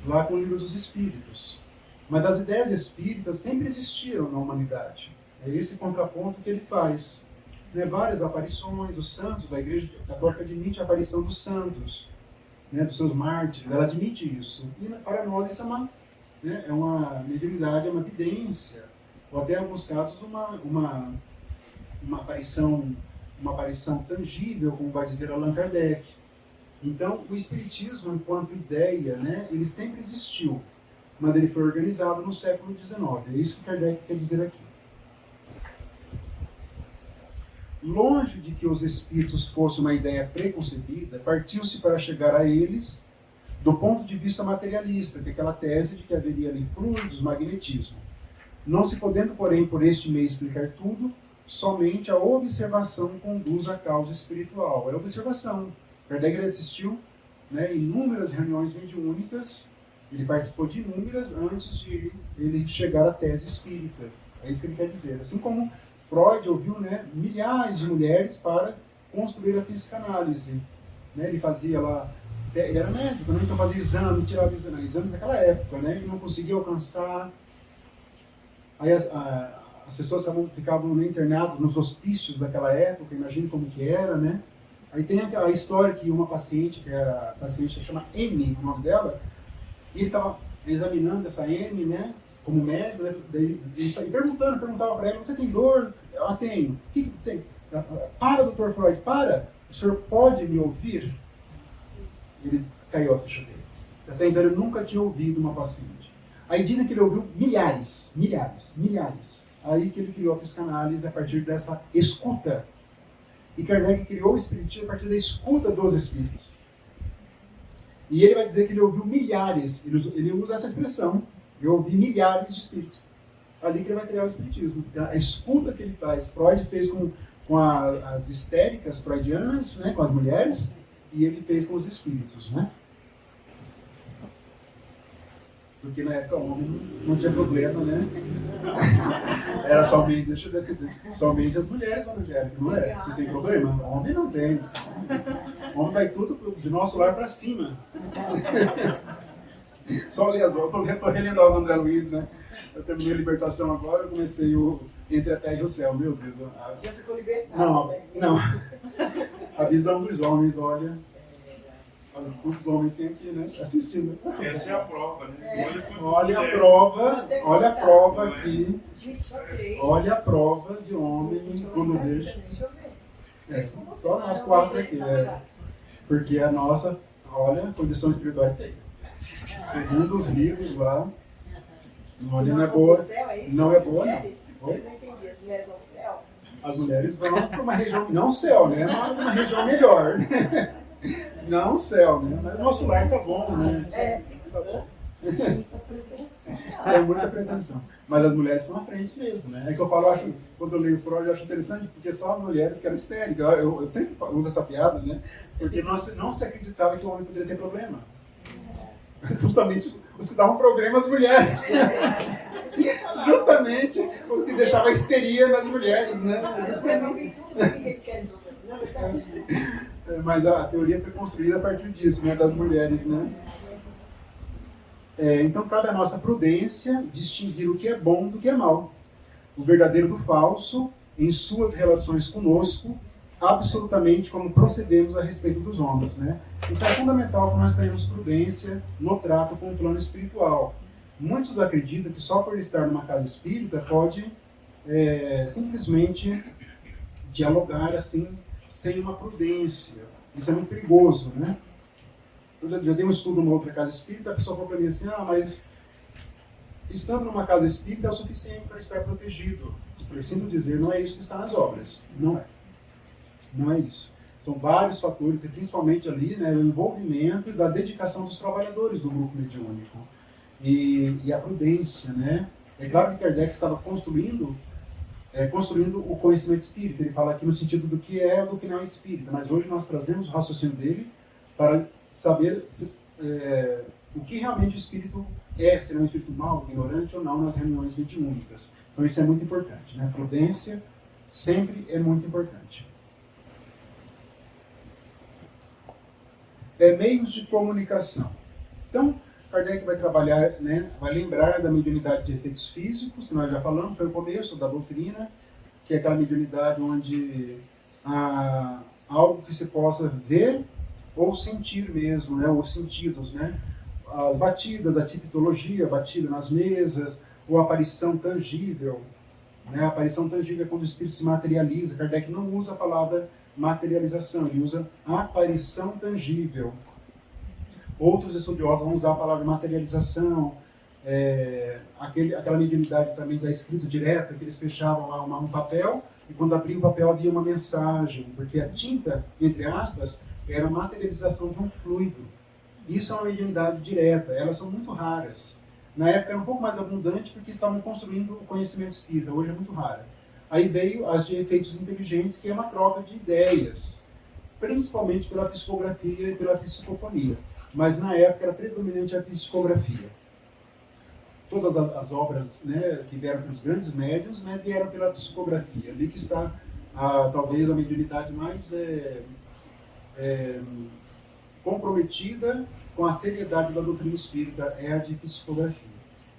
lá com o Livro dos Espíritos. Mas as ideias espíritas sempre existiram na humanidade. É esse contraponto que ele faz. Né? Várias aparições, os santos, a Igreja Católica admite a aparição dos santos, né? Dos seus mártires, ela admite isso. E para nós isso é uma mediunidade, é uma evidência, ou até em alguns casos uma aparição tangível, como vai dizer Allan Kardec. Então, o espiritismo, enquanto ideia, né, ele sempre existiu, mas ele foi organizado no século XIX. É isso que Kardec quer dizer aqui. Longe de que os espíritos fossem uma ideia preconcebida, partiu-se para chegar a eles do ponto de vista materialista, que é aquela tese de que haveria ali fluidos, magnetismo. Não se podendo, porém, por este meio explicar tudo, somente a observação conduz à causa espiritual. É a observação. Kardec assistiu, né, inúmeras reuniões mediúnicas, ele participou de inúmeras antes de ele chegar à tese espírita. É isso que ele quer dizer. Assim como Freud ouviu, né, milhares de mulheres para construir a psicanálise. Né, ele fazia lá, ele era médico, né, então fazia exame, tirava exames naquela época, né, ele não conseguia alcançar. Aí as pessoas ficavam internadas nos hospícios daquela época, imagine como que era, né? Aí tem a história que uma paciente, que a paciente chama M, o nome dela, e ele estava examinando essa M, né, como médico, né, daí ele perguntava para ela, você tem dor? Ela tem. O que tem? Para, doutor Freud, para! O senhor pode me ouvir? Ele caiu a ficha dele. Até então ele nunca tinha ouvido uma paciente. Aí dizem que ele ouviu milhares. Aí que ele criou a psicanálise a partir dessa escuta. E Kardec criou o espiritismo a partir da escuta dos espíritos. E ele vai dizer que ele ouviu milhares, ele usa essa expressão, eu ouvi milhares de espíritos. Ali que ele vai criar o espiritismo. A escuta que ele faz, Freud fez com as histéricas freudianas, né, com as mulheres, e ele fez com os espíritos, né? Porque na época o homem não tinha problema, né? Era somente as mulheres evangélicas, não é? Que tem problema. O homem não tem. O homem vai tudo de nosso lar para cima. Só ler as obras. Estou relendo a obra do André Luiz, né? Eu terminei a Libertação agora, eu comecei o Entre a Terra e o Céu. Meu Deus. Já ficou libertado. Não, né? não. A visão dos homens, olha. Quantos homens tem aqui, né? Assistindo. Essa é a prova, né? Olha a prova aqui. Gente, só 3. Olha a prova de homem quando vejo. Deixa eu ver. Só nós 4 aqui, porque a nossa, olha, condição espiritual é feia. Segundo os livros lá, olha, não é boa. Não é boa, não. Eu não entendi. As mulheres vão pro céu? As mulheres vão para uma região, não céu, né? Mas uma região melhor, né? Não céu, né? Mas o nosso lar tá bom, né? Tá bom. É muita pretensão. Mas as mulheres são à frente mesmo, né? É que eu falo, quando eu leio Freud, eu acho interessante, porque só as mulheres que eram estériles. Eu sempre uso essa piada, né? Porque não se acreditava que o homem poderia ter problema. Justamente os que davam problema às mulheres. Justamente os que deixavam a histeria nas mulheres, né? Eles resolvem tudo que eles querem resolver. Mas a teoria foi construída a partir disso, né? Das mulheres, né? Então cabe a nossa prudência distinguir o que é bom do que é mal, o verdadeiro do falso, em suas relações conosco, absolutamente como procedemos a respeito dos homens, né? Então é fundamental que nós tenhamos prudência no trato com o plano espiritual. Muitos acreditam que só por estar numa casa espírita pode simplesmente dialogar assim, sem uma prudência. Isso é muito perigoso, né? Eu já dei um estudo numa outra casa espírita, a pessoa falou para mim assim, mas estando numa casa espírita é o suficiente para estar protegido. Eu falei, sinto dizer, não é isso que está nas obras. Não é. Não é isso. São vários fatores, e principalmente ali, né, o envolvimento e da dedicação dos trabalhadores do grupo mediúnico. E a prudência, né? É claro que Kardec estava construindo o conhecimento espírita. Ele fala aqui no sentido do que é do que não é espírita, mas hoje nós trazemos o raciocínio dele para saber o que realmente o espírito é, se é um espírito mau, ignorante ou não, nas reuniões mediúnicas. Então isso é muito importante, né? A prudência sempre é muito importante. Meios de comunicação. Então, Kardec vai trabalhar, né, vai lembrar da mediunidade de efeitos físicos, que nós já falamos, foi o começo da doutrina, que é aquela mediunidade onde há algo que se possa ver ou sentir mesmo, né, os sentidos, né, as batidas, a tipologia, batida nas mesas, ou a aparição tangível, né, a aparição tangível é quando o espírito se materializa. Kardec não usa a palavra materialização, ele usa aparição tangível. Outros estudiosos vão usar a palavra materialização, aquela mediunidade também da escrita direta, que eles fechavam lá um papel, e quando abriam o papel havia uma mensagem, porque a tinta, entre aspas, era a materialização de um fluido. Isso é uma mediunidade direta, elas são muito raras. Na época era um pouco mais abundante porque estavam construindo o conhecimento espírita, hoje é muito rara. Aí veio as de efeitos inteligentes, que é uma troca de ideias, principalmente pela psicografia e pela psicofonia. Mas na época era predominante a psicografia. Todas as obras, né, que vieram pelos grandes médiuns, né, vieram pela psicografia. Ali que está talvez a mediunidade mais comprometida com a seriedade da doutrina espírita, é a de psicografia.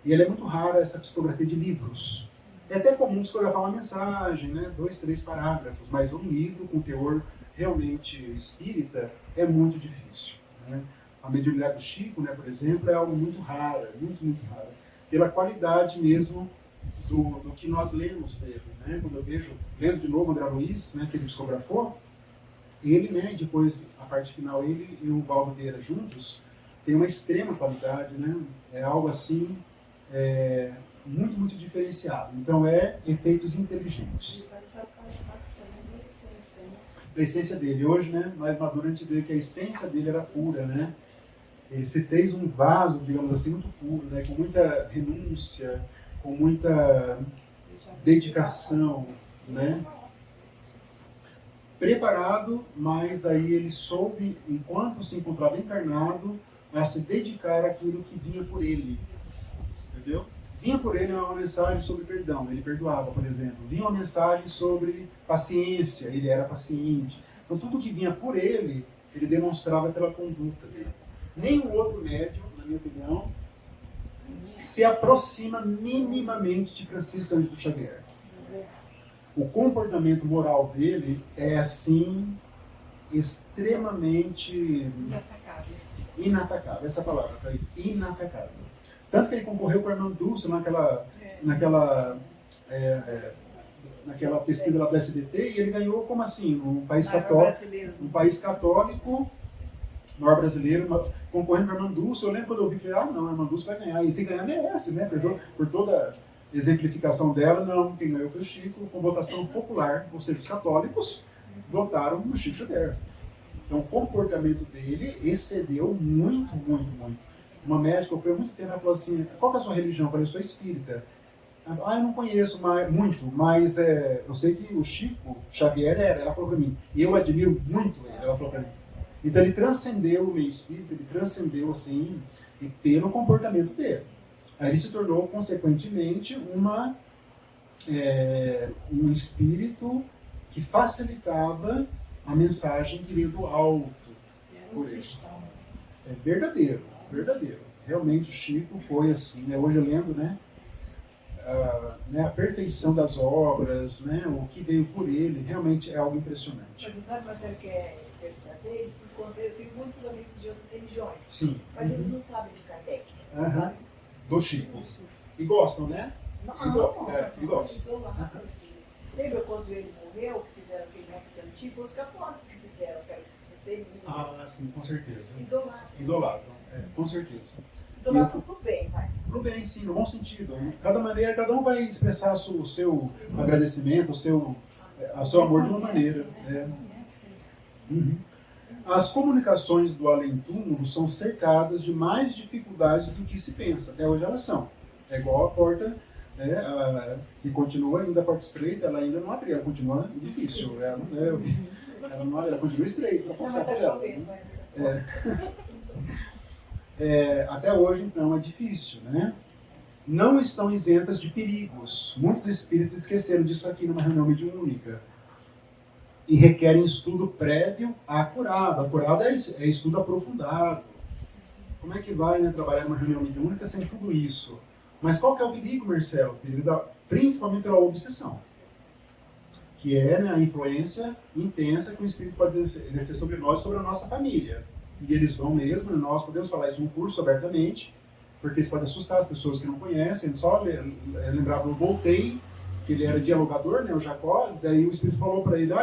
E ela é muito rara, essa psicografia de livros. É até comum psicografar uma mensagem, né, 2, 3 parágrafos, mas um livro com teor realmente espírita é muito difícil, né? A mediunidade do Chico, né, por exemplo, é algo muito raro, muito, muito raro. Pela qualidade mesmo do que nós lemos dele, né? Quando eu vejo, lendo de novo André Luiz, né, que ele psicografou, ele, né, depois, a parte final, ele e o Valdo Vieira juntos, tem uma extrema qualidade, né? É algo assim, muito, muito diferenciado. Então, efeitos inteligentes. A essência dele. Hoje, né, mais maduro, a gente vê que a essência dele era pura, né? Ele se fez um vaso, digamos assim, muito puro, né? Com muita renúncia, com muita dedicação, né? Preparado, mas daí ele soube, enquanto se encontrava encarnado, a se dedicar àquilo que vinha por ele. Entendeu? Vinha por ele uma mensagem sobre perdão, ele perdoava, por exemplo. Vinha uma mensagem sobre paciência, ele era paciente. Então tudo que vinha por ele, ele demonstrava pela conduta dele. Nenhum outro médium, né, minha opinião, se aproxima minimamente de Francisco Cândido Xavier. O comportamento moral dele é, assim, extremamente inatacável. Essa palavra, Thaís, inatacável. Tanto que ele concorreu com o Armando Dulce naquela pesquisa lá do SBT, e ele ganhou como assim? Um país católico, maior brasileiro, concorrendo com o Armando Dulce. Eu lembro quando eu vi, falei, não, o Armando Dulce vai ganhar. E se ganhar, merece, né? Por toda a exemplificação dela, não. Quem ganhou foi o Chico, com votação popular, ou seja, os católicos votaram no Chico Xavier. Então, o comportamento dele excedeu muito, muito, muito. Uma médica, foi há muito tempo, ela falou assim, qual que é a sua religião? Eu falei, eu sou espírita. Eu não conheço muito, mas eu sei que o Chico Xavier era. Ela falou para mim, e eu admiro muito ele, ela falou para mim. Então ele transcendeu o meio espírita, ele transcendeu assim, e pelo comportamento dele. Aí ele se tornou, consequentemente, um espírito que facilitava a mensagem que veio do alto por ele. É verdadeiro, verdadeiro. Realmente o Chico foi assim, né? Hoje eu lembro, né? A perfeição das obras, né? O que veio por ele, realmente é algo impressionante. Mas você sabe, Marcelo, que é verdadeiro? Porque eu tenho muitos amigos de outras religiões. Sim. Mas eles não sabem de Kardec. Sabe? Do Chico. E gostam, né? E gostam. Lembra quando ele morreu, que fizeram aquele nome antigo? Os católicos que fizeram aquelas pulseirinhas. Sim, com certeza. Idolatram. Com certeza. Idolatram pro bem, vai. Pro bem, sim, no bom sentido. Cada um vai expressar o seu agradecimento, o seu amor de uma maneira. As comunicações do além-túmulo são cercadas de mais dificuldades do que se pensa. Até hoje elas são. É igual a porta, que continua ainda a porta estreita, ela ainda não abriu, ela continua difícil. Ela continua estreita para passar por ela. Até hoje, então, é difícil, né? Não estão isentas de perigos. Muitos espíritos esqueceram disso aqui numa reunião mediúnica. E requerem estudo prévio à curada. A curada é estudo aprofundado. Como é que vai, né, trabalhar numa reunião mediúnica sem tudo isso? Mas qual que é o perigo, Marcelo? O perigo principalmente pela obsessão. Que é, né, a influência intensa que o espírito pode exercer sobre nós e sobre a nossa família. E eles vão mesmo, né, nós podemos falar isso no curso abertamente, porque isso pode assustar as pessoas que não conhecem. Só lembrar, eu voltei, que ele era dialogador, né, o Jacó, daí o Espírito falou para ele,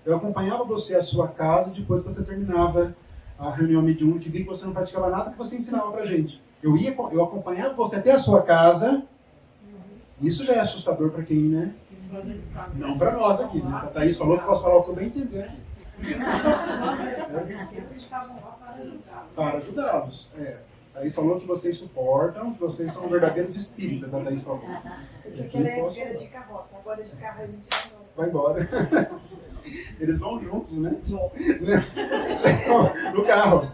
eu acompanhava você à sua casa depois que você terminava a reunião mediúnica, vi que você não praticava nada que você ensinava pra gente. Eu acompanhava você até a sua casa, isso já é assustador para quem, né? Não para nós aqui, né? A Thaís falou que posso falar o que eu bem entender aqui. Para ajudá-los. A Thaís falou que vocês suportam, que vocês são verdadeiros espíritas, a Thaís falou. Porque ela era de carroça, agora de carro a gente vai embora. Eles vão juntos, né? No carro.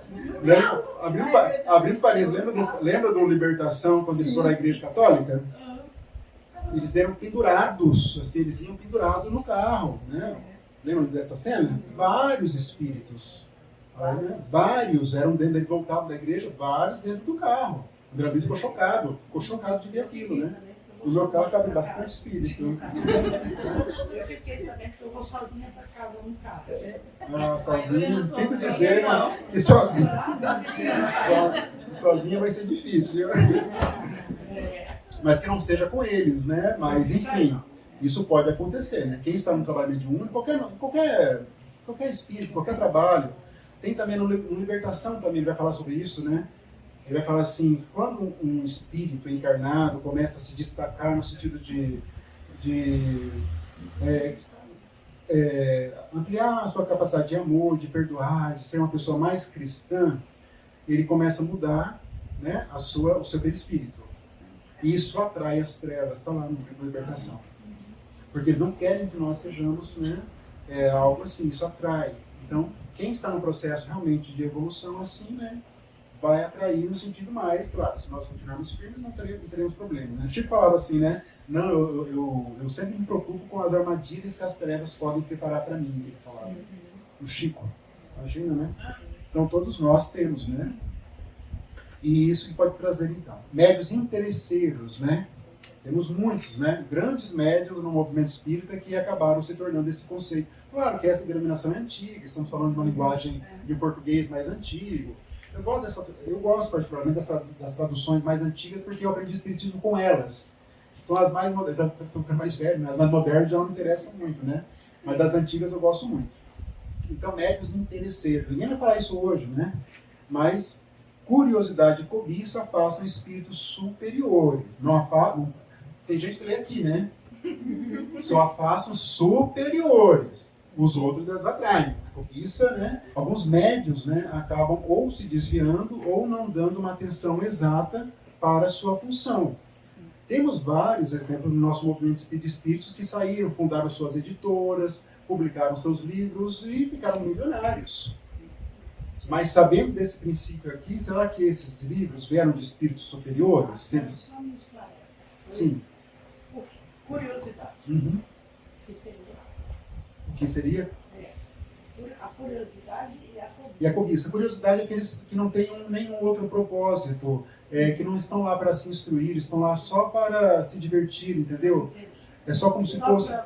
Abrindo parênteses, lembra do Libertação, quando eles foram à Igreja Católica? Eles eram pendurados, assim, eles iam pendurados no carro, né? Lembra dessa cena? Vários espíritos. Vários eram dentro, eles voltavam da igreja, vários dentro do carro. O André Luiz ficou chocado de ver aquilo, né? No meu carro cabe bastante espírito. Eu fiquei também, porque eu vou sozinha para casa no carro. Sozinha, sinto dizer que sozinha vai ser difícil. Mas que não seja com eles, né? Mas, enfim, isso pode acontecer, né? Quem está no trabalho mediúnico, qualquer espírito, qualquer trabalho. Tem também no Libertação, também ele vai falar sobre isso, né? Ele vai falar assim, quando um espírito encarnado começa a se destacar no sentido de ampliar a sua capacidade de amor, de perdoar, de ser uma pessoa mais cristã, ele começa a mudar, né, o seu perispírito. E isso atrai as trevas, está lá no livro Libertação. Porque eles não querem que nós sejamos, né, algo assim, isso atrai. Então, quem está no processo realmente de evolução assim, né, vai atrair no sentido mais, claro, se nós continuarmos firmes, não teremos problema. Né? O Chico falava assim, né, não, eu sempre me preocupo com as armadilhas que as trevas podem preparar para mim, ele falava. O Chico, imagina, né? Então todos nós temos, né? E isso que pode trazer, então, médios interesseiros, né? Temos muitos, né? Grandes médios no movimento espírita que acabaram se tornando esse conceito. Claro que essa denominação é antiga, estamos falando de uma linguagem de português mais antigo. Eu gosto particularmente das traduções mais antigas porque eu aprendi espiritismo com elas. Então as mais modernas, estou ficando mais velho, né? As mais modernas já não me interessam muito, né? Mas das antigas eu gosto muito. Então, médios interesseiros. Ninguém vai falar isso hoje, né? Mas curiosidade e cobiça afastam espíritos superiores. Tem gente que lê aqui, né? Só afastam superiores. Os outros eles atraem. Cobiça, né? Alguns médios, né, acabam ou se desviando ou não dando uma atenção exata para a sua função. Temos vários exemplos no nosso movimento de espíritos que saíram, fundaram suas editoras, publicaram seus livros e ficaram milionários. Mas sabendo desse princípio aqui, será que esses livros vieram de espíritos superiores? Sim. Curiosidade. Uhum. Que seria? O que seria? A curiosidade e a cobiça. E a cobiça. A curiosidade é aqueles que não têm nenhum outro propósito, que não estão lá para se instruir, estão lá só para se divertir, entendeu? É só como se fosse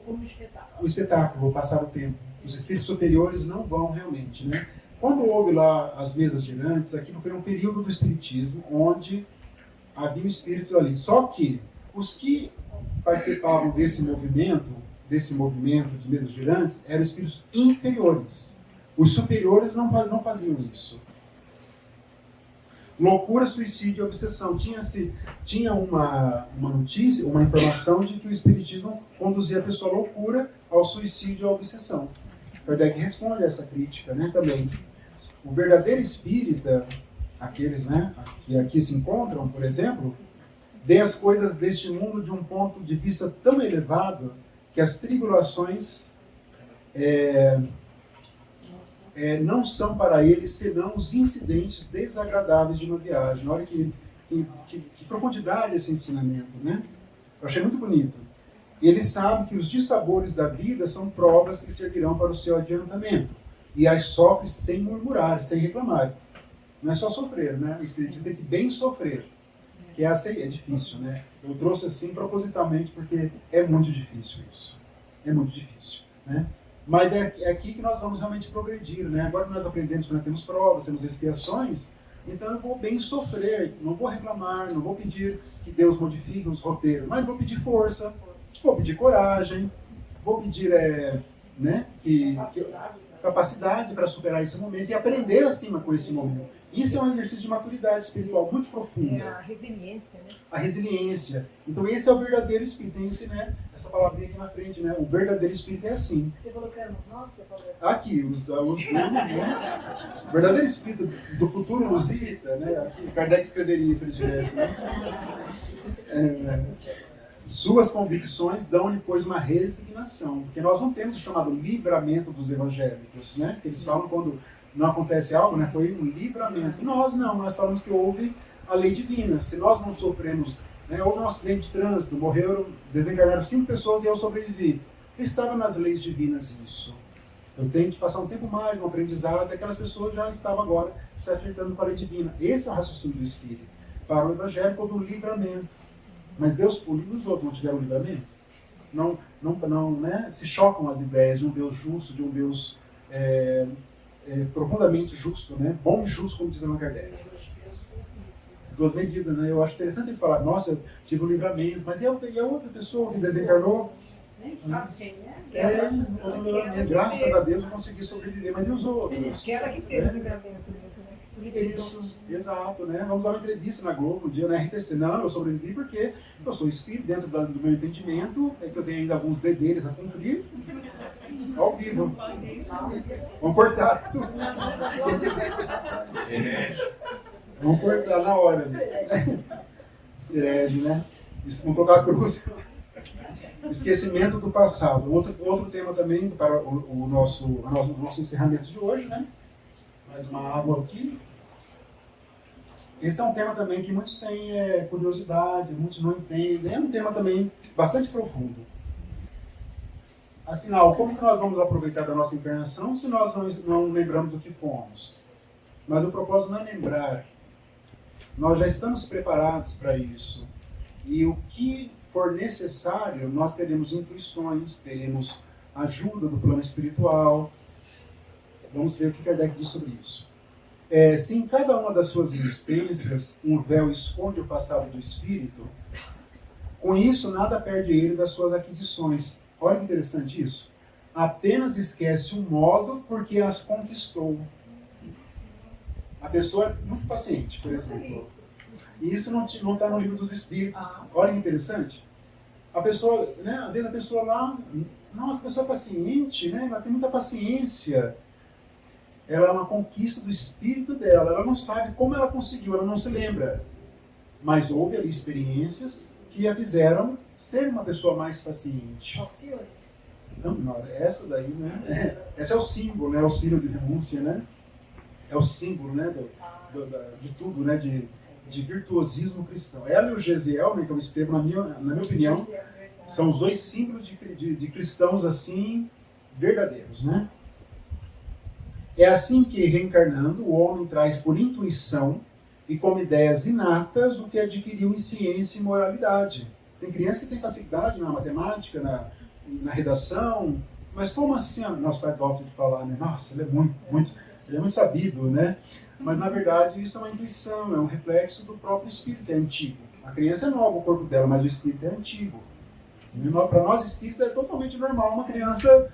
como espetáculo. o espetáculo, passar o tempo. Os espíritos superiores não vão realmente, né? Quando houve lá as mesas girantes, aquilo foi um período do espiritismo onde havia espíritos ali. Só que os que participavam desse movimento de mesas girantes, eram espíritos inferiores. Os superiores não faziam isso. Loucura, suicídio e obsessão. Tinha uma notícia, uma informação de que o espiritismo conduzia a pessoa à loucura, ao suicídio e à obsessão. Kardec responde a essa crítica, né, também. O verdadeiro espírita, aqueles, né, que aqui se encontram, por exemplo, vê as coisas deste mundo de um ponto de vista tão elevado que as tribulações não são para ele senão os incidentes desagradáveis de uma viagem. Olha que profundidade esse ensinamento, né? Eu achei muito bonito. Ele sabe que os dissabores da vida são provas que servirão para o seu adiantamento. E as sofre sem murmurar, sem reclamar. Não é só sofrer, né? O espiritismo tem que bem sofrer. Que é difícil, né? Eu trouxe assim propositalmente porque é muito difícil isso. É muito difícil, né? Mas é aqui que nós vamos realmente progredir, né? Agora nós aprendemos que nós temos provas, temos expiações, então eu vou bem sofrer, não vou reclamar, não vou pedir que Deus modifique os roteiros, mas vou pedir força, vou pedir coragem, vou pedir capacidade para superar esse momento e aprender acima com esse momento. Isso é um exercício de maturidade espiritual muito profunda. A resiliência, né? A resiliência. Então esse é o verdadeiro espírito. Tem essa palavrinha aqui na frente, né? O verdadeiro espírito é assim. Você colocou nos nossos? Você falou assim? Aqui, os né? O verdadeiro espírito do futuro lusita, né? Aqui, Kardec escreveria se ele tivesse, né? Suas convicções dão-lhe, pois, uma resignação. Porque nós não temos o chamado livramento dos evangélicos, né? Eles falam quando não acontece algo, né? Foi um livramento. Nós falamos que houve a lei divina. Se nós não sofremos, né? Houve um acidente de trânsito, desencarnaram 5 pessoas e eu sobrevivi. Estava nas leis divinas isso. Eu tenho que passar um tempo mais no aprendizado, aquelas pessoas já estavam agora se acertando com a lei divina. Esse é o raciocínio do Espírito. Para o evangélico houve um livramento. Mas Deus, os outros não tiveram livramento? Não, né? Se chocam as ideias de um Deus justo, de um Deus profundamente justo, né? Bom e justo, como diz Allan Kardec. 2 medidas, né? Eu acho interessante eles falarem, nossa, eu tive um livramento, mas e a outra pessoa que desencarnou? Nem sabe quem é. Graças a Deus eu consegui sobreviver, mas e os outros? Aquela que teve o livramento mesmo, né? Que se libertou. Isso, exato, né? Vamos dar uma entrevista na Globo um dia, na RPC. Não, eu sobrevivi porque eu sou espírito dentro do meu entendimento, que eu tenho ainda alguns deveres a cumprir. Ao vivo. Vamos cortar tudo. Vamos cortar na hora. Herege, né? Vamos colocar a cruz. Esquecimento do passado. Outro tema também para o nosso encerramento de hoje, né? Mais uma água aqui. Esse é um tema também que muitos têm curiosidade, muitos não entendem. É um tema também bastante profundo. Afinal, como que nós vamos aproveitar da nossa encarnação se nós não lembramos do que fomos? Mas o propósito não é lembrar, Nós já estamos preparados para isso. E o que for necessário, nós teremos intuições, teremos ajuda do plano espiritual. Vamos ver o que Kardec diz sobre isso. Se em cada uma das suas existências um véu esconde o passado do espírito, com isso nada perde ele das suas aquisições. Olha que interessante isso. Apenas esquece o modo porque as conquistou. A pessoa é muito paciente, por exemplo. E isso não está no livro dos Espíritos. Olha que interessante. A pessoa, né, às vezes a pessoa lá, nossa, a pessoa é paciente, né, ela tem muita paciência. Ela é uma conquista do espírito dela. Ela não sabe como ela conseguiu, ela não se lembra. Mas houve ali experiências que a fizeram ser uma pessoa mais paciente. Alcione. Então, essa daí, né? Esse é o símbolo, né? É o símbolo de renúncia, né? É o símbolo, né? De tudo, né? De virtuosismo cristão. Ela e o Gesiel, né? Que é o Estevão, na minha opinião, são os dois símbolos de cristãos assim verdadeiros, né? É assim que, reencarnando, o homem traz por intuição e como ideias inatas o que adquiriu em ciência e moralidade. Tem criança que tem facilidade na matemática, na redação, mas como assim? Nosso pai gosta de falar, né? Nossa, ele é muito sabido, né? Mas na verdade isso é uma intuição, é um reflexo do próprio espírito, é antigo. A criança é nova, o corpo dela, mas o espírito é antigo. Para nós espíritos é totalmente normal uma criança,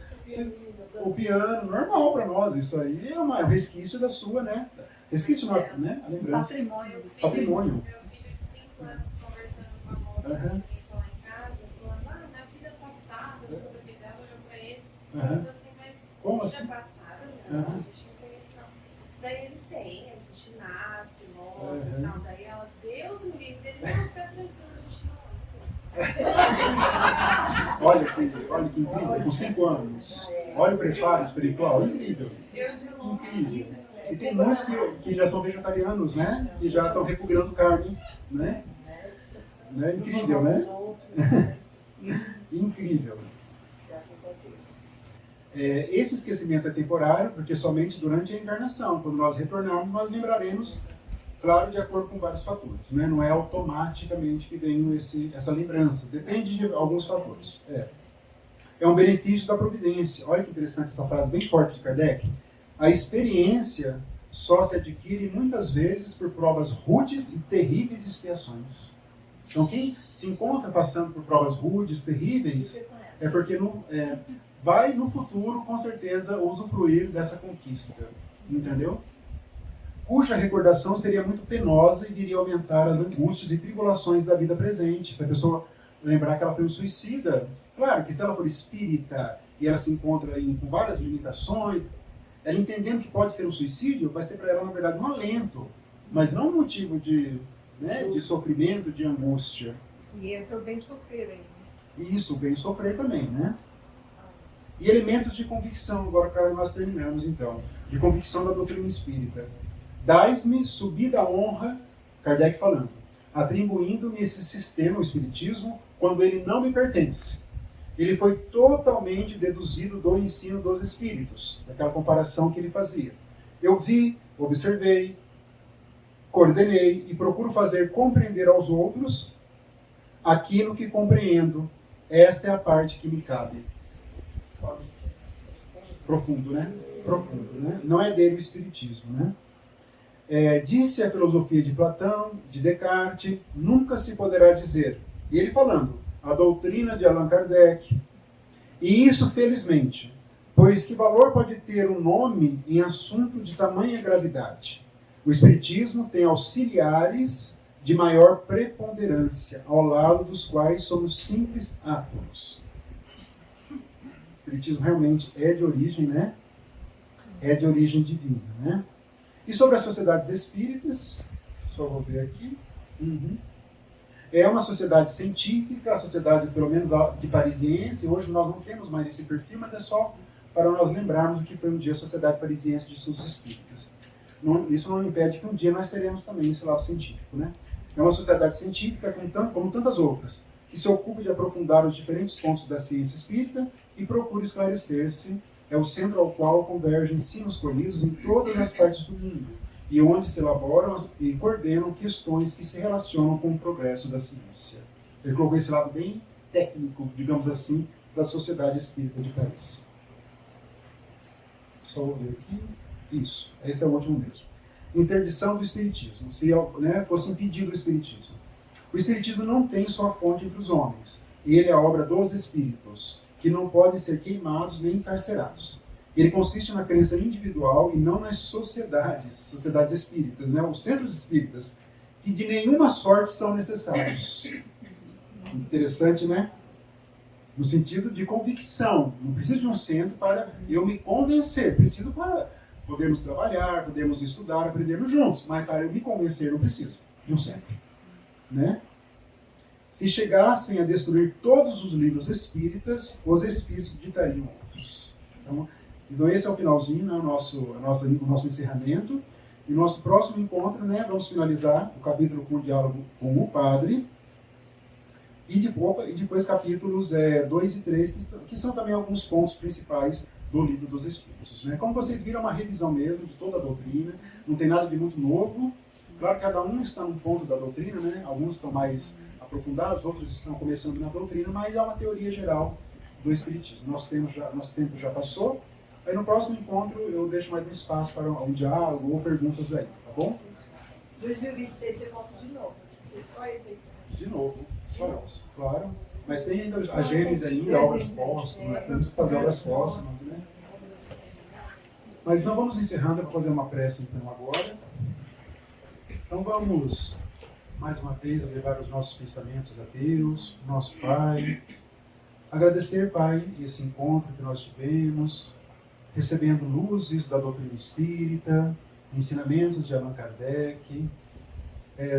o piano, normal para nós. Isso aí é um resquício da sua, né? Resquício, né? A lembrança. Patrimônio. Meu filho de 5 anos conversando com a moça que estava lá em casa, falando, na vida passada, você da vida dela, olhou pra ele, falando assim, mas como vida assim? passada, não, a gente não tem isso não. Daí ele tem, a gente nasce, morre e tal. Daí ela, Deus me livre, ele não fica tranquilo, a gente não. Olha que incrível, com 5 anos. Olha o preparo espiritual, incrível. Incrível. E tem muitos que já são vegetarianos, né? Que já estão repugnando carne, né? Incrível, né? Incrível. Graças a Deus. Esse esquecimento é temporário, porque somente durante a encarnação, quando nós retornarmos, nós lembraremos, claro, de acordo com vários fatores, né? Não é automaticamente que vem essa lembrança, depende de alguns fatores. É um benefício da providência. Olha que interessante essa frase bem forte de Kardec. A experiência só se adquire muitas vezes por provas rudes e terríveis expiações. Então quem se encontra passando por provas rudes, terríveis, é porque vai no futuro, com certeza, usufruir dessa conquista. Entendeu? Cuja recordação seria muito penosa e viria aumentar as angústias e tribulações da vida presente. Se a pessoa lembrar que ela foi um suicida, claro que se ela for espírita e ela se encontra com várias limitações, ela entendendo que pode ser um suicídio, vai ser para ela, na verdade, um alento, mas não um motivo de sofrimento, de angústia. E entra o bem sofrer aí. E isso, o bem sofrer também, né? E elementos de convicção, agora que nós terminamos, então, de convicção da doutrina espírita. Dás-me subida honra, Kardec falando, atribuindo-me esse sistema, o espiritismo, quando ele não me pertence. Ele foi totalmente deduzido do ensino dos espíritos, daquela comparação que ele fazia. Eu vi, observei, coordenei e procuro fazer compreender aos outros aquilo que compreendo. Esta é a parte que me cabe. Profundo, né? Profundo, né? Não é dele o espiritismo, né? Disse a filosofia de Platão, de Descartes, nunca se poderá dizer. E ele falando, a doutrina de Allan Kardec. E isso, felizmente, pois que valor pode ter um nome em assunto de tamanha gravidade? O Espiritismo tem auxiliares de maior preponderância, ao lado dos quais somos simples átomos. O Espiritismo realmente é de origem, né? É de origem divina, né? E sobre as sociedades espíritas, só vou ver aqui. É uma sociedade científica, a sociedade, pelo menos de parisiense. Hoje nós não temos mais esse perfil, mas é só para nós lembrarmos o que foi um dia a Sociedade Parisiense de Estudos Espíritas. Isso não impede que um dia nós teremos também esse lado científico, né? É uma sociedade científica, como tantas outras, que se ocupa de aprofundar os diferentes pontos da ciência espírita e procura esclarecer-se. É o centro ao qual convergem ensinos colhidos em todas as partes do mundo, e onde se elaboram e coordenam questões que se relacionam com o progresso da ciência. Ele colocou esse lado bem técnico, digamos assim, da Sociedade Espírita de Paris. Só vou ver aqui. Isso, esse é o último mesmo. Interdição do Espiritismo. Se fosse impedido o Espiritismo. O Espiritismo não tem sua fonte entre os homens. Ele é a obra dos Espíritos, que não podem ser queimados nem encarcerados. Ele consiste na crença individual e não nas sociedades espíritas, os centros espíritas, que de nenhuma sorte são necessários. Interessante, né? No sentido de convicção. Não preciso de um centro para eu me convencer. Preciso para podermos trabalhar, podermos estudar, aprendermos juntos. Mas para eu me convencer, não preciso de um centro. Né? Se chegassem a destruir todos os livros espíritas, os espíritos ditariam outros. Então esse é o finalzinho, o nosso encerramento. E nosso próximo encontro, vamos finalizar o capítulo com o diálogo com o padre. E depois capítulos 2 e 3, que são também alguns pontos principais do Livro dos Espíritos. Como vocês viram, é uma revisão mesmo de toda a doutrina, não tem nada de muito novo. Claro que cada um está num ponto da doutrina, alguns estão mais aprofundados, outros estão começando na doutrina, mas é uma teoria geral do Espiritismo. Nosso tempo já passou. Aí no próximo encontro eu deixo mais um espaço para um diálogo ou perguntas daí, tá bom? 2026 você volta de novo, só esse aí. De novo, só isso, claro. Mas tem ainda a Gênesis ainda, obras póstumas, temos que fazer obras póstumas, Mas não vamos encerrando, eu vou fazer uma prece então agora. Então vamos, mais uma vez, levar os nossos pensamentos a Deus, nosso Pai. Agradecer, Pai, esse encontro que nós tivemos, recebendo luzes da doutrina espírita, ensinamentos de Allan Kardec,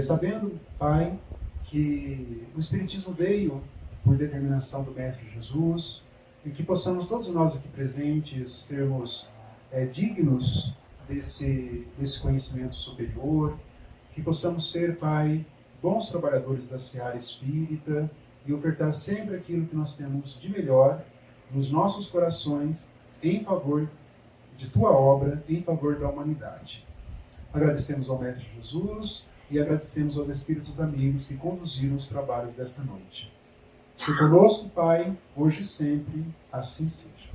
sabendo, Pai, que o Espiritismo veio por determinação do Mestre Jesus e que possamos todos nós aqui presentes sermos dignos desse conhecimento superior, que possamos ser, Pai, bons trabalhadores da seara espírita e ofertar sempre aquilo que nós temos de melhor nos nossos corações em favor de Tua obra, em favor da humanidade. Agradecemos ao Mestre Jesus e agradecemos aos Espíritos amigos que conduziram os trabalhos desta noite. Se conosco, Pai, hoje e sempre, assim seja.